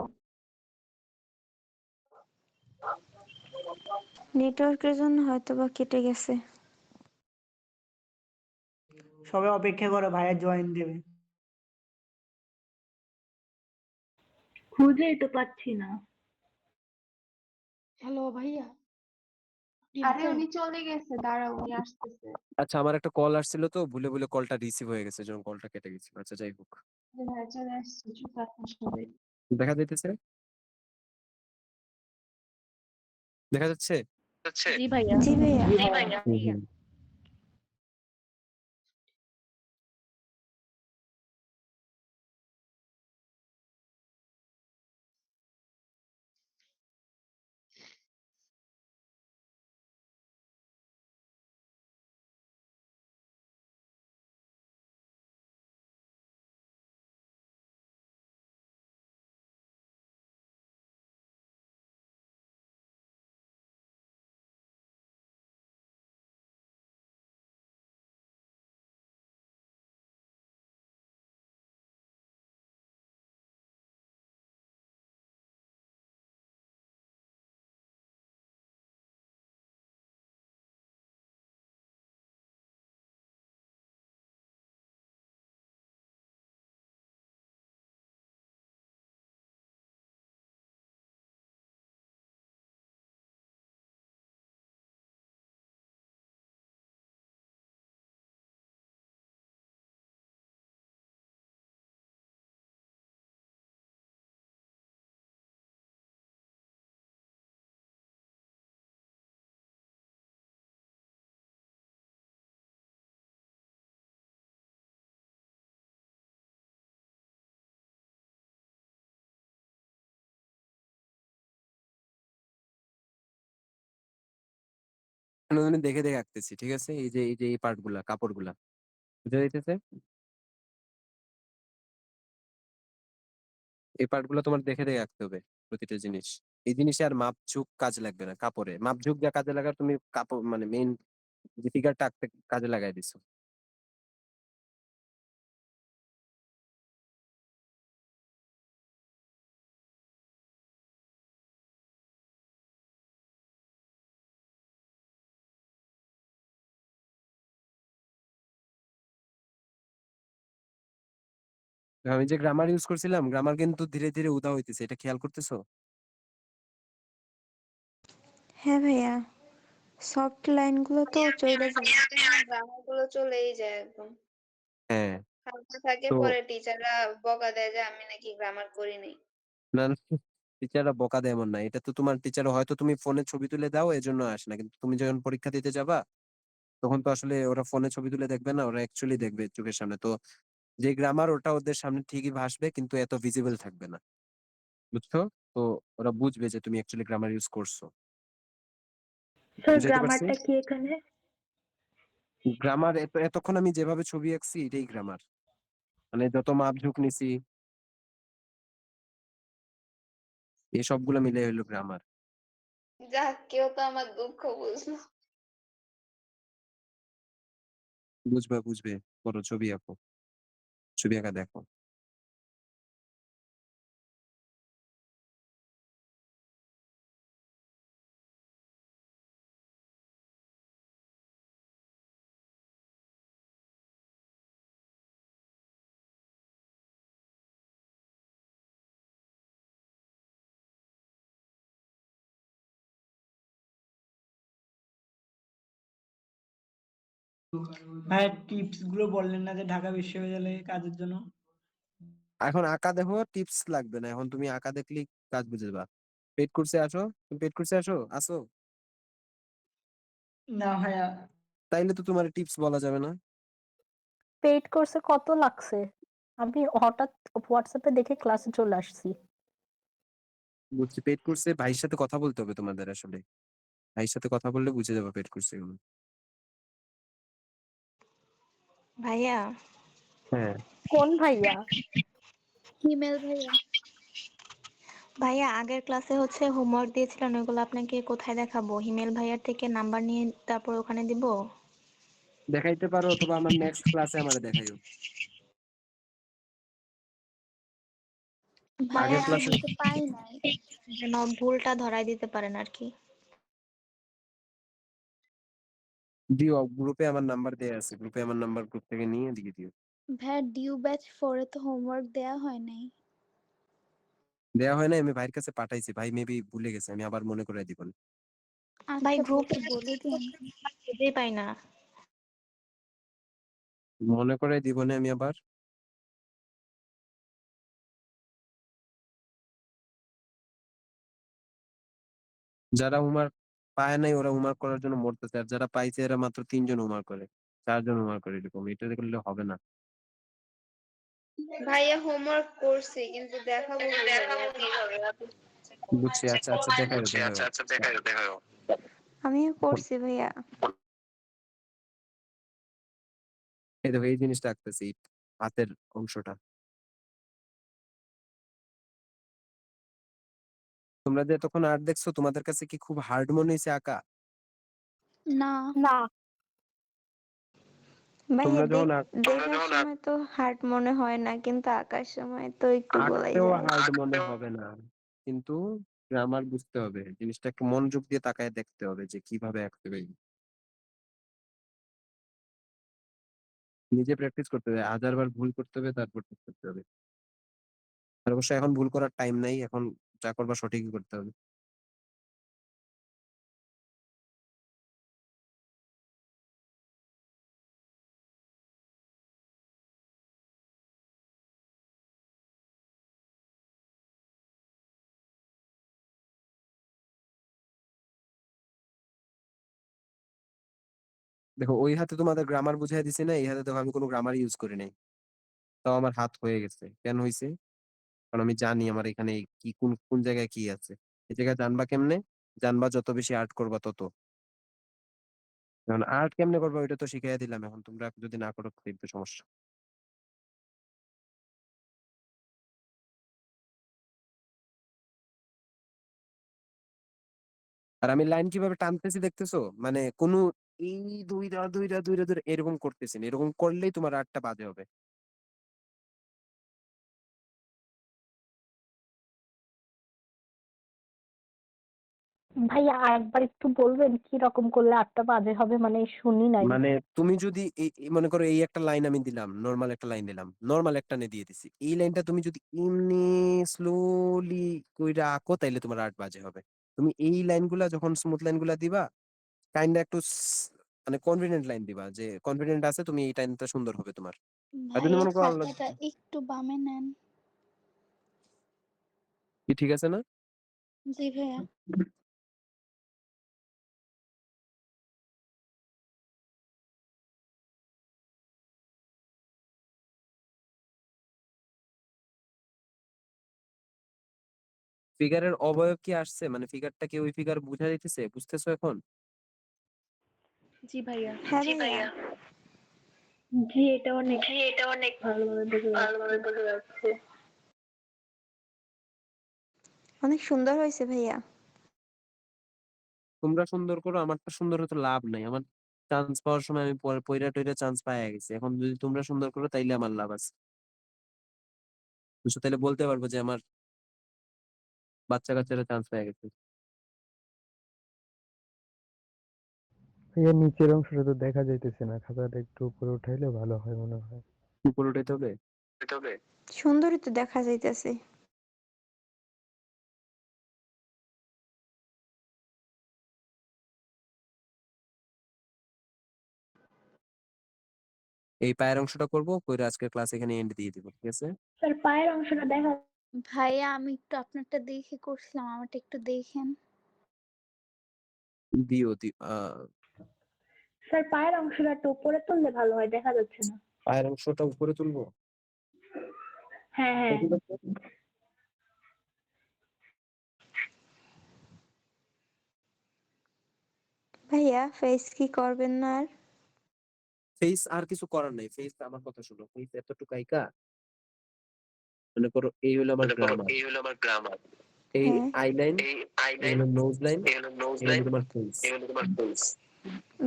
নেটওয়ার্কের জন্য হয়তোবা কেটে গেছে। সবাই অপেক্ষা করো, ভাইয়া জয়েন দেবে। খুঁজেই তো পাচ্ছি না। হ্যালো ভাইয়া, আপনি আরে আছেন? উনি চলে গেছে, দাঁড়াও উনি আসতেছে। আচ্ছা, আমার একটা কল আসছিল তো ভুলে কলটা রিসিভ হয়ে গেছে, যখন কলটা কেটে গেছিল। আচ্ছা, যাই হোক। ভাইয়া চলে আসছে, চুপ আপনার সবাই। দেখা যাইতেছে? দেখা যাচ্ছে? জি ভাইয়া। জি ভাইয়া। হুম, হুম। আমি দেখে আঁকতেছি, ঠিক আছে? এই যে এই পার্ট গুলা, কাপড় গুলা বুঝা যাইতেছে? এই পার্ট গুলো তোমার দেখে আঁকতে হবে, প্রতিটা জিনিস। এই জিনিসে আর মাপঝুক কাজে লাগবে না। কাপড়ে মাপঝুক যা কাজে লাগার, তুমি কাপড় মানে মেইন যে ফিগারটা আঁকতে কাজে লাগাই দিছো। আমি যে গ্রামার ইউজ করছিলাম, গ্রামার কিন্তু ধীরে উদা হইতেছে, এটা খেয়াল করতেছো? হ্যাঁ ভাইয়া, সফট লাইনগুলো তো চলে যায়। গ্রামার গুলো চলেই যায় একদম। হ্যাঁ। ফালতু থাকে, তো পরে টিচাররা বকা দেয় যে আমি নাকি গ্রামার করি নাই। না, টিচাররা বকা দেয় এমন না। এটা তো তোমার টিচার, হয়তো তুমি ফোনে ছবি তুলে দাও এজন্য আসে না, কিন্তু তুমি যখন পরীক্ষা দিতে যাবা তখন তো আসলে ওরা ফোনে ছবি তুলে দেখবে না, ওরা অ্যাকচুয়ালি দেখবে চোখের সামনে। তো যে গ্রামার, ওটা ওদের সামনে ঠিকই ভাসবে, কিন্তু এত ভিজিবল থাকবে না, বুঝছো? তো ওরা বুঝবে যে তুমি অ্যাকচুয়ালি গ্রামার ইউজ করছো। স্যার বুঝাইতে পারছি? গ্রামারটা কি এখানে? গ্রামার এতক্ষণ আমি যেভাবে ছবি আঁকছি এটাই গ্রামার, মানে যত মাপঝুক নিছি এই সবগুলো মিলে হইলো গ্রামার। যাক, কেউ তো আমার দুঃখ বুঝলো। বুঝবে, বড় ছবি আঁকো, ছবি আঁকা দেখো। হ্যাঁ, টিপস গুলো বললেন না যে ঢাকা বিশ্ববিদ্যালয়ে কাজের জন্য? এখন আঁকা দেখো, টিপস লাগবে না। এখন তুমি আঁকা দেখলেই কাজ বুঝে যাবা। পেড কোর্সে আসো, তুমি পেড কোর্সে আসো। না ভাইয়া। তাইলে তো তোমার টিপস বলা যাবে না। পেইড কোর্সে কত লাগছে? আমি হঠাৎ হোয়াটসঅ্যাপে দেখে ক্লাসে চলে আসছি। বুঝছি, পেড কোর্সে ভাইয়ের সাথে কথা বলতে হবে তোমাদের। আসলে ভাইয়ের সাথে কথা বললে বুঝে যাবে পেড কোর্সে গুলো। ভাইয়া, হ্যাঁ। কোন ভাইয়া? হিমেল ভাইয়া। ভাইয়া আগের ক্লাসে হচ্ছে হোমওয়ার্ক দিয়েছিলেন, ওইগুলো আপনাকে কোথায় দেখাবো? হিমেল ভাইয়ার থেকে নাম্বার নিয়ে তারপর ওখানে দিব? দেখাইতে পারো, অথবা আমার নেক্সট ক্লাসে আমারে দেখাইও। ভাইয়া আগের আমি ক্লাসে তো পাই নাই, যেন ভুলটা ধরাই দিতে পারেন আর কি। দিও, গ্রুপে আমার নাম্বার দেয়া আছে, গ্রুপে আমার নাম্বার গ্রুপ থেকে নিয়ে দিয়ে দিও। ভাইয়া ডিউ ব্যাচ 4 এ তো হোমওয়ার্ক দেয়া হয় নাই। দেয়া হয় না, আমি ভাইয়ের কাছে পাঠাইছি, ভাই মেবি ভুলে গেছে, আমি আবার মনে করে দিব। ভাই আচ্ছা গ্রুপে ভাইয়া বলে দিন। খুঁজেই পাই না। মনে করে দিব না আমি আবার। যারা হোমওয়ার্ক পায় নাই ওরা হোমওয়ার্ক করার জন্য মরতেছে, আর যারা পাইছে এরা মাত্র 3 জন হোমওয়ার্ক করে, 4 জন হোমওয়ার্ক করে, এরকম এটা করলে হবে না। ভাইয়া হোমওয়ার্ক করছি কিন্তু দেখাবো কিভাবে বুঝছি, আচ্ছা আচ্ছা, দেখাও দেখাও। আমিও করছি ভাইয়া। এই দেখো এই জিনিসটা আঁকতেছি, হাতের অংশটা। তোমরা যে এতক্ষণ আর্ট দেখছো, তোমাদের কাছে কি খুব হার্ড মনে হয়েছে আঁকা? না না ভাইয়া তোমরা যখন দেখার সময় তো হার্ড মনে হয় না, কিন্তু আঁকার সময় তো একটু বলাই আঁকতেও যায়। হার্ড মনে হবে না, কিন্তু গ্রামার বুঝতে হবে, জিনিসটা একটু মনোযোগ দিয়ে তাকায় দেখতে হবে যে কিভাবে আঁকতে হবে। নিজে প্র্যাকটিস করতে হবে, 1000 বার ভুল করতে হবে, তারপর ঠিক করতে হবে। আর অবশ্য এখন ভুল করার টাইম নাই, এখন যা করবা সঠিকই করতে হবে। দেখো ওই হাতে তোমাদের গ্রামার বুঝাই দিছি না, এই হাতে দেখো আমি কোনো গ্রামার ইউজ করি নাই, তাও আমার হাত হয়ে গেছে। কেন হয়েছে? কারণ আমি জানি আমার এখানে কি কোন কোন জায়গায় কি আছে। এই জায়গায় জানবা কেমনে? জানবা যত বেশি আর্ট করবা তত। এখন আর্ট কেমনে করবা ওইটা তো শিখাইয়া দিলাম, এখন তোমরা যদি না করো দেখবে সমস্যা। আর আমি লাইন কিভাবে টানতেছি দেখতেছো, মানে কোনো এই দুইটা দুইটা দুইটা দুইটা এরকম করতেছি না, এরকম করলেই তোমার আর্টটা বাজে হবে। ভাইয়া আরেকবার একটু বলবেন কি রকম করলে আটটা বাজে হবে, মানে শুনি নাই। মানে তুমি যদি মনে করো এই একটা লাইন আমি দিলাম, নর্মাল একটা লাইন দিলাম, নর্মাল একটা নে দিয়ে দিছি, এই লাইনটা তুমি যদি এমনি স্লোলি কইরা আঁকো তাইলে তোমার আর্ট বাজে হবে। তুমি এই লাইনগুলা যখন স্মুথ লাইনগুলা দিবা, কাইন্ডা একটু মানে কনফিডেন্ট লাইন দিবা, যে কনফিডেন্ট আছে তুমি এই টাইমটা সুন্দর হবে তোমার। আর যদি ভাইয়া মনে করো আল্লাহ, খাতাটা একটু বামে নেন। কি ঠিক আছে না? জি ভাইয়া। ফিগারের অবয়ব কি আসছে, মানে ফিগারটা কি ওই ফিগার বুঝা যাইতেছে, বুঝতেছো এখন? জি ভাইয়া। হ্যাঁ ভাইয়া। জি এটা অনেক ভালোভাবে বোঝা যাচ্ছে। অনেক সুন্দর হয়েছে ভাইয়া। তোমরা সুন্দর করো, আমারটা সুন্দর হতে লাভ নাই। আমার চান্স পাওয়ার সময় আমি পয়রা টয়রা চান্স পাইয়া গেছি, এখন যদি তোমরা সুন্দর করো তাইলে আমার লাভ আছে, বুঝছো? তাইলে বলতে পারবো যে আমার বাচ্চা কাচ্চারা চান্স পেয়ে গেছে। এর নিচের অংশটা তো দেখা যাইতেছে না, খাতাটা একটু উপরে উঠাইলে ভালো হয় মনে হয়। উপরে উঠাইতে হবে। সুন্দরই তো দেখা যাইতেছে। এই পায়ের অংশটা করবো, কইরা আজকের ক্লাস এখানে এন্ড দিয়ে দিব, ঠিক আছে? স্যার পায়ের অংশটা দেখা ভাইয়া আমি একটু আপনারটা দেখে করছিলাম, আমারটা একটু দেখেন। দিও স্যার পায়ের অংশটা একটু উপরে তুললে ভালো হয়, দেখা যাচ্ছে না। পায়ের অংশটা উপরে তুলবো। হ্যাঁ ভাইয়া ফেস কি করবেন না আর? ফেস আর কিছু করার নাই, ফেস আমার কথা শুনো, ফেস এতটুকু আইকা মনে করো এই হলো আমার গ্রামার, এই হ্যাঁ আইলাইন, এই হলো নোজ লাইন, এই হলো তোমার ফেস।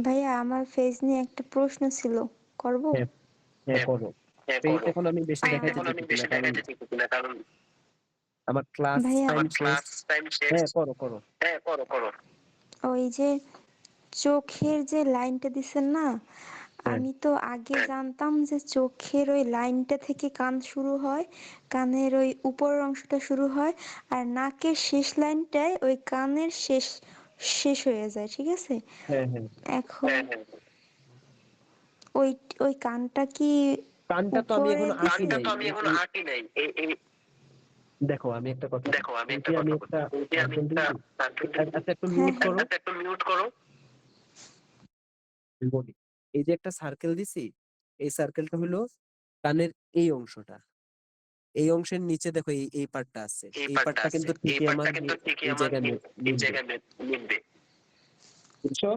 ভাইয়া, আমার ফেস নিয়ে একটা প্রশ্ন ছিল, করব? হ্যাঁ করো। ফেস এখন আমি বেশি দেখাইতে চাইতেছি না, কারণ আমার ক্লাস ভাইয়া টাইম শেষ। হ্যাঁ, করো। ওই যে চোখের যে লাইনটা দিছেন না, হ্যাঁ, আমি তো আগে জানতাম যে চোখের ওই লাইনটা থেকে কান শুরু হয়, কানের ওই উপরের অংশটা শুরু হয়, আর নাকের শেষ লাইনটায় ওই কানের শেষ হয়ে যায়, ঠিক আছে? হ্যাঁ। এখন ওই ওই কানটা কি কানটা তো আমি উপরে এখনো আঁকি দিছি? নাই। দেখো আমি একটা কথা বলি। এই যে আমি একটা সার্কেল দিয়েছি। আচ্ছা একটু হ্যাঁ মিউট করো। আমি বলি। এই যে একটা সার্কেল দিছি, এই সার্কেলটা হলো কানের এই অংশটা। এই অংশের নিচে দেখো এই পার্টটা আছে। এই পার্টটা কিন্তু ঠিকই আমার এই জায়গায় মিলবে। বুঝছো?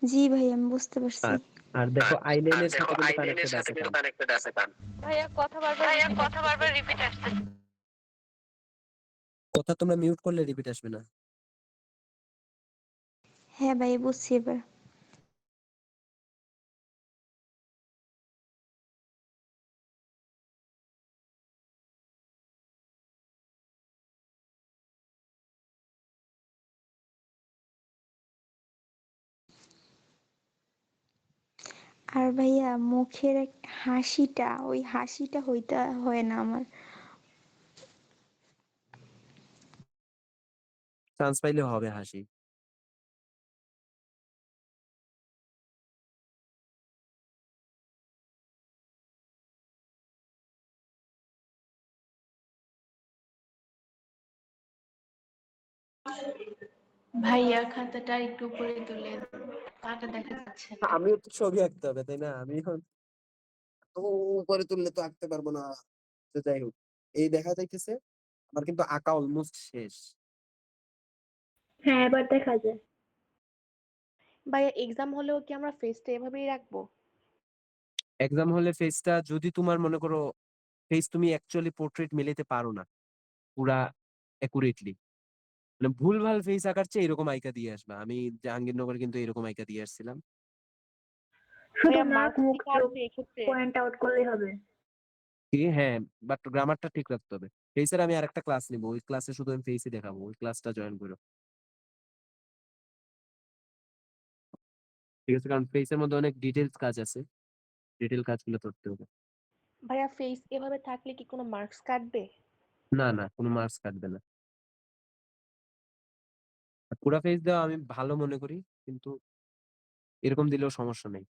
জি ভাই, আমি বুঝতে পারছি। আর দেখো আইলাইনের সাথে কিন্তু কানেক্টেড আছে কান। ভাইয়া কথা বারবার রিপিট আসছে। কথা তোমরা মিউট করলে রিপিট আসবে না। হ্যাঁ ভাই, বুঝছি এবার। আর ভাইয়া মুখের হাসিটা, ওই হাসিটা হইতে হয় না আমার। চান্স পাইলে হবে হাসি। ভাইয়া খাতাটা একটু উপরে তুলে পাটা দেখা যাচ্ছে না। আমিও তো ছবি আঁকতে হবে, তাই না? আমি এখন তো উপরে তুললে তো আঁকতে পারবো না। তো যাই হোক, এই দেখা যাইতেছে আমার কিন্তু আঁকা অলমোস্ট শেষ। হ্যাঁ, এবার দেখা যায়। ভাইয়া এক্সাম হলেও কি আমরা ফেসটা এভাবেই রাখবো? এক্সাম হলে ফেসটা যদি তোমার মনে করো ফেস তুমি অ্যাকচুয়ালি পোর্ট্রেট মিলাতে পারো না পুরা অ্যাকুরেটলি, মানে ভুলভাল ফেস আঁকার চেয়ে এরকম আইকা দিয়ে আসবা। আমি জাহাঙ্গীরনগর কিন্তু এরকম আইকা দিয়ে আসছিলাম। শুধু ভাইয়া নাক মার্কস মুখ কি চোখ কাটবে এক্ষেত্রে? পয়েন্ট আউট করলেই হবে। হ্যাঁ, বাট গ্রামারটা ঠিক রাখতে হবে। ফেসের আমি আরেকটা ক্লাস নিবো, ওই ক্লাসে শুধু আমি ফেসই দেখাবো, ওই ক্লাসটা জয়েন করো। ঠিক আছে, কারণ ফেসের মধ্যে অনেক ডিটেলস কাজ আছে, ডিটেল কাজগুলো করতে হবে। ভাইয়া ফেস এভাবে থাকলে কি কোনো মার্কস কাটবে? না, কোনো মার্কস কাটবে না। আর পুরা ফেস দেওয়া আমি ভালো মনে করি, কিন্তু এরকম দিলেও সমস্যা নেই।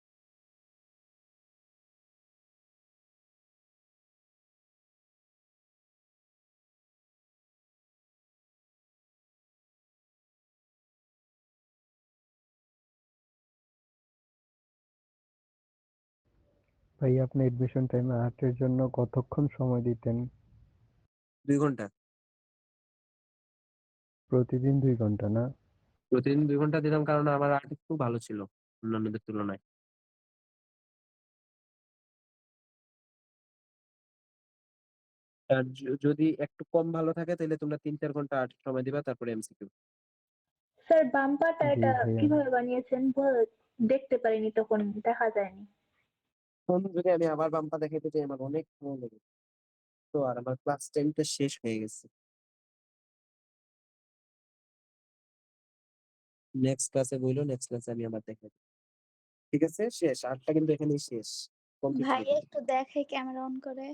ভাই আপনি এডমিশন টাইমে আর্টের জন্য কতক্ষণ সময় দিতেন? 2 ঘন্টা। প্রতিদিন 2 ঘন্টা না? প্রতিদিন 2 ঘন্টা দিতাম, কারণ আমার আর্ট একটু ভালো ছিল অন্যান্যদের তুলনায়। আর যদি একটু কম ভালো থাকে তাহলে তোমরা 3-4 ঘন্টা আর্ট সময় দিবা, তারপরে এমসিকিউ। স্যার বাম্পারটা জি এটা ভাইয়া। কিভাবে বানিয়েছেন? দেখতে পারিনি, তখন দেখা যায়নি। এখন যদি আমি আবার বাম্পা দেখাইতে চাই আমার অনেক সময় লাগে। তো আর আমার ক্লাস 10টা শেষ হয়ে গেছে। নেক্সট ক্লাসে বইলো, নেক্সট ক্লাসে আমি আবার দেখাই। ঠিক আছে, শেষ। আর্টটা কিন্তু এখানেই শেষ, কমপ্লিট হয়ে ভাইয়া গেল। একটু দেখাই ক্যামেরা অন করে।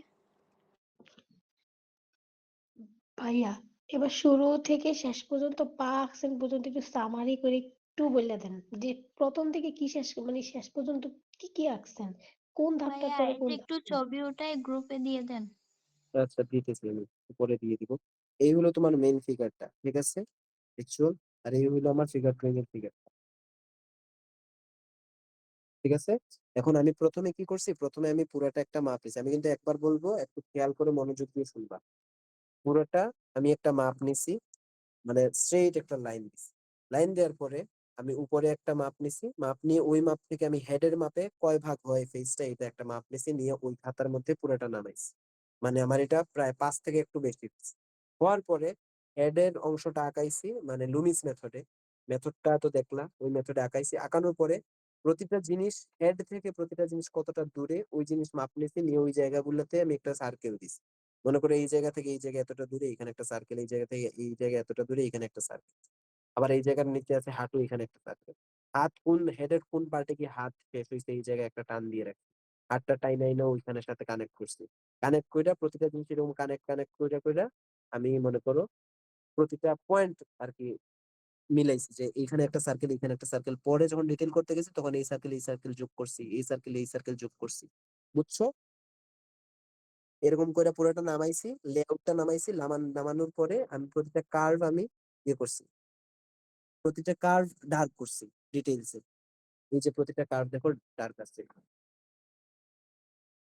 ভাইয়া এবার শুরু থেকে শেষ পর্যন্ত পার্সেন্ট পর্যন্ত একটু সামারি করে একটু বলে দেন যে প্রথম থেকে কি শেষ মানে শেষ পর্যন্ত কি কি আঁকছেন, কোন ধাপটার ভাইয়া পরে এটা কোন একটু ধাপটা। ছবি ওঠাই গ্রুপে দিয়ে দেন। আচ্ছা দিতেছি, আমি উপরে দিয়ে দিব। এই হলো তোমার মেইন ফিগারটা, ঠিক আছে, অ্যাকচুয়াল। আর এই হলো আমার ফিগার ড্রয়িং এর ফিগার, ঠিক আছে। এখন আমি প্রথমে কি করছি, প্রথমে আমি পুরাটা একটা মাপ নিছি। আমি কিন্তু একবার বলবো, একটু খেয়াল করে মনোযোগ দিয়ে শুনবা। পুরোটা আমি একটা মাপ নিছি, মানে স্ট্রেইট একটা লাইন দিছি। লাইন দেওয়ার পরে আমি উপরে একটা মাপ নিছি, মাপ নিয়ে ওই মাপ থেকে আমি হেডের মাপে কয় ভাগ হয় ফেসটা এটা একটা মাপ নিছি, নিয়ে ওই খাতার মধ্যে পুরোটা নামাইছি। মানে আমার এটা প্রায় 5 থেকে একটু বেশি হয়েছে। হওয়ার পরে হেডের অংশটা আঁকাইছি, মানে লুমিস মেথডে। মেথডটা তো দেখলা, ওই মেথডে আঁকাইছি। আঁকানোর পরে প্রতিটা জিনিস হেড থেকে প্রতিটা জিনিস কতটা দূরে ওই জিনিস মাপ নিছি, নিয়ে ওই জায়গাগুলোতে আমি একটা সার্কেল দিছি। মনে করো এই জায়গা থেকে এই জায়গা এতটা দূরে এখানে একটা সার্কেল, এই জায়গা থেকে এই জায়গা এতটা দূরে এখানে একটা সার্কেল, আবার এই জায়গার নিচে আছে হাঁটু, এখানে একটা সার্কেল। হাত কোন হেডের কোন পার্টে কি হাত শেষ হয়েছে এই জায়গায় একটা টান দিয়ে রাখছি, হাতটা টাইনা আইনা ওইখানের সাথে কানেক্ট করছি। কানেক্ট কইরা প্রতিটা জিনিস এরকম কানেক্ট কানেক্ট কইরা আমি মনে করো প্রতিটা পয়েন্ট আর কি মিলাইছি, যে এইখানে একটা সার্কেল এখানে একটা সার্কেল। পরে যখন ডিটেল করতে গেছি তখন এই সার্কেল যোগ করছি, এই সার্কেল যোগ করছি। বুঝছো? এরকম করে পুরোটা নামাইছি, লেআউটটা নামাইছি, নামানোর পরে আমি প্রতিটা কার্ভ আমি ইয়ে করছি, প্রতিটা কার্ভ ডার্ক করছি ডিটেইলসে। এই যে প্রতিটা কার্ভ দেখো ডার্ক আছে,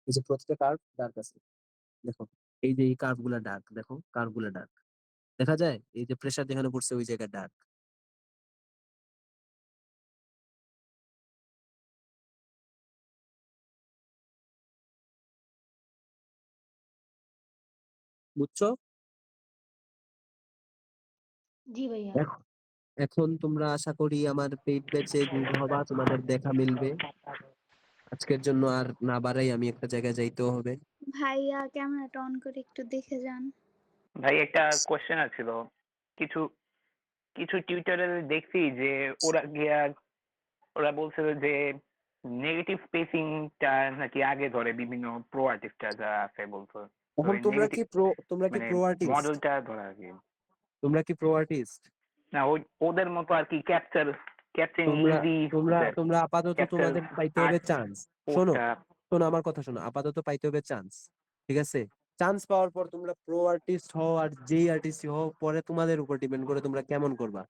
এই যে প্রতিটা কার্ভ ডার্ক আছে দেখো, এই যে এই কার্ভ গুলা ডার্ক, দেখো কার্ভ গুলা ডার্ক দেখা যায়, এই যে প্রেসার যেখানে পড়ছে ওই জায়গা ডার্ক। বুঝছো? জি ভাইয়া। এখন এখন তোমরা আশা করি আমার পেইড ব্যাচে যুক্ত হবা, তোমাদের দেখা মিলবে। আজকের জন্য আর না বাড়াই, আমি একটা জায়গায় যাইতেও হবে। ভাইয়া ক্যামেরাটা অন করে একটু দেখে যান। ভাই একটা কোশ্চেন আছিল, কিছু কিছু টিউটোরিয়াল দেখছি যে ওরা বলছিল যে নেগেটিভ স্পেসিংটা নাকি আগে ধরে বিভিন্ন প্রো আর্টিস্টরা যারা আছে বলছো, তো এখন এই নেগেটিভ তোমরা কি মানে প্রো আর্টিস্ট? মডেলটা ধরা আর কি। তোমরা কি প্রো আর্টিস্ট? না ওদের মতো আর কি ক্যাপচারিং তোমরা ইজি তোমরা তোমরা আপাতত ক্যাপচার তোমাদের পাইতে হবে আর্ট চান্স। শোনো পোস্টটা। শোনো আমার কথা শোনো, আপাতত পাইতে হবে চান্স, ঠিক আছে? চান্স পাওয়ার পর তোমরা প্রো আর্টিস্ট হও আর যেই আর্টিস্ট হও পরে তোমাদের উপর ডিপেন্ড করে তোমরা কেমন করবা,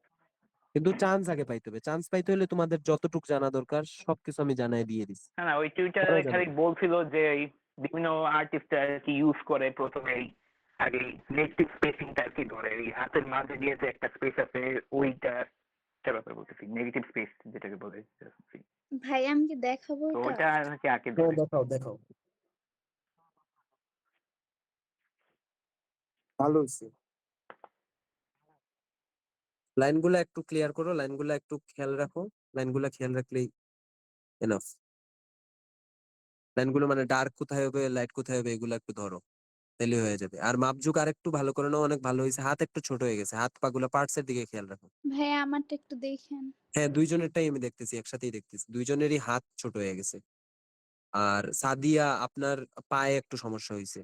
কিন্তু চান্স আগে পাইতে হবে। চান্স পাইতে হলে তোমাদের যতটুকু জানা দরকার সবকিছু আমি জানাই দিয়ে দিছি। না ওই পরে টিউটোরিয়ালে জানো। খালি বলছিল যে এই বিভিন্ন আর্টিস্ট আর কি ইউজ করে প্রথমে আগে নেগেটিভ স্পেসিংটা আর কি ধরে, এই হাতের মাঝে দিয়ে যে একটা স্পেস আছে ওইটা ব্যাপারে বলতেছি, নেগেটিভ স্পেস যেটাকে বলে। ভাই আমি কি দেখাবো তো এটা? ওইটা নাকি আগে হ্যাঁ ধরে। দেখাও দেখাও, ভালো হয়েছে। লাইনগুলো একটু ক্লিয়ার করো, লাইনগুলো একটু খেয়াল রাখো, লাইনগুলো খেয়াল রাখলেই এনাফ। লাইনগুলো মানে ডার্ক কোথায় হবে লাইট কোথায় হবে এগুলো একটু ধরো, তাহলে হয়ে যাবে। আর মাপঝুক আর একটু ভালো করে নাও, অনেক ভালো হয়েছে। হাত একটু ছোট হয়ে গেছে, হাত পাগুলো পার্টস এর দিকে খেয়াল রাখো। ভাইয়া আমারটা একটু দেখেন। হ্যাঁ দুইজনেরটাই আমি দেখতেছি, একসাথেই দেখতেছি, দুইজনেরই হাত ছোট হয়ে গেছে। আর সাদিয়া আপনার পায়ে একটু সমস্যা হয়েছে,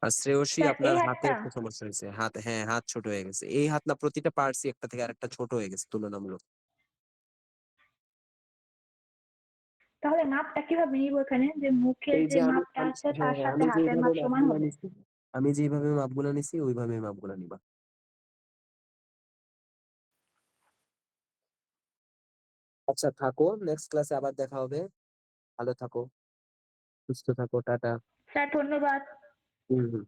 আর শ্রেয়সী স্যার আপনার এই হাতে হাতটা? একটু সমস্যা হয়েছে, হাত, হ্যাঁ হাত ছোট হয়ে গেছে। এই হাত না, প্রতিটা পার্টসই একটা থেকে আরেকটা ছোট হয়ে গেছে তুলনামূলক। তাহলে মাপটা কিভাবে নিব এখানে, যে মুখের এই যে যে মাপটা আছে হ্যাঁ তার হ্যাঁ, সাথে হাতের মাপ সমান হবে? আমি যেভাবে মাপগুলা নিছি ওইভাবে মাপগুলা নিবা। আচ্ছা থাকো, নেক্সট ক্লাসে আবার দেখা হবে। ভালো থাকো, সুস্থ থাকো, টাটা। স্যার ধন্যবাদ। হুম।